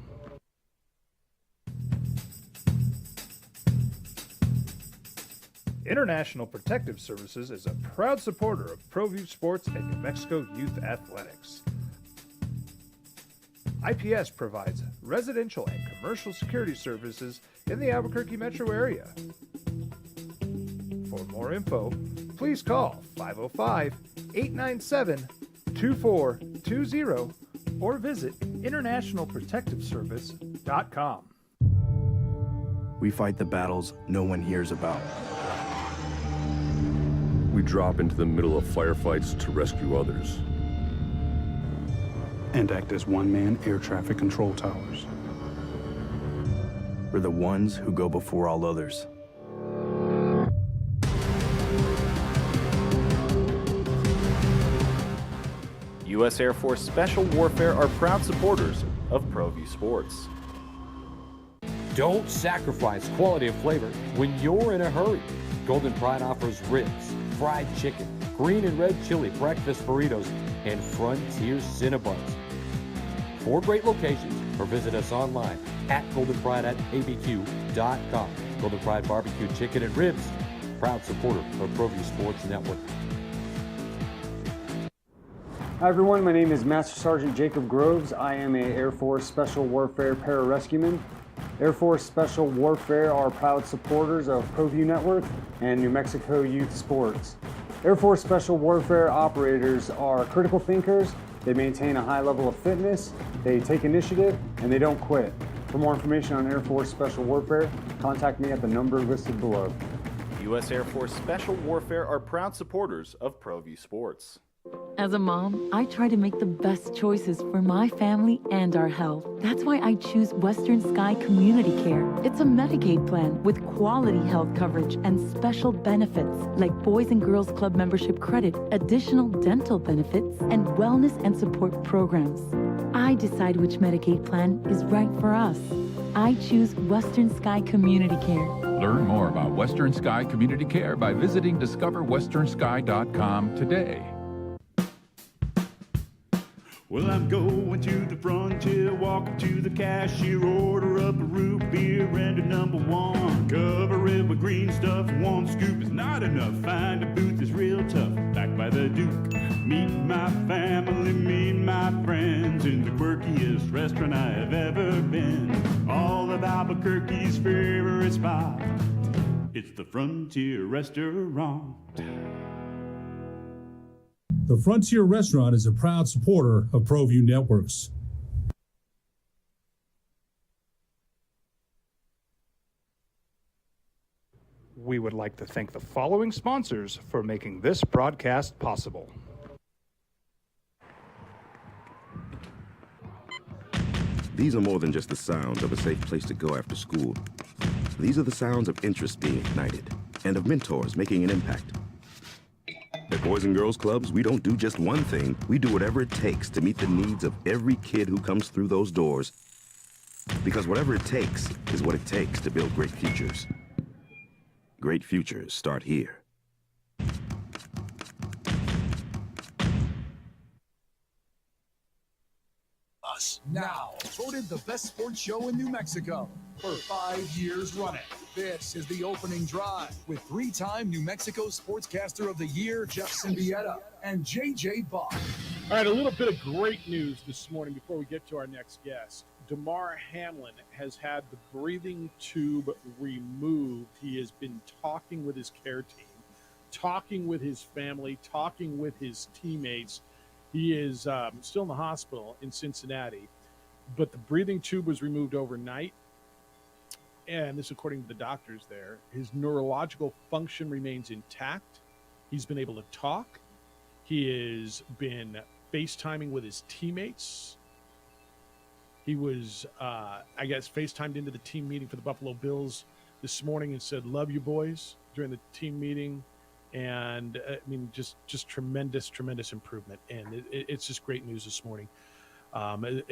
International Protective Services is a proud supporter of ProView Sports and New Mexico Youth Athletics. IPS provides residential and commercial security services in the Albuquerque metro area. For more info, please call 505-897-2420 or visit internationalprotectiveservice.com. We fight the battles no one hears about. We drop into the middle of firefights to rescue others. And act as one-man air traffic control towers. We're the ones who go before all others. U.S. Air Force Special Warfare are proud supporters of ProView Sports. Don't sacrifice quality of flavor when you're in a hurry. Golden Pride offers ribs, fried chicken, green and red chili breakfast burritos, and Frontier Cinnabons. 4 great locations, or visit us online at goldenpride@abq.com. Golden Pride Barbecue Chicken and Ribs, proud supporter of ProView Sports Network. Hi everyone, my name is Master Sergeant Jacob Groves. I am a Air Force Special Warfare Pararescueman. Air Force Special Warfare are proud supporters of ProView Network and New Mexico Youth Sports. Air Force Special Warfare operators are critical thinkers. They maintain a high level of fitness, they take initiative, and they don't quit. For more information on Air Force Special Warfare, contact me at the number listed below. U.S. Air Force Special Warfare are proud supporters of ProView Sports. As a mom, I try to make the best choices for my family and our health. That's why I choose Western Sky Community Care. It's a Medicaid plan with quality health coverage and special benefits like Boys and Girls Club membership credit, additional dental benefits, and wellness and support programs. I decide which Medicaid plan is right for us. I choose Western Sky Community Care. Learn more about Western Sky Community Care by visiting discoverwesternsky.com today. Well, I'm going to the frontier, walking to the cashier, order up a root beer and a number 1. Cover it with green stuff, 1 scoop is not enough. Find a booth is real tough, back by the Duke. Meet my family, meet my friends in the quirkiest restaurant I have ever been. Albuquerque's favorite spot. It's the Frontier Restaurant. The Frontier Restaurant is a proud supporter of ProView Networks. We would like to thank the following sponsors for making this broadcast possible. These are more than just the sounds of a safe place to go after school. These are the sounds of interest being ignited and of mentors making an impact. At Boys and Girls Clubs, we don't do just one thing. We do whatever it takes to meet the needs of every kid who comes through those doors. Because whatever it takes is what it takes to build great futures. Great futures start here. Us now voted the best sports show in New Mexico for 5 years running. This is the opening drive with 3-time New Mexico Sportscaster of the Year Jeff Symbieta and JJ Buck. All right, a little bit of great news this morning before we get to our next guest. Damar Hamlin has had the breathing tube removed. He has been talking with his care team, talking with his family, talking with his teammates. He is still in the hospital in Cincinnati, but the breathing tube was removed overnight. And this, according to the doctors there, his neurological function remains intact. He's been able to talk. He has been FaceTiming with his teammates. He was, I guess, FaceTimed into the team meeting for the Buffalo Bills this morning and said, "Love you, boys," during the team meeting. And I mean, just tremendous improvement. And it's just great news this morning. I mean,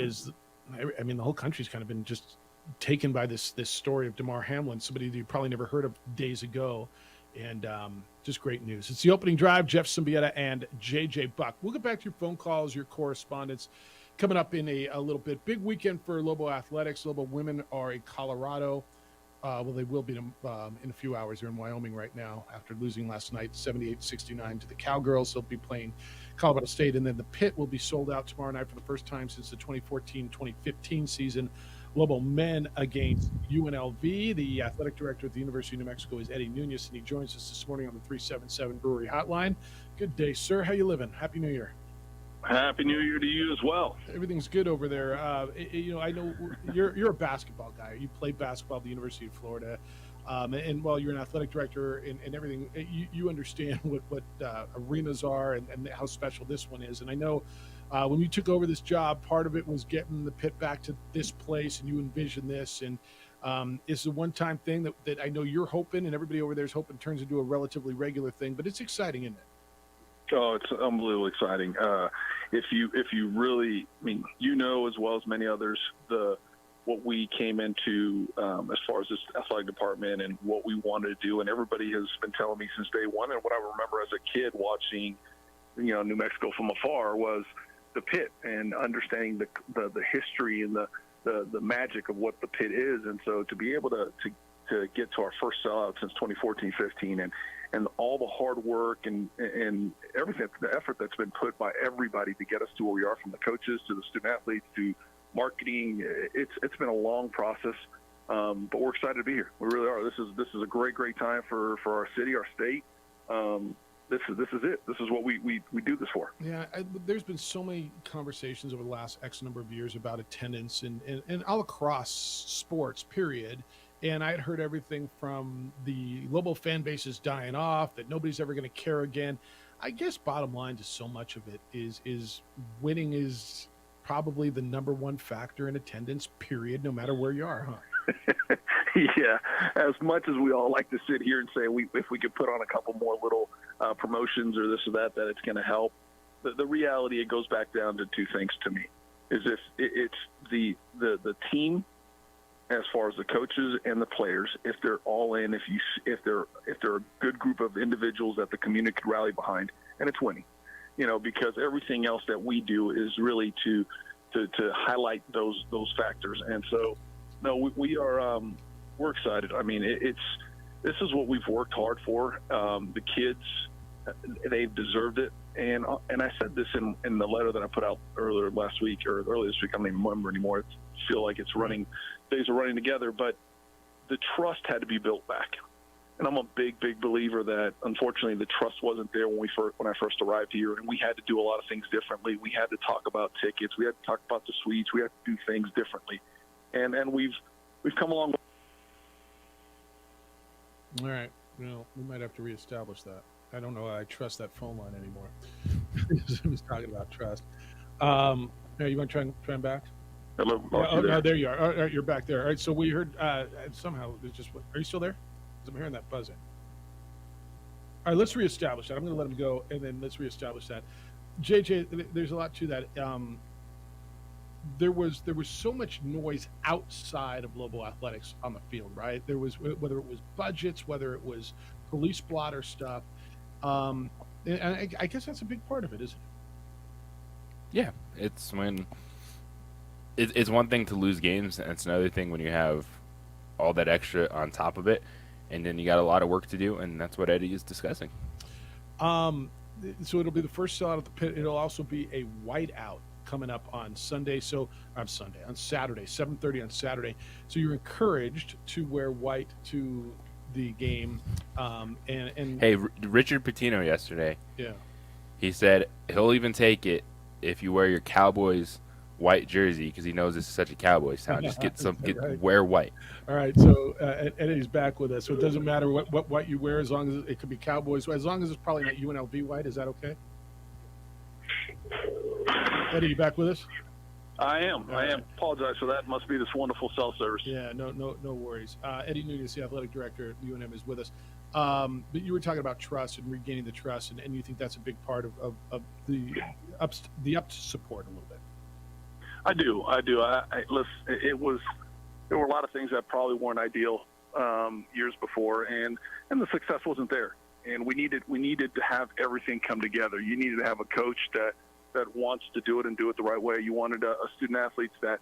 the whole country's kind of been just taken by this story of Damar Hamlin, somebody that you probably never heard of days ago. And just great news. It's the opening drive. Jeff Symbieta and JJ Buck. We'll get back to your phone calls, your correspondence coming up in a little bit. Big weekend for Lobo Athletics. Lobo women are in Colorado. Well, they will be in a few hours. They're in Wyoming right now after losing last night 78-69 to the Cowgirls. They'll be playing Colorado State. And then the pit will be sold out tomorrow night for the first time since the 2014-2015 season. Lobo men against UNLV. The athletic director at the University of New Mexico is Eddie Nunez, and he joins us this morning on the 377 Brewery Hotline. Good day, sir. How you living? Happy New Year. Happy New Year to you as well. Everything's good over there. I know you're a basketball guy. You played basketball at the University of Florida, and while you're an athletic director and everything, you understand what arenas are and how special this one is. And I know when you took over this job, part of it was getting the pit back to this place, and you envisioned this. And it's a one-time thing that I know you're hoping, and everybody over there is hoping turns into a relatively regular thing. But it's exciting, isn't it? Oh, it's unbelievably exciting. If you really, I mean, you know as well as many others, what we came into as far as this athletic department and what we wanted to do, and everybody has been telling me since day one. And what I remember as a kid watching, New Mexico from afar was the pit and understanding the history and the magic of what the pit is. And so to be able to get to our first sellout since 2014-15 and all the hard work and everything, the effort that's been put by everybody to get us to where we are, from the coaches to the student athletes to marketing, it's been a long process, but we're excited to be here. We really are. This is a great time for our city, our state. This is it. This is what we do this for. Yeah, there's been so many conversations over the last X number of years about attendance and all across sports, period. And I had heard everything from the Lobo fan base is dying off, that nobody's ever going to care again. I guess bottom line to so much of it is winning is probably the number one factor in attendance, period, no matter where you are, huh? Yeah, as much as we all like to sit here and say if we could put on a couple more little promotions or this or that it's going to help, the reality, it goes back down to two things to me. Is if it's the team, as far as the coaches and the players, if they're all in, if they're a good group of individuals that the community could rally behind, and it's winning, because everything else that we do is really to highlight those factors. And so, no, we're excited. I mean, this is what we've worked hard for. The kids, they've deserved it. And I said this in the letter that I put out earlier this week. I don't even remember anymore. I feel like days are running together. But the trust had to be built back. And I'm a big believer that, unfortunately, the trust wasn't there when I first arrived here, and we had to do a lot of things differently. We had to talk about tickets. We had to talk about the suites. We had to do things differently, and we've come along. All right. Well, we might have to reestablish that. I don't know. I trust that phone line anymore. I was talking about trust. Yeah, you want to try and back? Hello. Yeah, there you are. All right, you're back there. All right. So we heard somehow there's just. Are you still there? I'm hearing that buzzing. All right, let's reestablish that. I'm going to let him go, and then let's reestablish that. JJ, there's a lot to that. There was so much noise outside of Lobo Athletics on the field, right? There was, whether it was budgets, whether it was police blotter stuff, and I guess that's a big part of it, isn't it? Yeah, it's when it's one thing to lose games, and it's another thing when you have all that extra on top of it. And then you got a lot of work to do, and that's what Eddie is discussing. So it'll be the first sellout at the pit. It'll also be a whiteout coming up on Sunday. On Saturday, 7:30 on Saturday. So you're encouraged to wear white to the game. And hey, Richard Pitino yesterday. Yeah. He said he'll even take it if you wear your Cowboys white jersey because he knows this is such a Cowboys town. Just wear white. All right, so Eddie's back with us. So it doesn't matter what you wear as long as it could be Cowboys. As long as it's probably not UNLV white. Is that okay? Eddie, you back with us? I am. Apologize for that. Must be this wonderful cell service. Yeah, no worries. Eddie Nunez, the athletic director at UNM, is with us. But you were talking about trust and regaining the trust, and you think that's a big part of the up support a little bit. I do. Listen, there were a lot of things that probably weren't ideal years before, and the success wasn't there. And we needed to have everything come together. You needed to have a coach that wants to do it and do it the right way. You wanted a student athletes that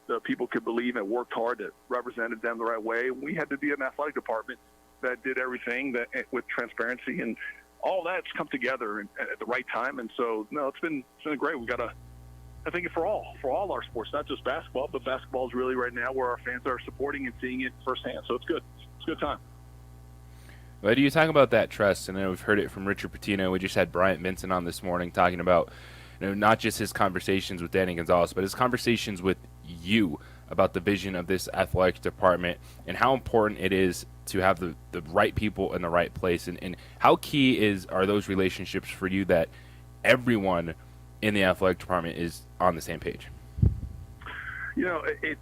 the people could believe and worked hard, that represented them the right way. We had to be an athletic department that did everything with transparency, and all that's come together at the right time. And so, no, it's been great. We got to. I think for all our sports, not just basketball, but basketball is really right now where our fans are supporting and seeing it firsthand. So it's good. It's a good time. Well, do you talk about that trust? And then we've heard it from Richard Pitino. We just had Bryant Benson on this morning talking about, not just his conversations with Danny Gonzalez, but his conversations with you about the vision of this athletic department and how important it is to have the right people in the right place, and how key are those relationships for you that everyone in the athletic department is on the same page? It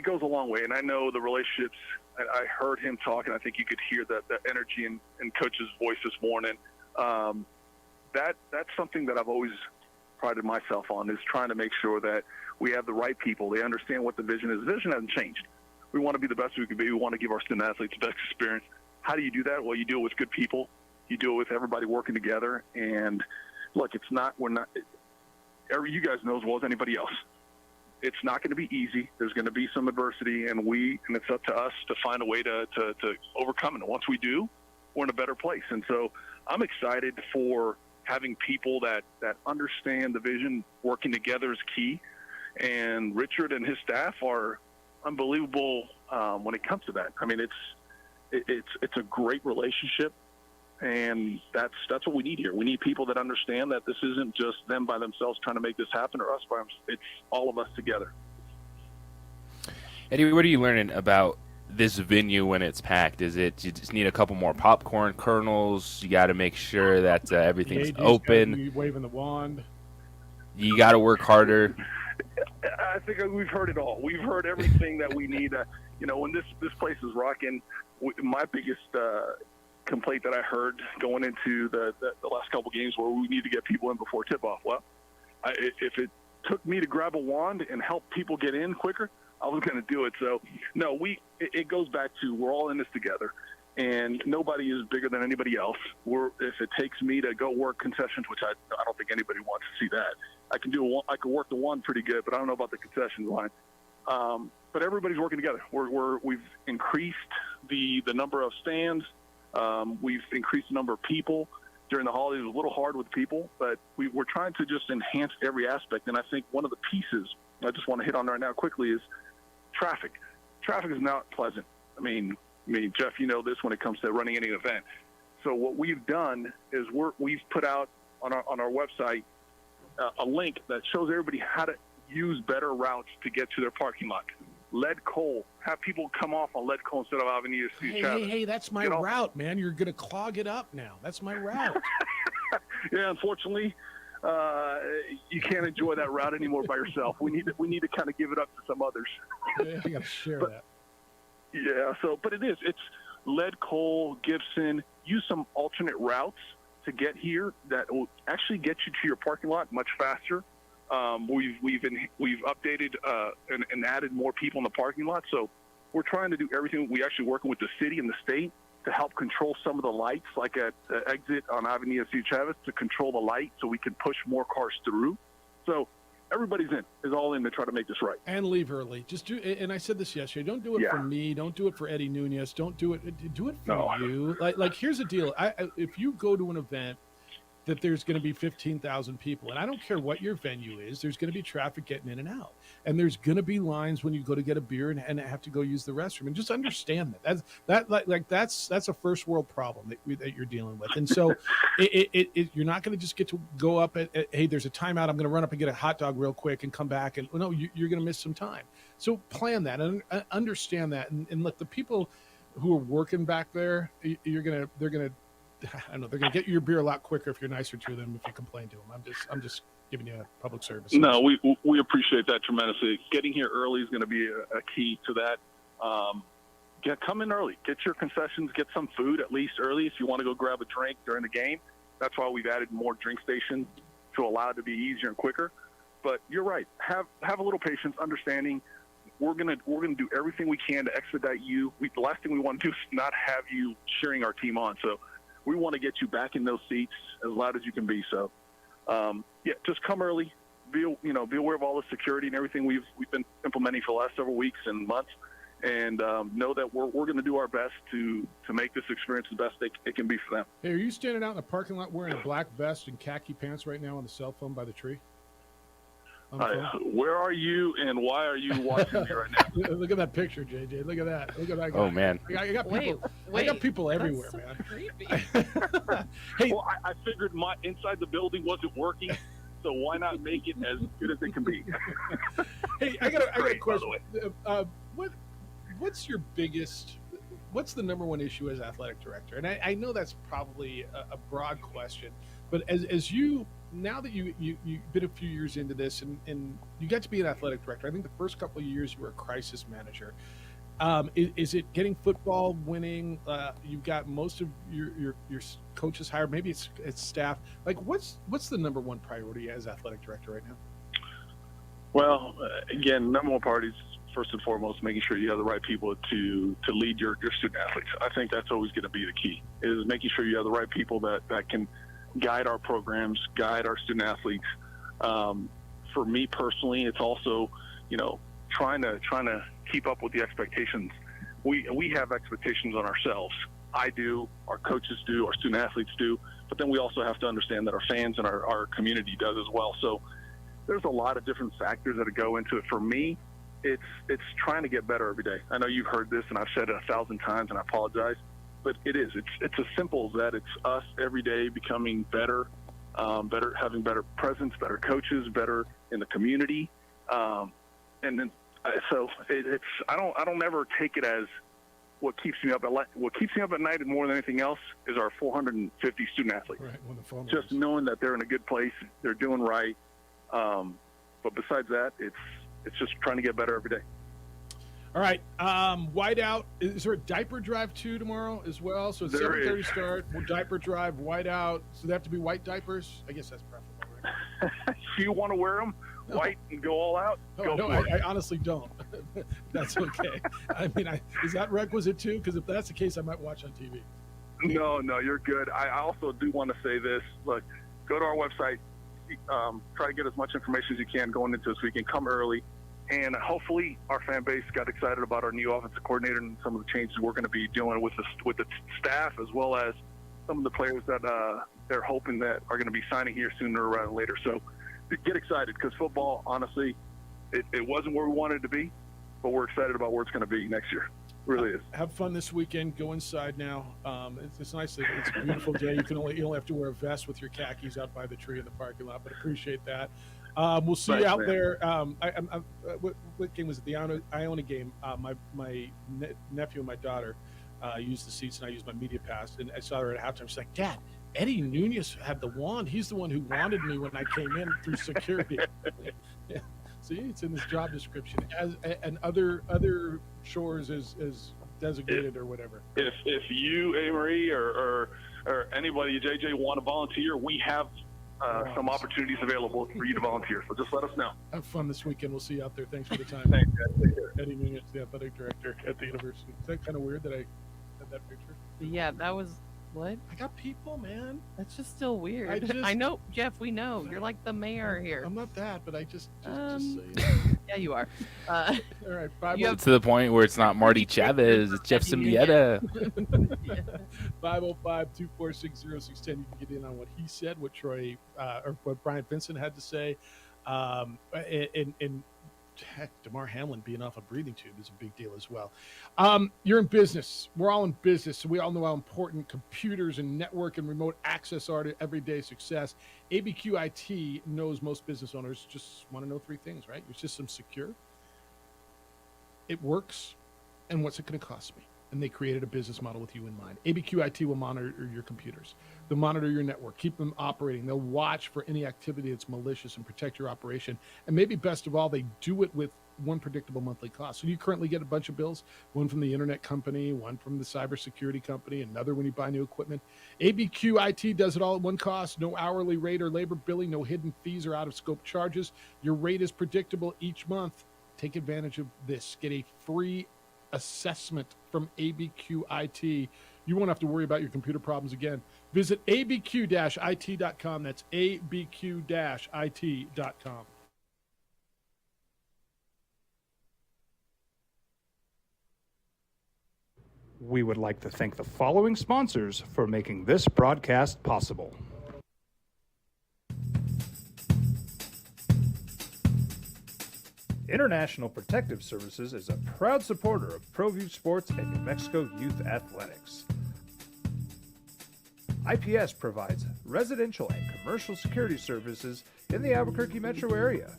goes a long way, and I know the relationships. I heard him talk, and I think you could hear that energy in Coach's voice this morning. That's something that I've always prided myself on, is trying to make sure that we have the right people. They understand what the vision is. The vision hasn't changed. We want to be the best we can be. We want to give our student athletes the best experience. How do you do that? Well, you do it with good people. You do it with everybody working together. And look, you guys know as well as anybody else, it's not going to be easy. There's going to be some adversity, and it's up to us to find a way to overcome it. And once we do, we're in a better place. And so I'm excited for having people that understand the vision. Working together is key. And Richard and his staff are unbelievable when it comes to that. I mean, it's a great relationship. And that's what we need here. We need people that understand that this isn't just them by themselves trying to make this happen, or us by themselves. It's all of us together. Eddie, what are you learning about this venue when it's packed? Is it you just need a couple more popcorn kernels? You got to make sure that everything's open. Waving the wand. You got to work harder. I think we've heard it all. We've heard everything that we need. When this place is rocking, my biggest complaint that I heard going into the last couple games where we need to get people in before tip-off. Well, if it took me to grab a wand and help people get in quicker, I was going to do it. So, no, it goes back to we're all in this together, and nobody is bigger than anybody else. If it takes me to go work concessions, which I don't think anybody wants to see that. I can work the one pretty good, but I don't know about the concessions line. But everybody's working together. We've increased the number of stands. We've increased the number of people. During the holidays, it was a little hard with people, but we're trying to just enhance every aspect. And I think one of the pieces I just want to hit on right now quickly is traffic. Traffic is not pleasant. I mean, Jeff, you know this when it comes to running any event. So what we've done is we've put out on our website a link that shows everybody how to use better routes to get to their parking lot. Lead Cole. Have people come off on Lead Cole instead of Avenida C. Chavez. Hey, that's my route, man. You're going to clog it up now. That's my route. Yeah, unfortunately, you can't enjoy that route anymore by yourself. We need to kind of give it up to some others. Yeah, I got to share that. Yeah, but it's Lead Cole, Gibson. Use some alternate routes to get here that will actually get you to your parking lot much faster. We've updated and added more people in the parking lot. So we're trying to do everything. We actually working with the city and the state to help control some of the lights, like at the exit on Avenida C. Chavez, to control the light so we can push more cars through. So everybody's is all in to try to make this right. And leave early. Just do. And I said this yesterday. Don't do it for me. Don't do it for Eddie Nunez. Don't do it. Do it for you. Like here's the deal. If you go to an event that there's going to be 15,000 people, and I don't care what your venue is, there's going to be traffic getting in and out, and there's going to be lines when you go to get a beer and have to go use the restroom. And just understand that's a first world problem that you're dealing with. And so you're not going to just get to go up at hey, there's a timeout, I'm going to run up and get a hot dog real quick and come back, and no, you're going to miss some time. So plan that and understand that, and let the people who are working back there, they're going to I don't know, they're going to get you your beer a lot quicker if you're nicer to them, if you complain to them. I'm just giving you a public service. No, we appreciate that tremendously. Getting here early is going to be a key to that. Come in early. Get your concessions. Get some food at least early if you want to go grab a drink during the game. That's why we've added more drink stations to allow it to be easier and quicker. But you're right. Have a little patience, understanding. We're gonna do everything we can to expedite you. The last thing we want to do is not have you cheering our team on. So we want to get you back in those seats as loud as you can be. So, just come early. Be aware of all the security and everything we've been implementing for the last several weeks and months, and know that we're going to do our best to make this experience the best it can be for them. Hey, are you standing out in the parking lot wearing a black vest and khaki pants right now on the cell phone by the tree? Where are you, and why are you watching me right now? Look at that picture, JJ. Look at that. Look at that guy. Oh, man. I got people. I got people everywhere, so man. Creepy. Hey, well, I figured my inside the building wasn't working, so why not make it as good as it can be? Hey, I got a question. What's your biggest? What's the number one issue as athletic director? And I know that's probably a broad question, but as you. Now that you've been a few years into this and you got to be an athletic director, I think the first couple of years you were a crisis manager. Is it getting football winning? You've got most of your coaches hired. Maybe it's staff. Like what's the number one priority as athletic director right now? Well, again, number one priority is first and foremost making sure you have the right people to lead your student athletes. I think that's always going to be the key, is making sure you have the right people that can guide our programs, guide our student athletes. For me personally, it's also, trying to keep up with the expectations. We have expectations on ourselves. I do, our coaches do, our student athletes do, but then we also have to understand that our fans and our community does as well. So there's a lot of different factors that go into it. For me, it's trying to get better every day. I know you've heard this, and I've said it 1,000 times, and I apologize. But it is. It's as simple as that. It's us every day becoming better, having better presence, better coaches, better in the community, and then so it's. I don't ever take it as what keeps me up at night. What keeps me up at night, and more than anything else, is our 450 student athletes. Right, when the phone just rings. Knowing that they're in a good place, they're doing right. But besides that, it's just trying to get better every day. All right, whiteout. Is there a diaper drive too tomorrow as well? So it's 7:30 start. Diaper drive, whiteout. So they have to be white diapers. I guess that's preferable, right? If you want to wear them white and go all out, no, I honestly don't. That's okay. I mean, is that requisite too? Because if that's the case, I might watch on TV. No, you're good. I also do want to say this. Look, go to our website. Try to get as much information as you can going into this weekend. Come early. And hopefully our fan base got excited about our new offensive coordinator and some of the changes we're going to be doing with the staff, as well as some of the players that they're hoping that are going to be signing here sooner rather than later. So get excited, because football, honestly, it wasn't where we wanted it to be. we're excited about where it's going to be next year. It really is. Have fun this weekend. Go inside now. It's nice. It's a beautiful day. You only have to wear a vest with your khakis out by the tree in the parking lot, but appreciate that. We'll see you out there. What game was it? The Iona game. My nephew and my daughter used the seats, and I used my media pass. And I saw her at halftime. She's like, "Dad, Eddie Nunez had the wand. He's the one who wanted me when I came in through security." Yeah. See, it's in this job description and other chores as designated or whatever. If you, A-Marie, or anybody, JJ, want to volunteer, we have some opportunities available for you to volunteer. So just let us know. Have fun this weekend. We'll see you out there. Thanks for the time. Thanks, guys. Take care. Eddie Nunez, the athletic director at the university. Is that kind of weird that I had that picture? Yeah, that was what? I got people, man. That's just still weird. I know, Jeff. We know you're like the mayor here. I'm not that, but I just so yeah, you are. All right, bye. To the point where it's not Marty Chavez, it's Jeff Simieta. 505-246-0610. You can get in on what he said, what Troy or what Brian Vincent had to say, and heck, DeMar Hamlin being off a breathing tube is a big deal as well. You're in business. We're all in business, so we all know how important computers and network and remote access are to everyday success. ABQ IT knows most business owners just want to know three things, right? Your system's secure, it works, and what's it going to cost me? And they created a business model with you in mind. ABQ IT will monitor your computers. They'll monitor your network, keep them operating. They'll watch for any activity that's malicious and protect your operation. And maybe best of all, they do it with one predictable monthly cost. So you currently get a bunch of bills, one from the internet company, one from the cybersecurity company, another when you buy new equipment. ABQ IT does it all at one cost, no hourly rate or labor billing, no hidden fees or out of scope charges. Your rate is predictable each month. Take advantage of this. Get a free assessment from ABQ IT. You won't have to worry about your computer problems again. Visit abq-it.com. That's abq-it.com. We would like to thank the following sponsors for making this broadcast possible. International Protective Services is a proud supporter of ProView Sports and New Mexico Youth Athletics. IPS provides residential and commercial security services in the Albuquerque metro area.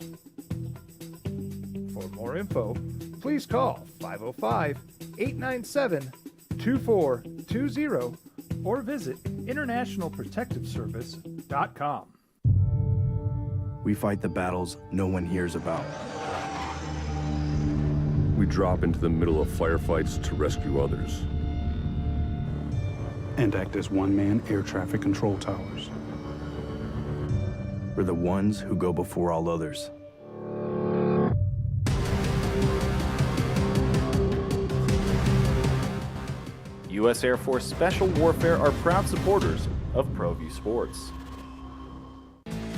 For more info, please call 505-897-2420 or visit internationalprotectiveservice.com. We fight the battles no one hears about. We drop into the middle of firefights to rescue others. And act as one-man air traffic control towers. We're the ones who go before all others. U.S. Air Force Special Warfare are proud supporters of ProView Sports.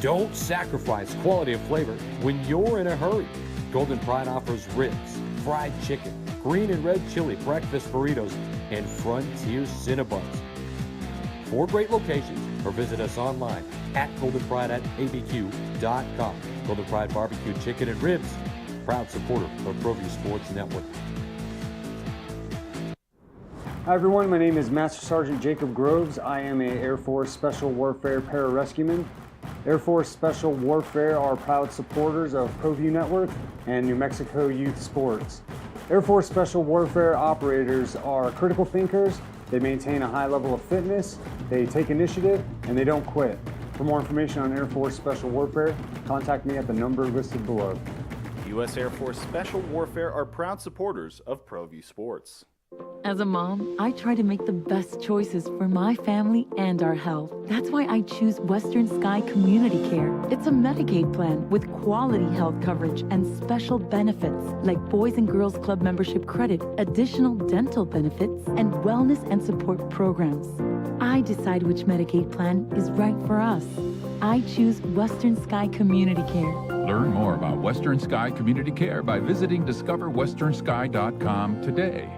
Don't sacrifice quality and flavor when you're in a hurry. Golden Pride offers ribs, fried chicken, green and red chili breakfast burritos, and Frontier Cinnabons. 4 great locations, or visit us online at goldenpride@abq.com. Golden Pride Barbecue Chicken and Ribs, proud supporter of ProView Sports Network. Hi everyone, my name is Master Sergeant Jacob Groves. I am a Air Force Special Warfare Pararescueman. Air Force Special Warfare are proud supporters of ProView Network and New Mexico Youth Sports. Air Force Special Warfare operators are critical thinkers. They maintain a high level of fitness, they take initiative, and they don't quit. For more information on Air Force Special Warfare, contact me at the number listed below. U.S. Air Force Special Warfare are proud supporters of ProView Sports. As a mom, I try to make the best choices for my family and our health. That's why I choose Western Sky Community Care. It's a Medicaid plan with quality health coverage and special benefits like Boys and Girls Club membership credit, additional dental benefits, and wellness and support programs. I decide which Medicaid plan is right for us. I choose Western Sky Community Care. Learn more about Western Sky Community Care by visiting discoverwesternsky.com today.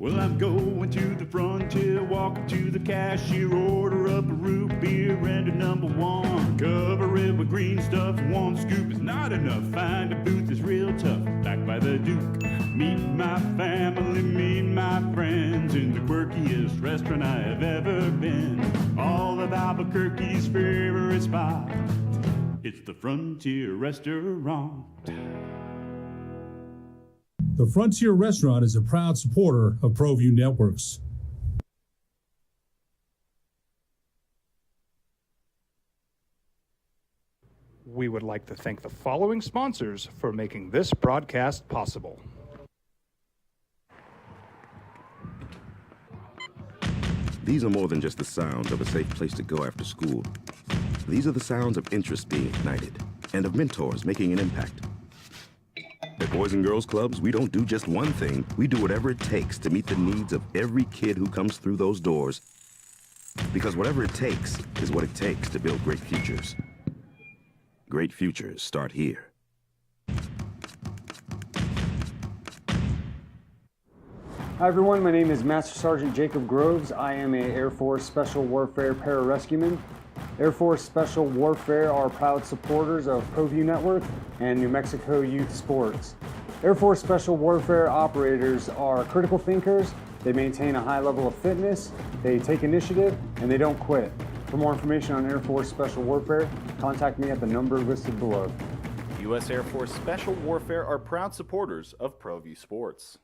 Well, I'm going to the frontier, walking to the cashier, order up a root beer and a number one. Cover it with green stuff, one scoop is not enough. Find a booth that's real tough, back by the Duke. Meet my family, meet my friends in the quirkiest restaurant I have ever been. All of Albuquerque's favorite spot, it's the Frontier Restaurant. The Frontier Restaurant is a proud supporter of ProView Networks. We would like to thank the following sponsors for making this broadcast possible. These are more than just the sounds of a safe place to go after school. These are the sounds of interest being ignited and of mentors making an impact. At Boys and Girls Clubs, we don't do just one thing. We do whatever it takes to meet the needs of every kid who comes through those doors. Because whatever it takes is what it takes to build great futures. Great futures start here. Hi everyone, my name is Master Sergeant Jacob Groves. I am a Air Force Special Warfare Pararescueman. Air Force Special Warfare are proud supporters of ProView Network and New Mexico Youth Sports. Air Force Special Warfare operators are critical thinkers. They maintain a high level of fitness, they take initiative, and they don't quit. For more information on Air Force Special Warfare, contact me at the number listed below. U.S. Air Force Special Warfare are proud supporters of ProView Sports.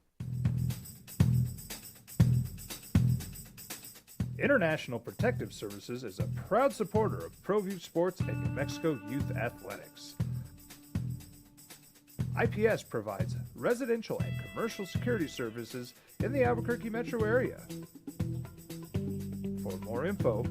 International Protective Services is a proud supporter of ProView Sports and New Mexico Youth Athletics. IPS provides residential and commercial security services in the Albuquerque metro area. For more info,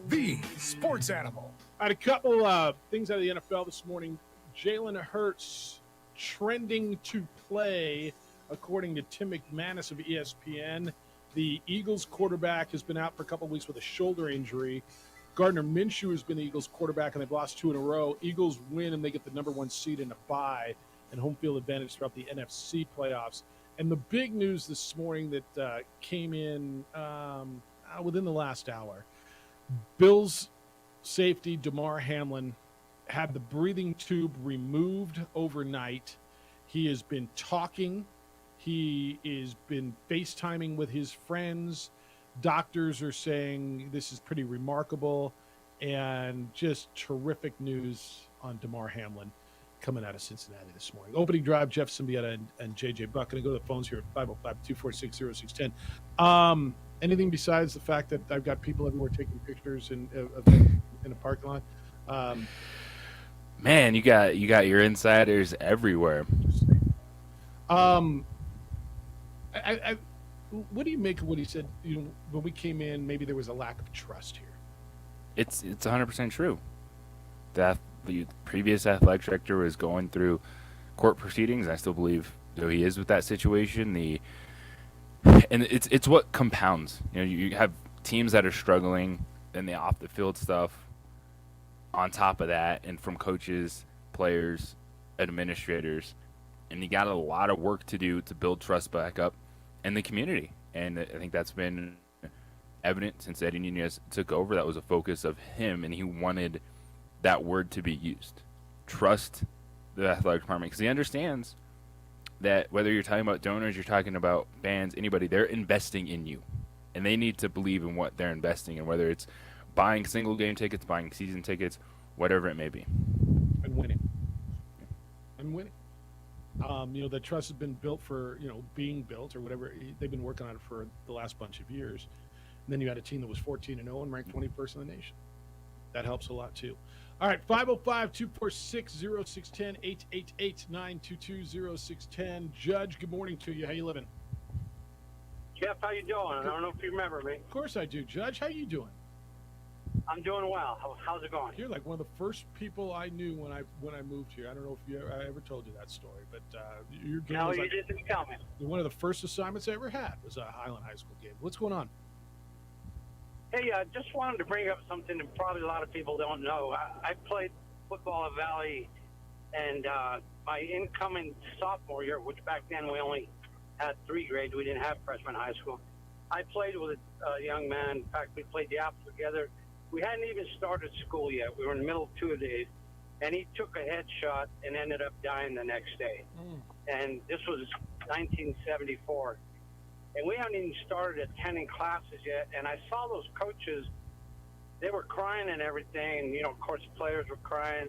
the sports animal. I had a couple things out of the NFL this morning. Jalen Hurts trending to play, according to Tim McManus of ESPN. The Eagles quarterback has been out for a couple of weeks with a shoulder injury. Gardner Minshew has been the Eagles quarterback, and they've lost 2 in a row. Eagles win, and they get the number 1 seed in a bye and home field advantage throughout the NFC playoffs. And the big news this morning that came in within the last hour, Bills safety Damar Hamlin had the breathing tube removed overnight. He has been talking. He has been FaceTiming with his friends. Doctors are saying this is pretty remarkable, and just terrific news on Damar Hamlin coming out of Cincinnati this morning. Opening drive, Jeff Symbieta and JJ Buck. Going to go to the phones here at 505-246-0610. Anything besides the fact that I've got people everywhere taking pictures in a parking lot? Man, you got your insiders everywhere. What do you make of what he said? When we came in, maybe there was a lack of trust here. It's 100% true. The previous athletic director was going through court proceedings. I still believe he is with that situation. And it's what compounds. You have teams that are struggling, and the off the field stuff on top of that, and from coaches, players, administrators, and you got a lot of work to do to build trust back up in the community. And I think that's been evident since Eddie Nunez took over. That was a focus of him, and he wanted that word to be used. Trust the athletic department, because he understands that whether you're talking about donors, you're talking about fans, anybody, they're investing in you, and they need to believe in what they're investing in, whether it's buying single game tickets, buying season tickets, whatever it may be. And winning. The trust has been built for, being built or whatever. They've been working on it for the last bunch of years. And then you had a team that was 14-0 and ranked 21st in the nation. That helps a lot too. All right, 505-246-0610, 888-922-0610. Judge, good morning to you. How you living? Jeff, how you doing? I don't know if you remember me. Of course I do, Judge. How you doing? I'm doing well. How's it going? You're like one of the first people I knew when I moved here. I don't know if I ever told you that story, but your game No, was you didn't tell me. one of the first assignments I ever had was a Highland High School game. What's going on? Hey, I just wanted to bring up something that probably a lot of people don't know. I played football at Valley, and my incoming sophomore year, which back then we only had 3 grades. We didn't have freshman high school. I played with a young man. In fact, we played the Apple together. We hadn't even started school yet. We were in the middle of 2-a-days, and he took a headshot and ended up dying the next day. And this was 1974. And we hadn't even started attending classes yet. And I saw those coaches, they were crying and everything. And, of course, players were crying.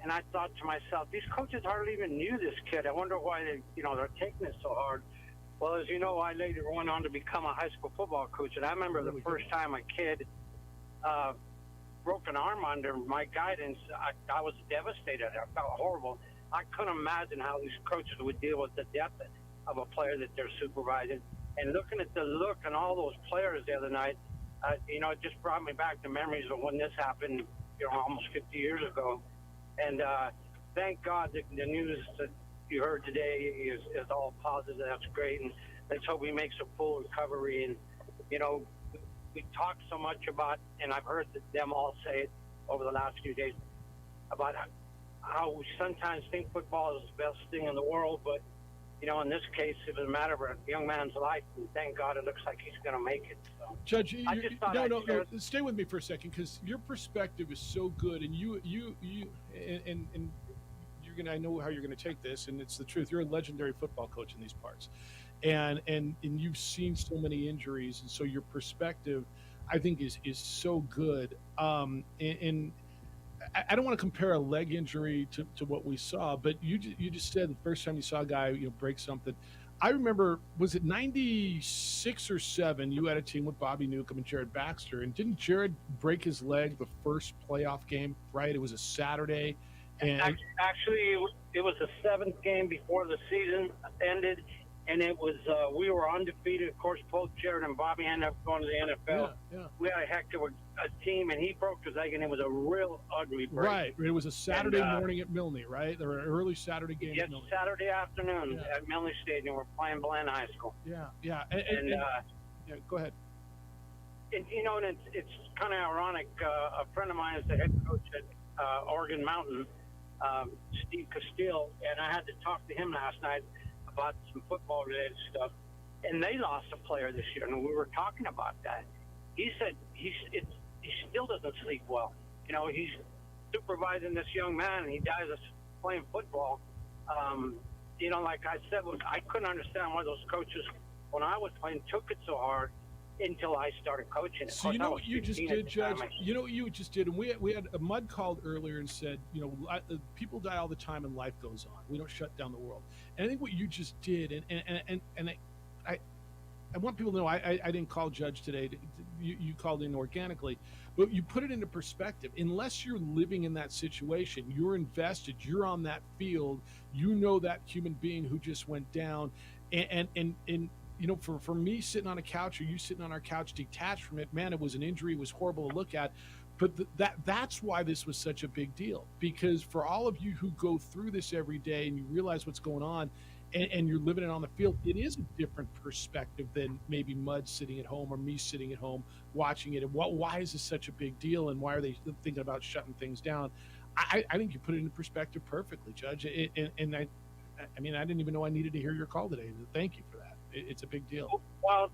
And I thought to myself, these coaches hardly even knew this kid. I wonder why they're taking it so hard. Well, as you know, I later went on to become a high school football coach. And I remember the first time a kid broke an arm under my guidance, I was devastated. I felt horrible. I couldn't imagine how these coaches would deal with the death of a player that they're supervising. And looking at the look on all those players the other night, it just brought me back to memories of when this happened, almost 50 years ago. And thank God that the news that you heard today is all positive. That's great. And let's hope he makes a full recovery. And, we talk so much about, and I've heard them all say it over the last few days, about how we sometimes think football is the best thing in the world, but in this case, it was a matter of a young man's life, and thank God it looks like he's going to make it. So. Judge, stay with me for a second, because your perspective is so good, and you're gonna. I know how you're going to take this, and it's the truth. You're a legendary football coach in these parts, and you've seen so many injuries, and so your perspective, I think, is so good. And I don't want to compare a leg injury to what we saw, but you just said the first time you saw a guy break something. I remember, was it 96 or 7? You had a team with Bobby Newcomb and Jared Baxter, and didn't Jared break his leg the first playoff game? Right, it was a Saturday, and actually it was the 7th game before the season ended, and it was we were undefeated. Of course, both Jared and Bobby ended up going to the NFL. Yeah. We had a heck of a team, and he broke his leg, and it was a real ugly break. Right. It was a Saturday morning at Milne, right? There were an early Saturday game. Yes, at Milne. Saturday afternoon at Milne Stadium. We're playing Bland High School. Yeah. And go ahead. And it's kind of ironic. A friend of mine is the head coach at Oregon Mountain, Steve Castile, and I had to talk to him last night about some football-related stuff. And they lost a player this year, and we were talking about that. He said he still doesn't sleep well. He's supervising this young man, and he dies of playing football. Like I said, I couldn't understand why those coaches, when I was playing, took it so hard until I started coaching. So you know what you just did, Judge? You know what you just did? And we had a Mud called earlier and said, people die all the time and life goes on. We don't shut down the world. And I think what you just did, and I want people to know I didn't call Judge today. You called in organically, but you put it into perspective. Unless you're living in that situation, you're invested, you're on that field, that human being who just went down, and for me sitting on a couch or you sitting on our couch detached from it, man, it was an injury, it was horrible to look at. But that's why this was such a big deal, because for all of you who go through this every day and you realize what's going on, and you're living it on the field, it is a different perspective than maybe Mud sitting at home or me sitting at home watching it. And why is this such a big deal, and why are they thinking about shutting things down? I think you put it into perspective perfectly, Judge. And I didn't even know I needed to hear your call today. Thank you for that. It's a big deal. Well,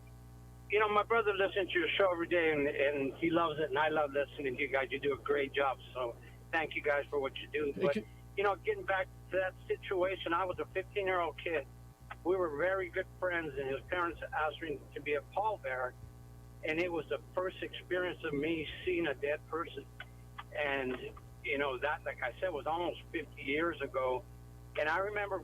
my brother listens to your show every day, and he loves it, and I love listening to you guys. You do a great job, so thank you guys for what you do. But, getting back to that situation, I was a 15-year-old kid. We were very good friends, and his parents asked me to be a pallbearer, and it was the first experience of me seeing a dead person. And, that, like I said, was almost 50 years ago. And I remember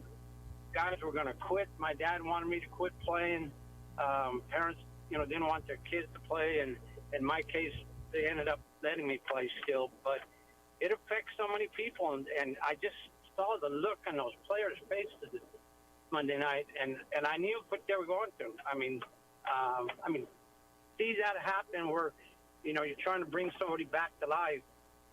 guys were going to quit. My dad wanted me to quit playing. Parents, didn't want their kids to play. And in my case, they ended up letting me play still. But it affects so many people. And I just saw the look on those players' faces Monday night. And I knew what they were going through. See that happen where, you're trying to bring somebody back to life.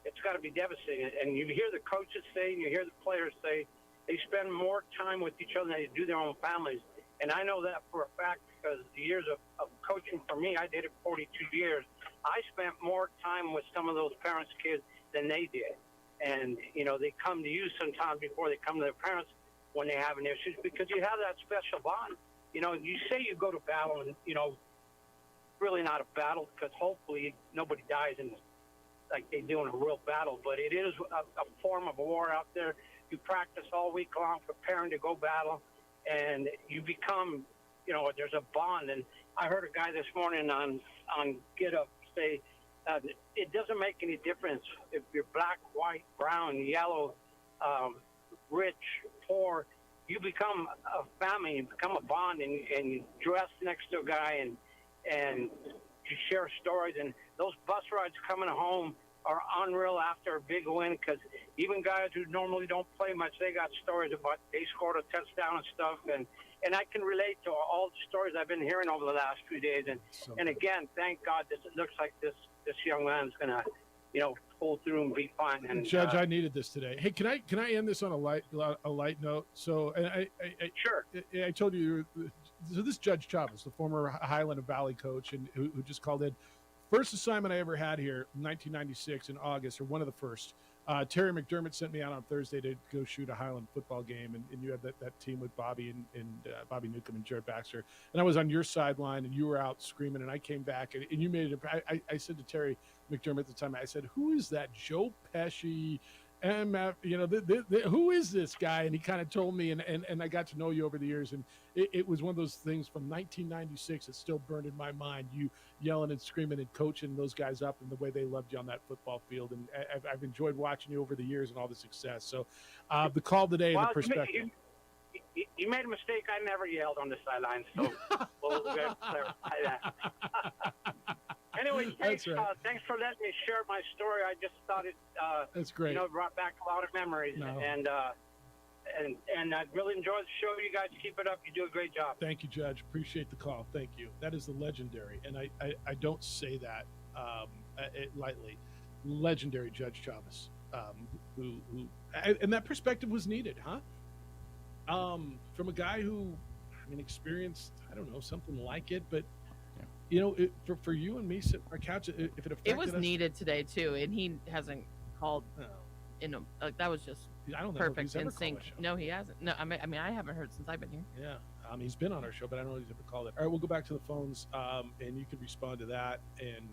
It's got to be devastating. And you hear the coaches say, and you hear the players say, they spend more time with each other than they do their own families. And I know that for a fact because the years of coaching for me, I did it 42 years. I spent more time with some of those parents' kids than they did. And, they come to you sometimes before they come to their parents when they have an issue because you have that special bond. You know, you say you go to battle, and really not a battle because hopefully nobody dies in like they do in a real battle. But it is a form of war out there. You practice all week long preparing to go battle, and you become, there's a bond. And I heard a guy this morning on Get Up say it doesn't make any difference if you're black, white, brown, yellow, rich, poor. You become a family, you become a bond, and you dress next to a guy and you share stories. And those bus rides coming home are unreal after a big win, because even guys who normally don't play much, they got stories about they scored a touchdown and stuff. And I can relate to all the stories I've been hearing over the last few days. And again, thank God it looks like this young man's going to, pull through and be fine. And Judge, I needed this today. Hey, can I end this on a light note? So, and I sure. I told you. So this Judge Chavez, the former Highland Valley coach, and who just called in, first assignment I ever had here, 1996 in August, or one of the first. Terry McDermott sent me out on Thursday to go shoot a Highland football game, and you had that team with Bobby and Bobby Newcomb and Jared Baxter, and I was on your sideline, and you were out screaming, and I came back, and you made it. I said to Terry McDermott at the time, I said, "Who is that Joe Pesci? MF, who is this guy?" And he kind of told me, and I got to know you over the years, and it was one of those things from 1996 that still burned in my mind. You yelling and screaming and coaching those guys up, and the way they loved you on that football field. And I've enjoyed watching you over the years and all the success. So the call today and the perspective. You made a mistake. I never yelled on the sideline, so we'll clarify that. Anyway, thanks, right. Thanks for letting me share my story. I just thought it, that's great. Brought back a lot of memories, and I really enjoyed the show. You guys keep it up. You do a great job. Thank you, Judge. Appreciate the call. Thank you. That is the legendary, and I don't say that lightly. Legendary Judge Chavez, and that perspective was needed, huh? From a guy who, experienced, I don't know, something like it, but. For you and me sitting on our couch, if it affected it was us, needed today too, and he hasn't called. That was just I don't know perfect if in he's ever sync. called a show. No, he hasn't. No, I haven't heard since I've been here. Yeah, he's been on our show, but I don't know if he's ever called it. All right, we'll go back to the phones, and you can respond to that. And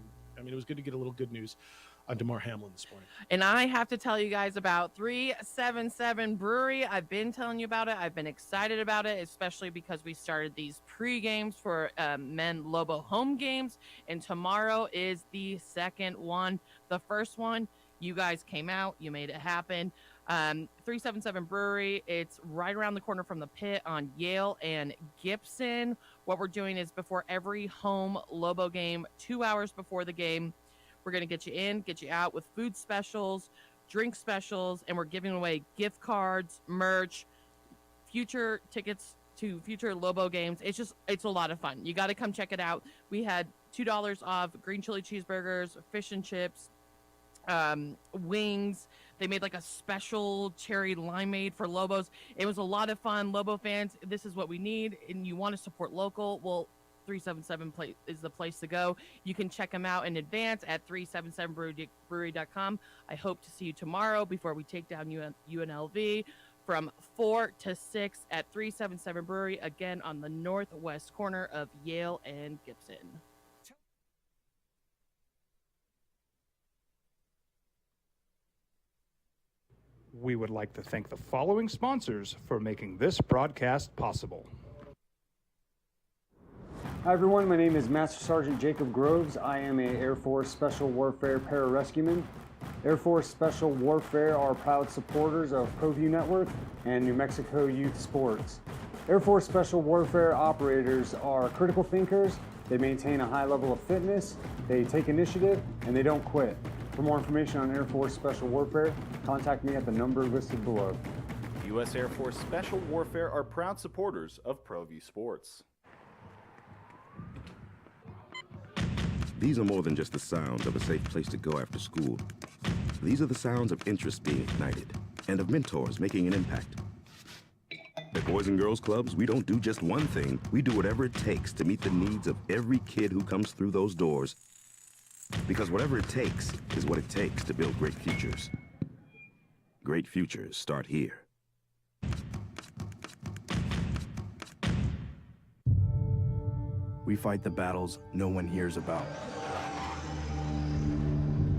it was good to get a little good news on DeMar Hamlin this morning. And I have to tell you guys about 377 Brewery. I've been telling you about it. I've been excited about it, especially because we started these pre-games for men Lobo home games. And tomorrow is the second one. The first one, you guys came out. You made it happen. 377 Brewery. It's right around the corner from the pit on Yale and Gibson. What we're doing is before every home Lobo game, 2 hours before the game, we're going to get you in, get you out with food specials, drink specials, and we're giving away gift cards, merch, future tickets to future Lobo games. It's a lot of fun. You got to come check it out. We had $2 off green chili cheeseburgers, fish and chips, wings. They made like a special cherry limeade for Lobos. It was a lot of fun. Lobo fans, this is what we need, and you want to support local. Well, 377 is the place to go. You can check them out in advance at 377brewery.com. I hope to see you tomorrow before we take down UNLV from 4 to 6 at 377 Brewery, again on the northwest corner of Yale and Gibson. We would like to thank the following sponsors for making this broadcast possible. Hi everyone, my name is Master Sergeant Jacob Groves. I am a Air Force Special Warfare Pararescueman. Air Force Special Warfare are proud supporters of ProView Network and New Mexico Youth Sports. Air Force Special Warfare operators are critical thinkers. They maintain a high level of fitness, they take initiative, and they don't quit. For more information on Air Force Special Warfare, contact me at the number listed below. U.S. Air Force Special Warfare are proud supporters of ProView Sports. These are more than just the sounds of a safe place to go after school. These are the sounds of interest being ignited and of mentors making an impact. At Boys and Girls Clubs, we don't do just one thing. We do whatever it takes to meet the needs of every kid who comes through those doors. Because whatever it takes is what it takes to build great futures. Great futures start here. We fight the battles no one hears about.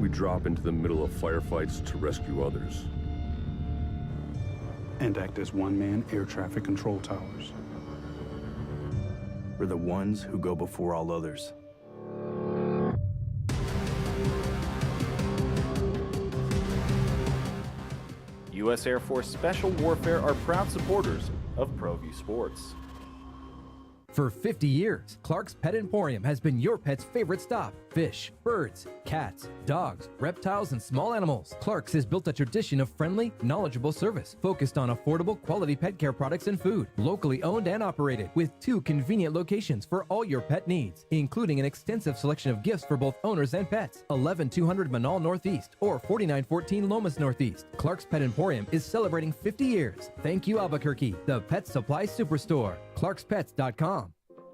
We drop into the middle of firefights to rescue others. And act as one-man air traffic control towers. We're the ones who go before all others. U.S. Air Force Special Warfare are proud supporters of ProView Sports. For 50 years, Clark's Pet Emporium has been your pet's favorite stop. Fish, birds, cats, dogs, reptiles, and small animals. Clark's has built a tradition of friendly, knowledgeable service focused on affordable, quality pet care products and food. Locally owned and operated with 2 convenient locations for all your pet needs, including an extensive selection of gifts for both owners and pets. 11200 Manal Northeast or 4914 Lomas Northeast. Clark's Pet Emporium is celebrating 50 years. Thank you, Albuquerque, the Pet Supply Superstore. ClarksPets.com.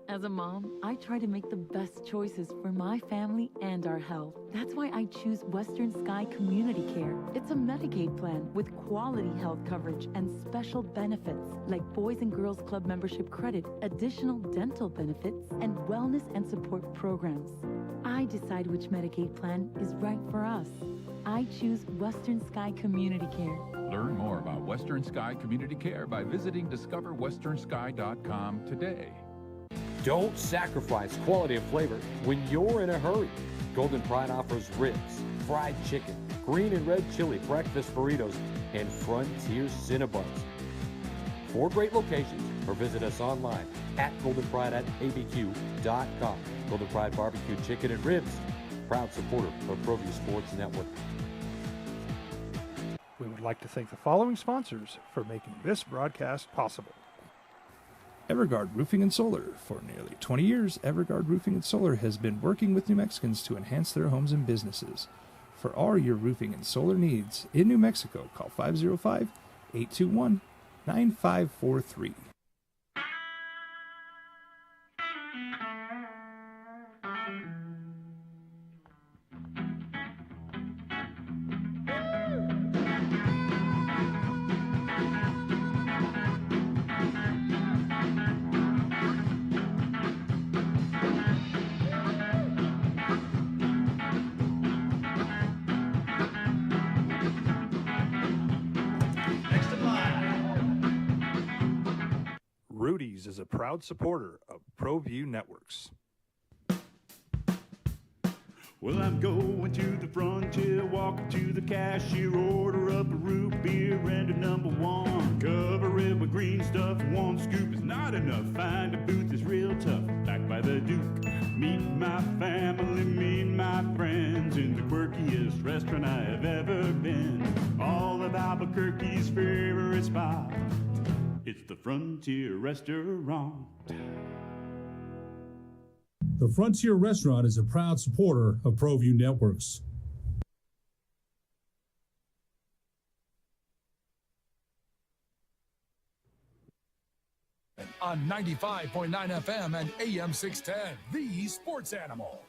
As a mom, I try to make the best choices for my family and our health. That's why I choose Western Sky Community Care. It's a Medicaid plan with quality health coverage and special benefits like Boys and Girls Club membership credit, additional dental benefits, and wellness and support programs. I decide which Medicaid plan is right for us. I choose Western Sky Community Care. Learn more about Western Sky Community Care by visiting discoverwesternsky.com today. Don't sacrifice quality of flavor when you're in a hurry. Golden Pride offers ribs, fried chicken, green and red chili breakfast burritos, and Frontier Cinnabons. 4 great locations, or visit us online at goldenpride@abq.com. Golden Pride Barbecue Chicken and Ribs, proud supporter of ProView Sports Network. We would like to thank the following sponsors for making this broadcast possible. Everguard Roofing and Solar. For nearly 20 years, Everguard Roofing and Solar has been working with New Mexicans to enhance their homes and businesses. For all your roofing and solar needs in New Mexico, call 505-821-9543. Rudy's is a proud supporter of ProView Networks. Well, I'm going to the frontier, walking to the cashier, order up a root beer and a number 1. Cover it with green stuff, 1 scoop is not enough. Find a booth that's real tough, backed by the Duke. Meet my family, meet my friends in the quirkiest restaurant I have ever been. All of Albuquerque's favorite spot. It's the Frontier Restaurant. The Frontier Restaurant is a proud supporter of ProView Networks. On 95.9 FM and AM 610, the Sports Animal.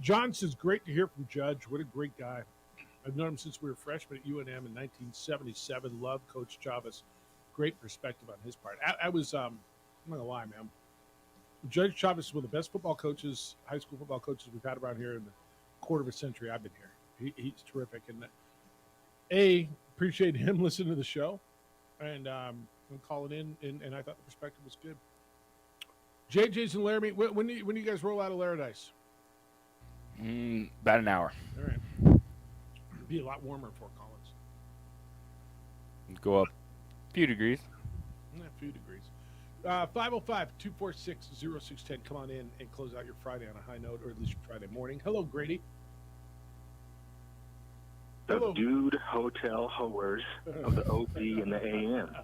John says, great to hear from Judge. What a great guy. I've known him since we were freshmen at UNM in 1977. Love Coach Chavez. Great perspective on his part. I'm not going to lie, man. Judge Chavez is one of the best football coaches, high school football coaches we've had around here in the quarter of a century I've been here. He's terrific. And appreciate him listening to the show and calling in, and I thought the perspective was good. JJ's and Laramie, when do you guys roll out of Laradice? About an hour. All right. Be a lot warmer in Fort Collins. Go up a few degrees. A few degrees. 505-246-0610. Come on in and close out your Friday on a high note, or at least your Friday morning. Hello, Grady. The Dude Hotel Hoers of the OB and the AM.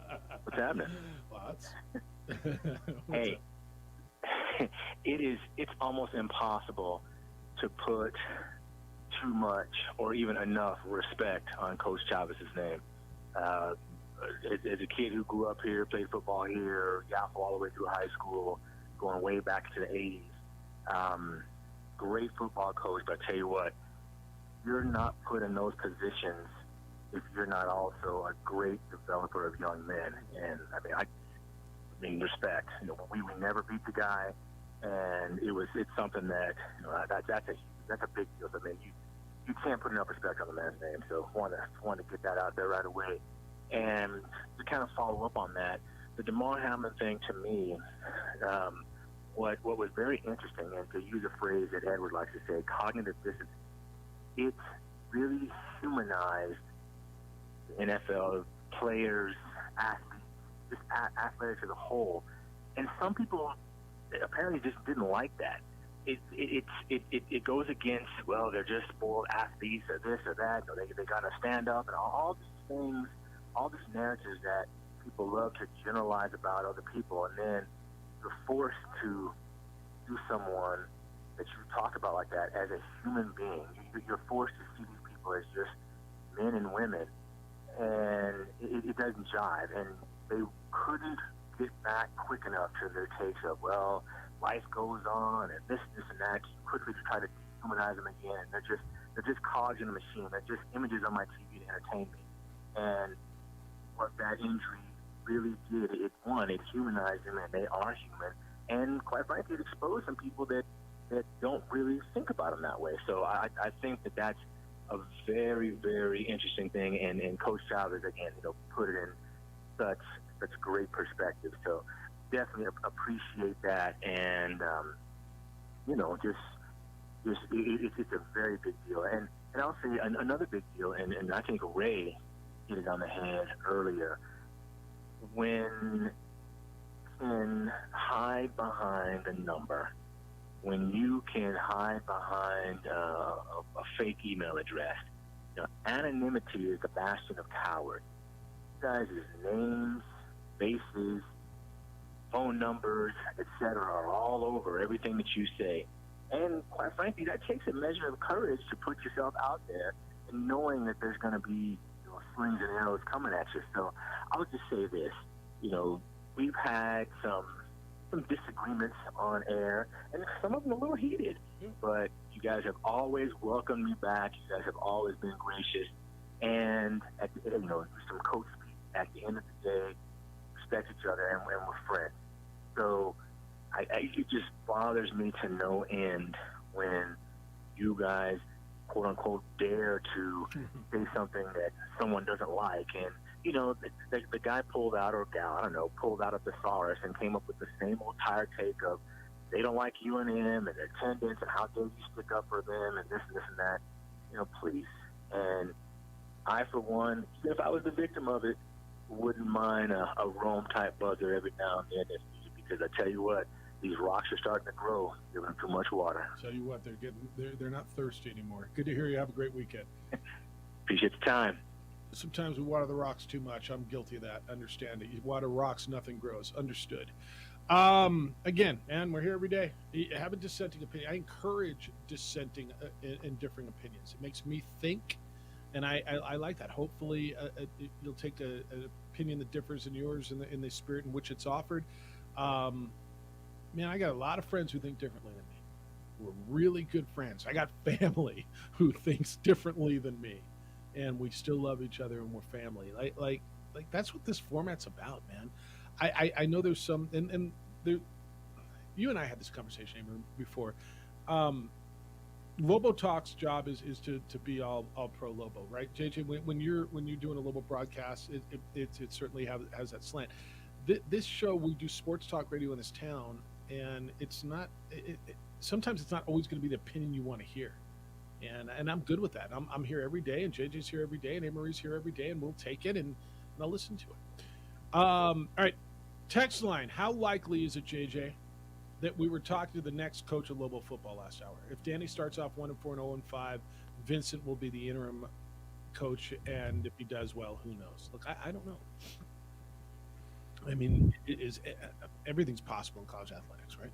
What's happening? Lots. Hey, it's almost impossible to put too much or even enough respect on Coach Chavez's name. As a kid who grew up here, played football here, Yaffle all the way through high school, going way back to the 80s. Great football coach, but I tell you what, you're not put in those positions if you're not also a great developer of young men. And I mean, respect. We never beat the guy, and it's something that that's a big deal. I mean, you can't put enough respect on the man's name. So want to get that out there right away. And to kind of follow up on that, the Damar Hamlin thing to me, what was very interesting, and to use a phrase that Edward likes to say, cognitive dissonance, it really humanized the NFL players, athletes, just athletics as a whole. And some people apparently just didn't like that. It goes against, well, they're just spoiled athletes or this or that, or they got to stand up, and all these things, all these narratives that people love to generalize about other people, and then you're forced to do someone that you talk about like that as a human being. You're forced to see these people as just men and women, and it doesn't jive. And they couldn't get back quick enough to their takes of, well, life goes on, and this and that, quickly to try to dehumanize them again. They're just cogs in a machine. They're just images on my TV to entertain me. And what that injury really did, it humanized them, and they are human. And quite frankly, it exposed some people that don't really think about them that way. So I think that's a very, very interesting thing. And Coach Chavez, again, put it in such great perspective. So definitely appreciate that. And, it's a very big deal. And I'll say another big deal, and I think Ray hit it on the head earlier, when you can hide behind a number, when you can hide behind a fake email address, anonymity is the bastion of cowards. You guys' names, faces, phone numbers, etc., are all over everything that you say. And quite frankly, that takes a measure of courage to put yourself out there and knowing that there's going to be slings and arrows coming at you. So I would just say this, we've had some disagreements on air, and some of them a little heated, but you guys have always welcomed me back. You guys have always been gracious, and some coach speak, at the end of the day, respect each other, and we're friends. So it just bothers me to no end when you guys, quote unquote, dare to say something that someone doesn't like. And, the guy pulled out, or gal, I don't know, pulled out a thesaurus and came up with the same old tired take of they don't like UNM and their attendance and how dare you stick up for them and this and that. Please. And I, for one, even if I was the victim of it, wouldn't mind a Rome-type buzzer every now and then, because I tell you what, these rocks are starting to grow, giving them too much water. Tell you what, they're not thirsty anymore. Good to hear you. Have a great weekend. Appreciate the time. Sometimes we water the rocks too much. I'm guilty of that. Understand it. You water rocks, nothing grows. Understood. Again, man, we're here every day. Have a dissenting opinion. I encourage dissenting and differing opinions. It makes me think, and I like that. Hopefully, you'll take an opinion that differs in yours in the spirit in which it's offered. Man, I got a lot of friends who think differently than me. We're really good friends. I got family who thinks differently than me, and we still love each other, and we're family. Like that's what this format's about, man. I know there's some, and there, you and I had this conversation before. Lobo Talk's job is to be all pro Lobo, right? JJ, when you're doing a Lobo broadcast, it certainly has that slant. This show, we do sports talk radio in this town, and it's not. Sometimes it's not always going to be the opinion you want to hear, and I'm good with that. I'm here every day, and JJ's here every day, and Anne-Marie's here every day, and we'll take it and I'll listen to it. All right, text line. How likely is it, JJ, that we were talking to the next coach of Lobo football last hour? If Danny starts off 1-4 and 0-5, Vincent will be the interim coach, and if he does well, who knows? Look, I don't know. I mean, everything's possible in college athletics, right?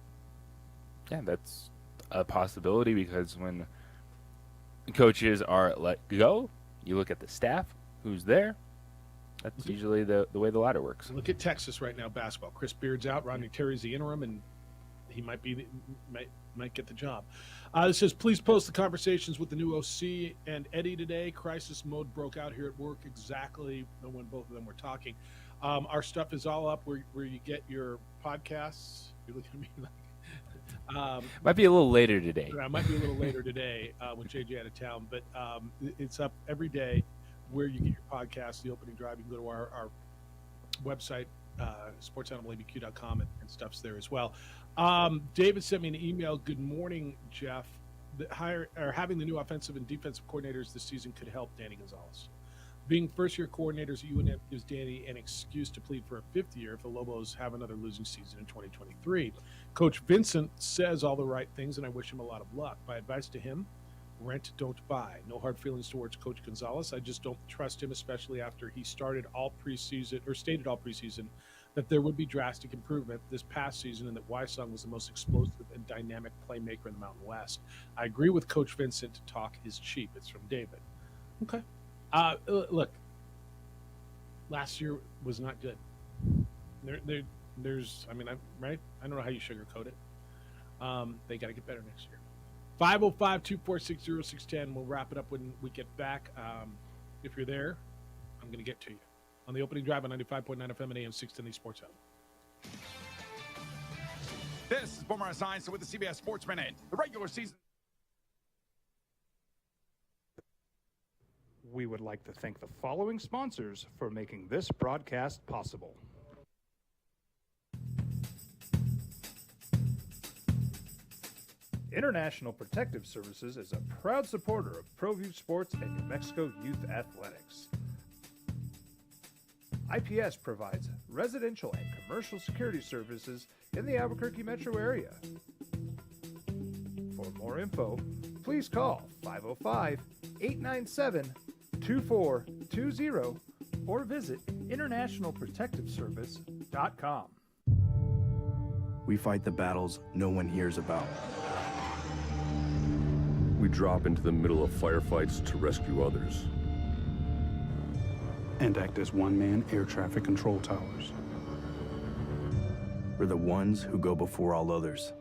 Yeah, that's a possibility, because when coaches are let go, you look at the staff, who's there. That's usually the way the ladder works. Look at Texas right now, basketball. Chris Beard's out. Rodney Terry's the interim, and he might get the job. It says, please post the conversations with the new OC and Eddie today. Crisis mode broke out here at work exactly when both of them were talking. Our stuff is all up where you get your podcasts. You're looking at me like might be a little later today. Might be a little later today when JJ out of town, but it's up every day where you get your podcasts. The opening drive. You can go to our website, sportsanimalabq.com, and stuff's there as well. David sent me an email. Good morning, Jeff. Having the new offensive and defensive coordinators this season could help Danny Gonzalez. Being first-year coordinators at UNF gives Danny an excuse to plead for a fifth year if the Lobos have another losing season in 2023. Coach Vincent says all the right things, and I wish him a lot of luck. My advice to him: rent, don't buy. No hard feelings towards Coach Gonzalez. I just don't trust him, especially after he stated all preseason that there would be drastic improvement this past season and that Wysong was the most explosive and dynamic playmaker in the Mountain West. I agree with Coach Vincent. Talk is cheap. It's from David. Okay. Look, last year was not good. There's, right? I don't know how you sugarcoat it. They got to get better next year. 505-246-0610. We'll wrap it up when we get back. If you're there, I'm going to get to you on the opening drive on 95.9 FM and AM 610 the Sports Hub. This is Boomer Esiason with the CBS Sports Minute. The regular season. We would like to thank the following sponsors for making this broadcast possible. International Protective Services is a proud supporter of ProView Sports and New Mexico Youth Athletics. IPS provides residential and commercial security services in the Albuquerque metro area. For more info, please call 505-897-2420 or visit internationalprotectiveservice.com. We fight the battles no one hears about. We drop into the middle of firefights to rescue others. And act as one-man air traffic control towers. We're the ones who go before all others.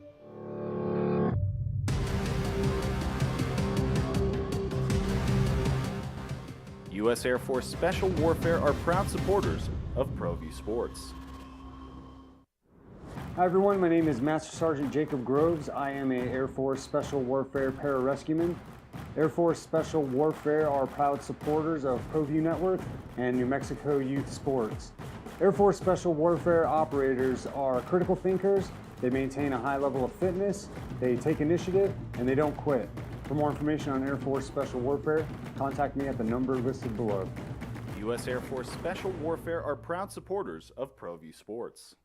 U.S. Air Force Special Warfare are proud supporters of ProView Sports. Hi everyone, my name is Master Sergeant Jacob Groves. I am an Air Force Special Warfare pararescueman. Air Force Special Warfare are proud supporters of ProView Network and New Mexico Youth Sports. Air Force Special Warfare operators are critical thinkers. They maintain a high level of fitness, they take initiative, and they don't quit. For more information on Air Force Special Warfare, contact me at the number listed below. U.S. Air Force Special Warfare are proud supporters of ProView Sports.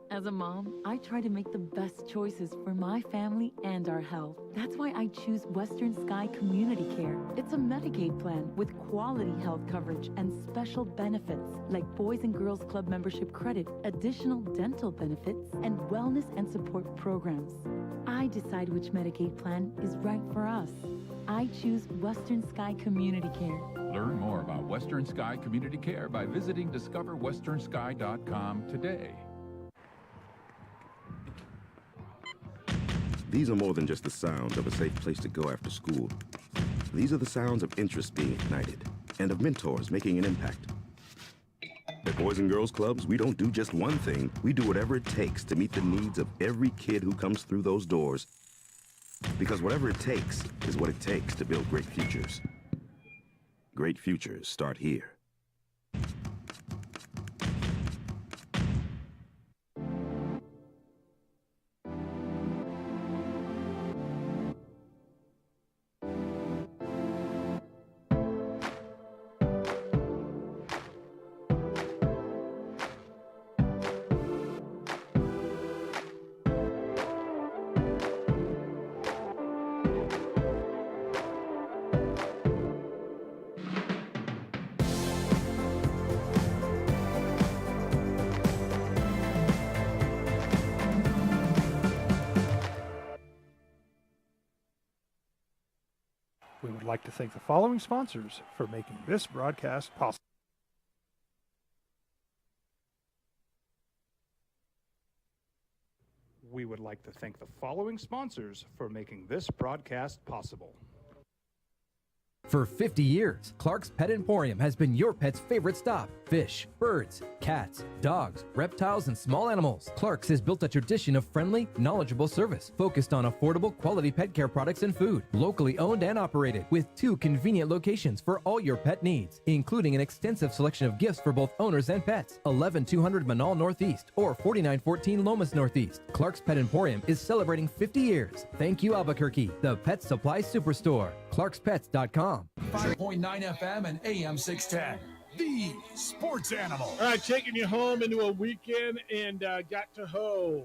As a mom, I try to make the best choices for my family and our health. That's why I choose Western Sky Community Care. It's a Medicaid plan with quality health coverage and special benefits like Boys and Girls Club membership credit, additional dental benefits, and wellness and support programs. I decide which Medicaid plan is right for us. I choose Western Sky Community Care. Learn more about Western Sky Community Care by visiting discoverwesternsky.com today. These are more than just the sounds of a safe place to go after school. These are the sounds of interest being ignited and of mentors making an impact. At Boys and Girls Clubs, we don't do just one thing. We do whatever it takes to meet the needs of every kid who comes through those doors. Because whatever it takes is what it takes to build great futures. Great futures start here. We would like to thank the following sponsors for making this broadcast possible. We would like to thank the following sponsors for making this broadcast possible. For 50 years, Clark's Pet Emporium has been your pet's favorite stop. Fish, birds, cats, dogs, reptiles, and small animals. Clark's has built a tradition of friendly, knowledgeable service focused on affordable, quality pet care products and food. Locally owned and operated with 2 convenient locations for all your pet needs, including an extensive selection of gifts for both owners and pets. 11200 Manal Northeast or 4914 Lomas Northeast. Clark's Pet Emporium is celebrating 50 years. Thank you, Albuquerque, the pet supply superstore. ClarksPets.com. 5.9 FM and AM 610. The Sports Animal. All right, taking you home into a weekend and got to hoe.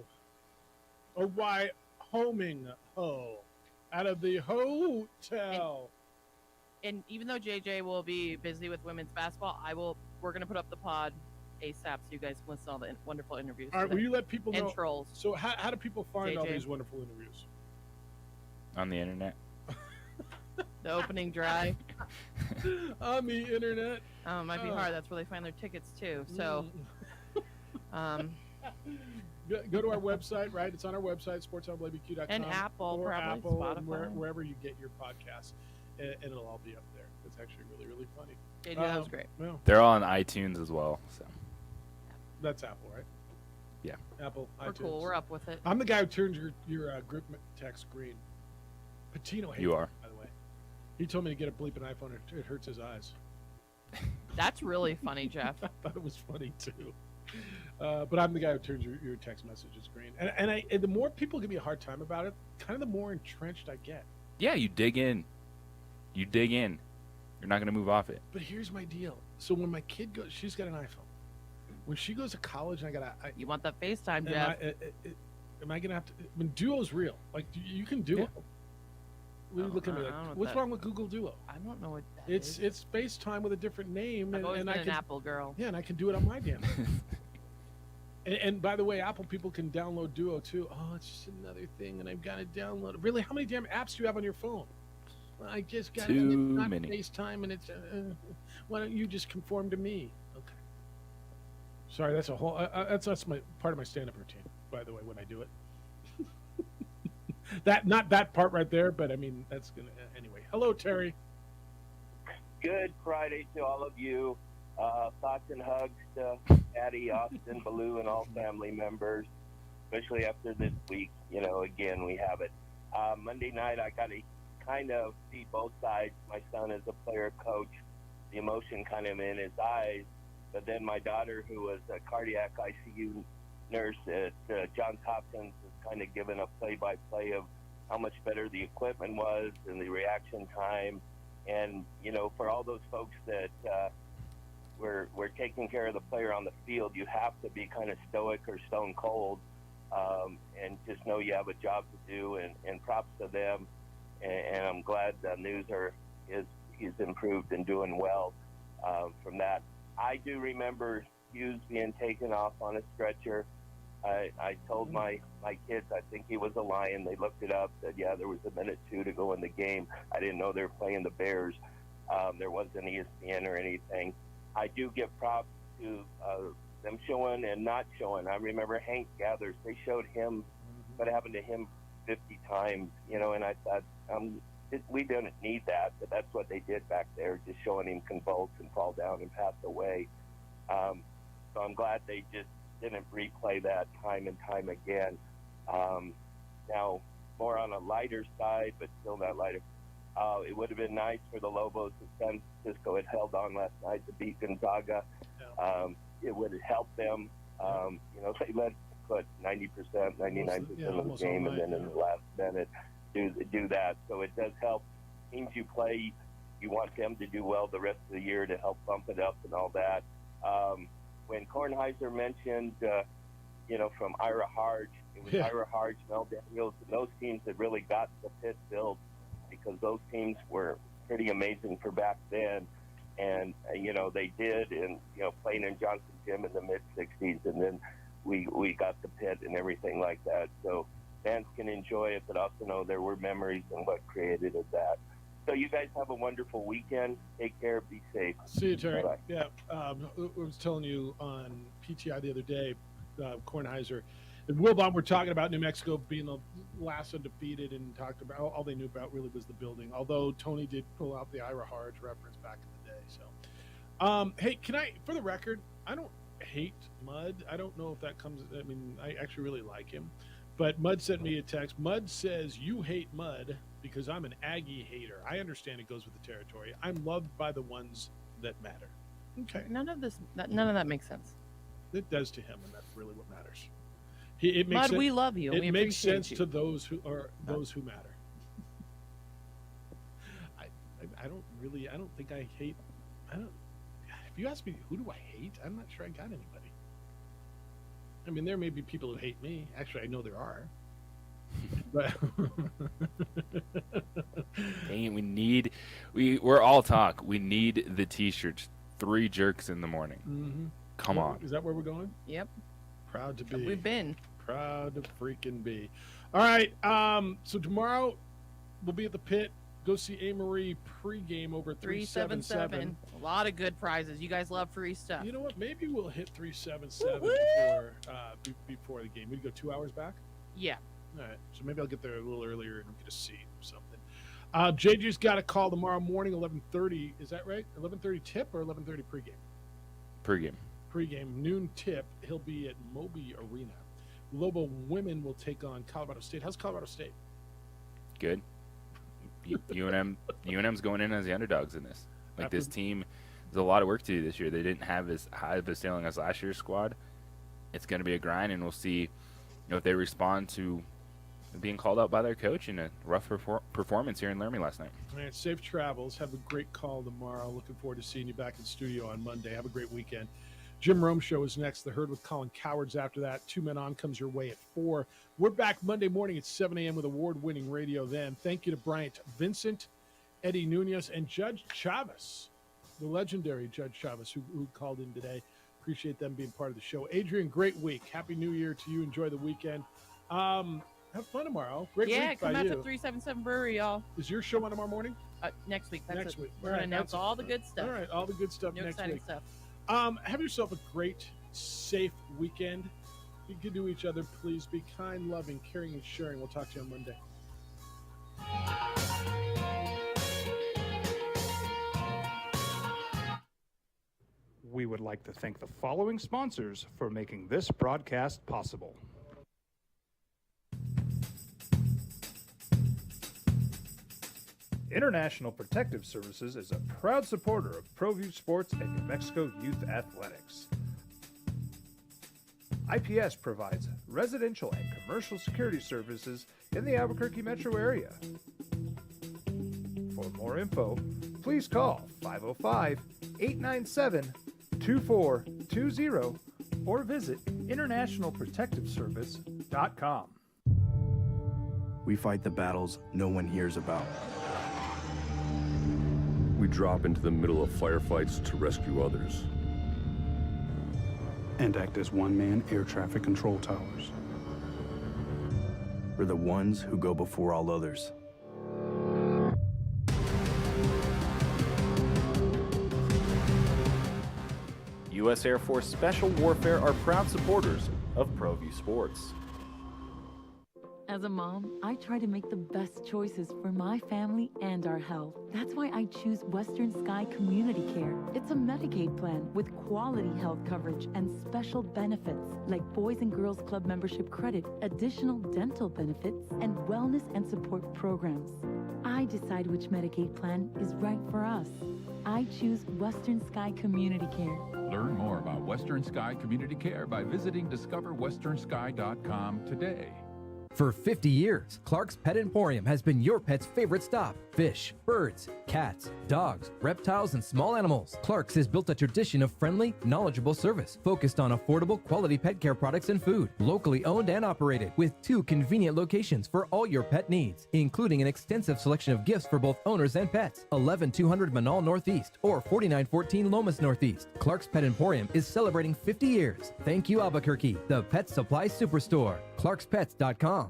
Oh, why homing hoe out of the hotel. And even though JJ will be busy with women's basketball, we're going to put up the pod ASAP so you guys can listen to all the wonderful interviews. All right, will you let people know? And trolls. So how do people find all JJ. these wonderful interviews? On the internet. The opening drive. On the internet. It might be hard. That's where they find their tickets too. So, go to our website, right? It's on our website, sportsoutblabq.com. And Apple, or probably, Apple, and Spotify. wherever you get your podcasts, and it'll all be up there. It's actually really, really funny. JJ, that was great. Well, They're all on iTunes as well. So that's Apple, right? yeah. Apple. We're iTunes. cool. We're up with it. I'm the guy who turns your group text green. Patino hates You it, are. by the way. He told me to get a bleeping iPhone. It hurts his eyes. That's really funny, Jeff. I thought it was funny too. But I'm the guy who turns your text messages green. And the more people give me a hard time about it, kind of the more entrenched I get. Yeah, you dig in. You dig in. You're not going to move off it. But here's my deal. So when my kid goes, she's got an iPhone. When she goes to college, and you want that FaceTime, Jeff? Am I gonna have to? I mean, Duo's real. Like you can Duo. What are you looking at me like, what's wrong with Google Duo? I don't know what that It's FaceTime with a different name, I've always and been I an can Apple girl. Yeah, and I can do it on my damn phone. And by the way, Apple people can download Duo too. Oh, it's just another thing, and I've got to download it. Really, how many damn apps do you have on your phone? Well, I just got Too not many. FaceTime, and it's. Why don't you just conform to me? Okay. Sorry, that's a whole. That's my part of my stand-up routine. By the way, when I do it. Not that part right there, but I mean that's gonna anyway. Hello, Terry. Good Friday to all of you. Thoughts and hugs to Addie, Austin, Baloo, and all family members, especially after this week. You know, again, we have it. Monday night, I got to kind of see both sides. My son is a player coach, the emotion kind of in his eyes. But then my daughter, who was a cardiac ICU nurse at Johns Hopkins, has kind of given a play-by-play of how much better the equipment was and the reaction time. And, you know, for all those folks that we're taking care of the player on the field, you have to be kind of stoic or stone cold and just know you have a job to do, and props to them. And I'm glad the news he's improved and doing well from that. I do remember Hughes being taken off on a stretcher. I told my kids I think he was a Lion. They looked it up, said, yeah, there was a minute 2 to go in the game. I didn't know they were playing the Bears. There wasn't ESPN or anything. I do give props to them showing and not showing. I remember Hank Gathers. They showed him what happened to him 50 times, you know, and I thought we didn't need that, but that's what they did back there, just showing him convulse and fall down and pass away. So I'm glad they just didn't replay that time and time again. Now, more on a lighter side, but still not lighter. It would have been nice for the Lobos if San Francisco had held on last night to beat Gonzaga. It would have helped them. You know, they let put 90%, 99% of the game, and then in the last minute do that. So it does help teams you play. You want them to do well the rest of the year to help bump it up and all that. When Kornheiser mentioned, you know, from Ira Harge, it was Ira Harge, Mel Daniels, and those teams that really got the pit built, because those teams were pretty amazing for back then. And, you know, they did, and, you know, playing in Johnson Gym in the mid-'60s, and then we got the pit and everything like that. So fans can enjoy it, but also know there were memories and what created of that. So you guys have a wonderful weekend. Take care. Be safe. See you, Terry. Bye-bye. Yeah, I was telling you on PTI the other day, Kornheiser, And Wilbon, we're talking about New Mexico being the last undefeated, and talked about all they knew about really was the building. Although Tony did pull out the Ira Harge reference back in the day. So, hey, can I, for the record, I don't hate Mud. I don't know if that comes. I mean, I actually really like him. But Mud sent me a text. Mud says, you hate Mud because I'm an Aggie hater. I understand it goes with the territory. I'm loved by the ones that matter. Okay. None of that makes sense. It does to him, and that's really what matters. It makes Mud, sense, we love you. It We makes appreciate sense you. to those who matter. I don't think I hate. If you ask me, who do I hate? I'm not sure I got anybody. I mean, there may be people who hate me. Actually, I know there are. But Dang it, we're all talk. We need the T-shirts. 3 jerks in the morning. Mm-hmm. Come on. Is that where we're going? Yep. Proud to be. We've been. Proud to freaking be. All right. So tomorrow we'll be at the pit. Go see A. Marie pregame over 377. A lot of good prizes. You guys love free stuff. You know what? Maybe we'll hit 377 before the game. We'd go 2 hours back. Yeah. All right. So maybe I'll get there a little earlier and get a seat or something. JJ's got a call tomorrow morning, 11:30. Is that right? 11:30 tip or 11:30 pregame? Pregame. Pregame, noon tip. He'll be at Moby Arena. Lobo women will take on Colorado State. How's Colorado State? Good. UNM's going in as the underdogs in this. Like, this team, there's a lot of work to do this year. They didn't have as high of a ceiling as last year's squad. It's going to be a grind, and we'll see if they respond to being called out by their coach in a rough performance here in Laramie last night. All right, safe travels. Have a great call tomorrow. Looking forward to seeing you back in studio on Monday. Have a great weekend. Jim Rome Show is next. The Herd with Colin Cowards after that. 2 Men On comes your way at 4. We're back Monday morning at 7 a.m. with award-winning radio then. Thank you to Bryant Vincent, Eddie Nunez, and Judge Chavez, the legendary Judge Chavez who called in today. Appreciate them being part of the show. Adrian, great week. Happy New Year to you. Enjoy the weekend. Have fun tomorrow. Great week by come out you. to 377 Brewery, y'all. Is your show on tomorrow morning? Next week. Next week. We're going to announce all the good stuff. All right, all the good stuff New next exciting week. stuff. Have yourself a great, safe weekend. Be good to each other, please. Be kind, loving, caring, and sharing. We'll talk to you on Monday. We would like to thank the following sponsors for making this broadcast possible. International Protective Services is a proud supporter of ProView Sports and New Mexico Youth Athletics. IPS provides residential and commercial security services in the Albuquerque metro area. For more info, please call 505-897-2420 or visit internationalprotectiveservice.com. We fight the battles no one hears about. We drop into the middle of firefights to rescue others. And act as one-man air traffic control towers. We're the ones who go before all others. U.S. Air Force Special Warfare are proud supporters of ProView Sports. As a mom, I try to make the best choices for my family and our health. That's why I choose Western Sky Community Care. It's a Medicaid plan with quality health coverage and special benefits like Boys and Girls Club membership credit, additional dental benefits, and wellness and support programs. I decide which Medicaid plan is right for us. I choose Western Sky Community Care. Learn more about Western Sky Community Care by visiting discoverwesternsky.com today. For 50 years, Clark's Pet Emporium has been your pet's favorite stop. Fish, birds, cats, dogs, reptiles, and small animals. Clark's has built a tradition of friendly, knowledgeable service focused on affordable, quality pet care products and food. Locally owned and operated with 2 convenient locations for all your pet needs, including an extensive selection of gifts for both owners and pets. 11200 Manal Northeast or 4914 Lomas Northeast. Clark's Pet Emporium is celebrating 50 years. Thank you, Albuquerque, the Pet Supply Superstore. ClarksPets.com.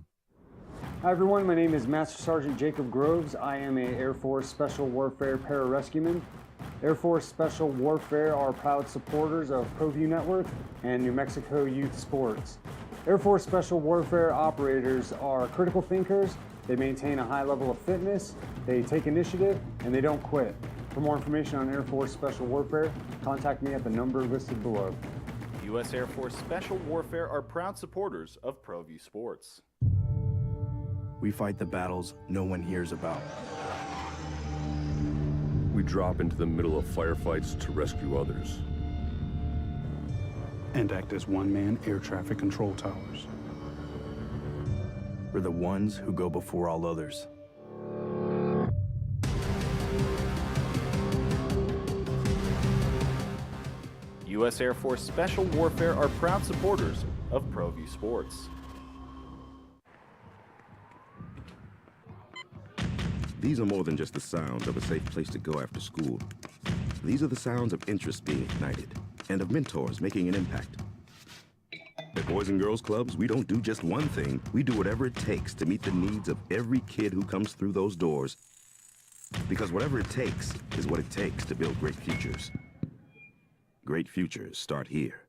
Hi everyone, my name is Master Sergeant Jacob Groves. I am a Air Force Special Warfare Pararescueman. Air Force Special Warfare are proud supporters of ProView Network and New Mexico Youth Sports. Air Force Special Warfare operators are critical thinkers. They maintain a high level of fitness, they take initiative, and they don't quit. For more information on Air Force Special Warfare, contact me at the number listed below. U.S. Air Force Special Warfare are proud supporters of ProView Sports. We fight the battles no one hears about. We drop into the middle of firefights to rescue others. And act as one-man air traffic control towers. We're the ones who go before all others. U.S. Air Force Special Warfare are proud supporters of ProView Sports. These are more than just the sounds of a safe place to go after school. These are the sounds of interest being ignited and of mentors making an impact. At Boys and Girls Clubs, we don't do just one thing. We do whatever it takes to meet the needs of every kid who comes through those doors. Because whatever it takes is what it takes to build great futures. Great futures start here.